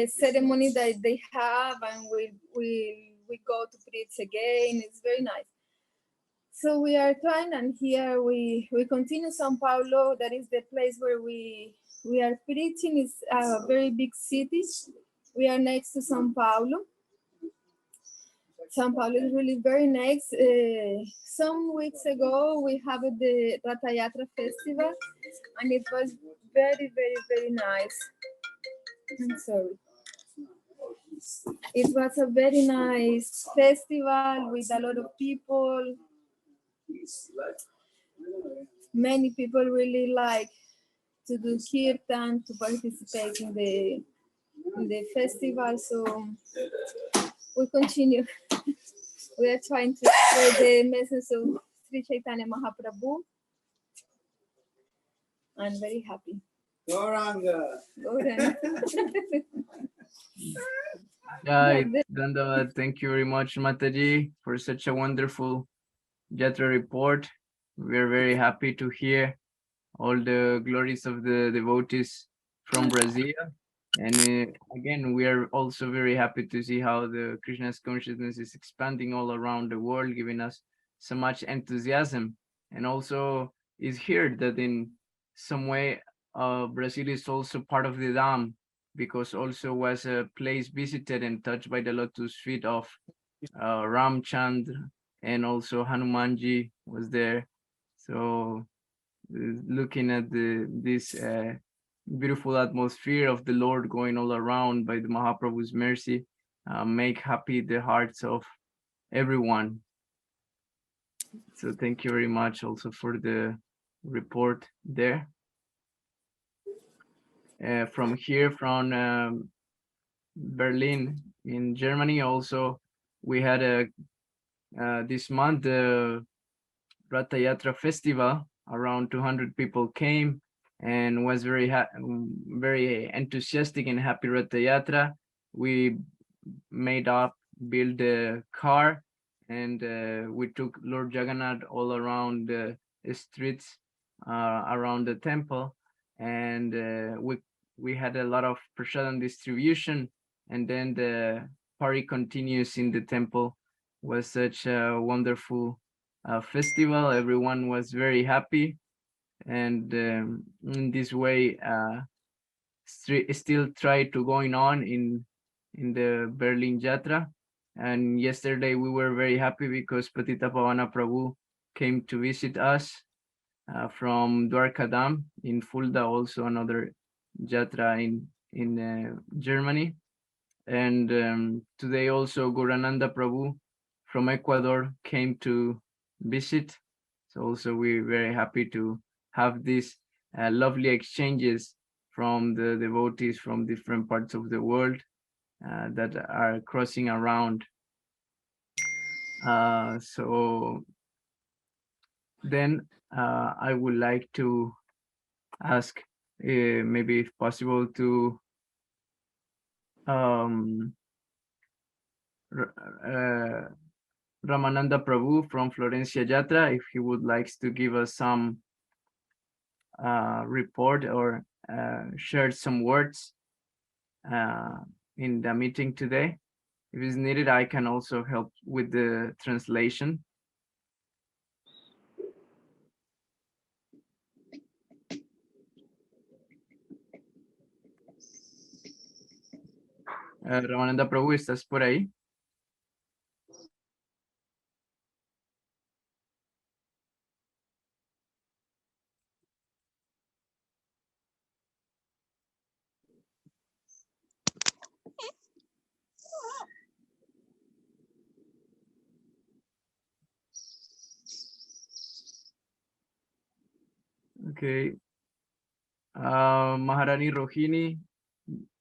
ceremony that they have, and we go to preach again. It's very nice. So we are trying, and here we continue Sao Paulo. That is the place where we are preaching. It's a very big city. We are next to Sao Paulo. Sao Paulo is really very nice. Some weeks ago, we had the Ratha festival, and it was very nice. I'm sorry. It was a very nice festival with a lot of people. Many people really like to do kirtan, to participate in the festival. So we continue. We are trying to spread the message of Sri Chaitanya Mahaprabhu. I'm very happy. Gauranga. Yeah, Dandavad, thank you very much, Mataji, for such a wonderful Jatra report. We are very happy to hear all the glories of the devotees from Brazil. And again, we are also very happy to see how the Krishna's consciousness is expanding all around the world, giving us so much enthusiasm. And also is here that in some way, Brazil is also part of the Dham, because also was a place visited and touched by the lotus feet of Ramchandra, and also Hanumanji was there. So looking at this beautiful atmosphere of the Lord going all around by the Mahaprabhu's mercy, make happy the hearts of everyone. So thank you very much also for the report there. From here, from Berlin in Germany, also we had this month the Ratha Yatra festival. Around 200 people came and was very enthusiastic and happy Ratha Yatra. We built the car, and we took Lord Jagannath all around the streets around the temple, and we had a lot of prasadam distribution, and then the party continues in the temple. Was such a wonderful festival. Everyone was very happy, and in this way still try to going on in the Berlin Jatra. And yesterday we were very happy because Patita Pavana Prabhu came to visit us from Dwarkadam in Fulda, also another Jatra in Germany. And today also Gurananda Prabhu from Ecuador came to visit. So also we're very happy to have these lovely exchanges from the devotees from different parts of the world that are crossing around. So then I would like to ask maybe if possible to Ramananda Prabhu from Florencia Jatra, if he would like to give us some report or share some words in the meeting today. If it's needed, I can also help with the translation. Ramananda Prabhu, ¿estás por ahí? Okay. Maharani Rohini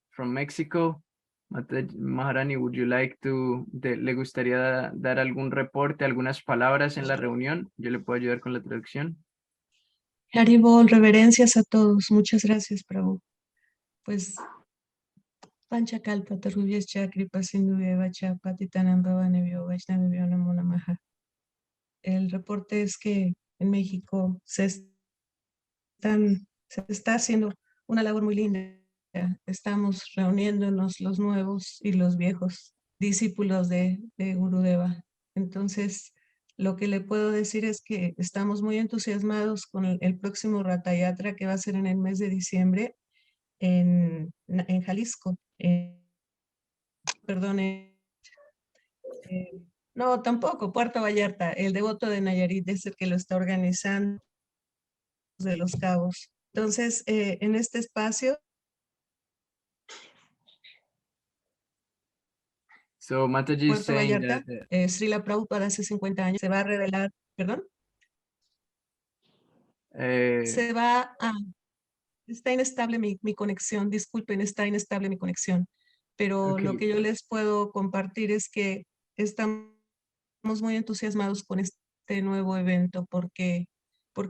from Mexico. Maharani, would you like to, le gustaría dar algún reporte, algunas palabras en la reunión? Yo le puedo ayudar con la traducción. Haribol, reverencias a todos. Muchas gracias, Prabhu. Pues, Panchakalpa, Tarubhyas Chakri, Pasindhuva, Chapatitanamba, Vanebhyo, Vaishnavibhyo, Namo Namaha. El reporte es que en México se está haciendo una labor muy linda. Estamos reuniéndonos los nuevos y los viejos discípulos de Gurudeva. Entonces, lo que le puedo decir es que estamos muy entusiasmados con el próximo Ratha Yatra que va a ser en el mes de diciembre en Jalisco. No, tampoco, Puerto Vallarta. El devoto de Nayarit es el que lo está organizando de Los Cabos. Entonces, en este espacio So Mataji is Puerto saying Vallarta, that Srila Prabhupada hace 50 años se va a revelar, perdón, se va a, está inestable mi conexión, disculpen, está inestable mi conexión, pero lo okay. que yo les puedo compartir es que estamos muy entusiasmados con este nuevo evento porque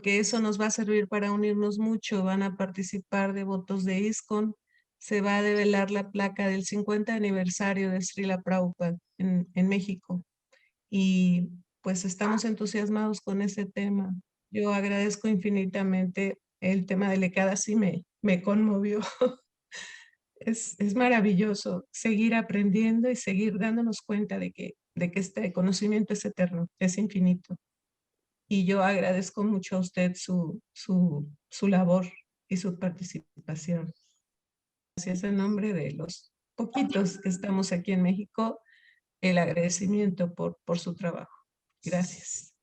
eso nos va a servir para unirnos mucho, van a participar devotos de ISKCON, se va a develar la placa del 50 aniversario de Srila Prabhupada en México. Y pues estamos entusiasmados con ese tema. Yo agradezco infinitamente el tema del Ekadasi, me conmovió. Es maravilloso seguir aprendiendo y seguir dándonos cuenta de que este conocimiento es eterno, es infinito. Y yo agradezco mucho a usted su labor y su participación. Gracias en nombre de los poquitos que estamos aquí en México, el agradecimiento por su trabajo. Gracias.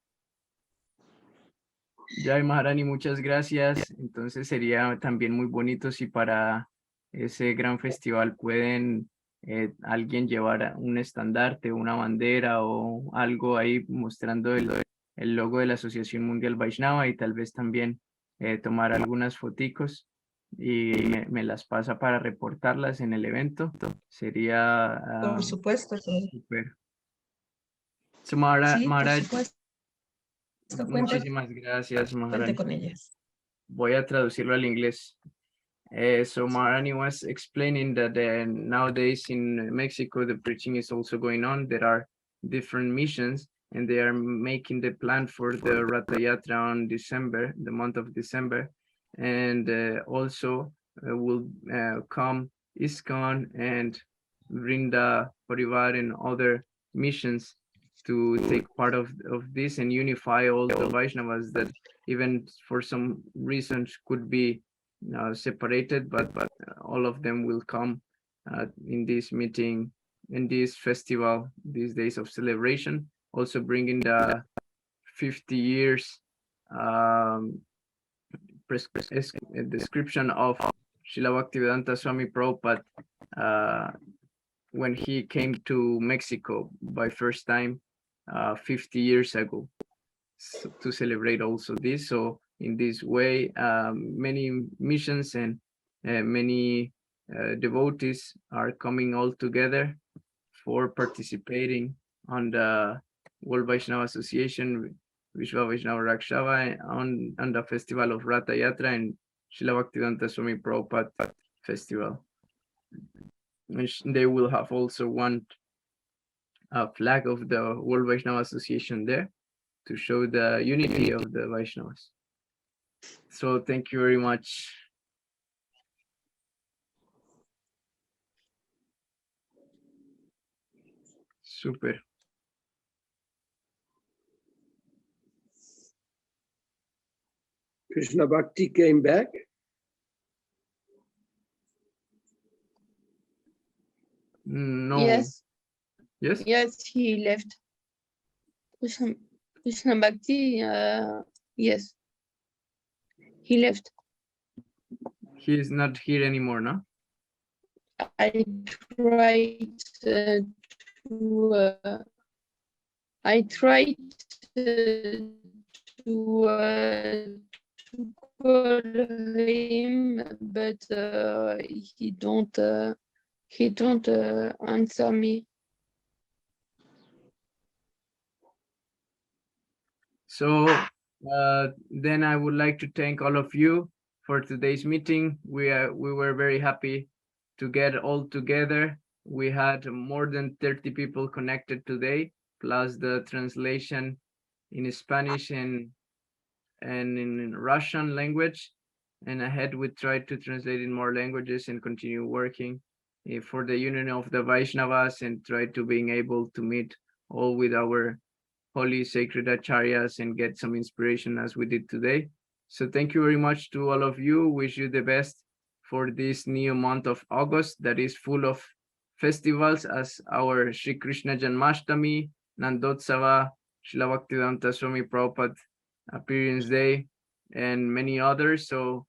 Jai Maharani, muchas gracias. Entonces sería también muy bonito si para ese gran festival pueden alguien llevar un estandarte, una bandera o algo ahí mostrando el logo de la Asociación Mundial Vaishnava y tal vez también tomar algunas foticos y me las pasa para reportarlas en el evento. Sería Por supuesto. súper. So, Sí, Maharaj, por supuesto. muchísimas gracias, Maharani. Cuente con ellas. Voy a traducirlo al inglés. So Maharani was explaining that nowadays in Mexico, the preaching is also going on. There are different missions and they are making the plan for the Ratha Yatra on December, the month of December. And also will come ISKCON and Vrinda Parivar and other missions to take part of this and unify all the Vaishnavas that even for some reasons could be separated, but all of them will come in this meeting, in this festival, these days of celebration, also bringing the 50 years description of Srila Bhaktivedanta Swami Prabhupada when he came to Mexico by first time 50 years ago, so, to celebrate also this. So in this way, many missions and many devotees are coming all together for participating on the World Vaishnava Association, Vishwa Vaishnava Rakshava, on the festival of Ratha Yatra and Srila Bhaktivedanta Swami Prabhupada festival. And they will have also one flag of the World Vaishnava Association there to show the unity of the Vaishnavas. So thank you very much. Super. Krishna Bhakti came back. No. Yes. Yes? Yes, he left. Krishna Bhakti, yes. He left. He is not here anymore, no? I tried to call him, but he don't answer me. So then I would like to thank all of you for today's meeting. We were very happy to get all together. We had more than 30 people connected today, plus the translation in Spanish and in Russian language. And ahead we try to translate in more languages and continue working for the union of the Vaishnavas and try to being able to meet all with our holy sacred acharyas and get some inspiration as we did today. So thank you very much to all of you. Wish you the best for this new month of August that is full of festivals as our Sri Krishna Janmashtami, Nandotsava, Srila Bhaktivedanta Swami Prabhupada Appearance Day, and many others. So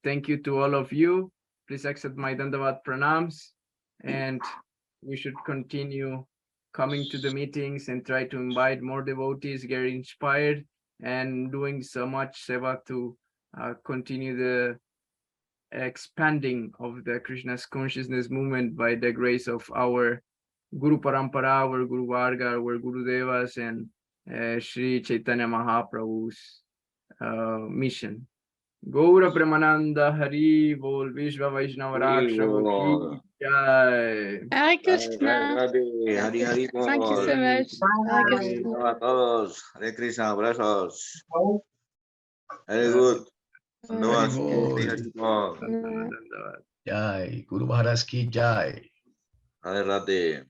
thank you to all of you. Please accept my Dandavat Pranams, and we should continue coming to the meetings and try to invite more devotees, get inspired, and doing so much seva to continue the expanding of the Krishna's consciousness movement by the grace of our Guru Parampara, our Guru Varga, our Guru Devas, and Sri Chaitanya Mahaprabhu's mission. Gaura Premananda Hari Bol Vishva Vaishnava Rakshava Ki Jai. Hare Krishna. Hari Hari Bol. Thank you so much. Hare Krishna. Hare Krishna, bless us. Very good. Dhanyavad. Hari Bol. Dhanyavad. Jai Guru Maharaj ki Jai. Radhe Radhe.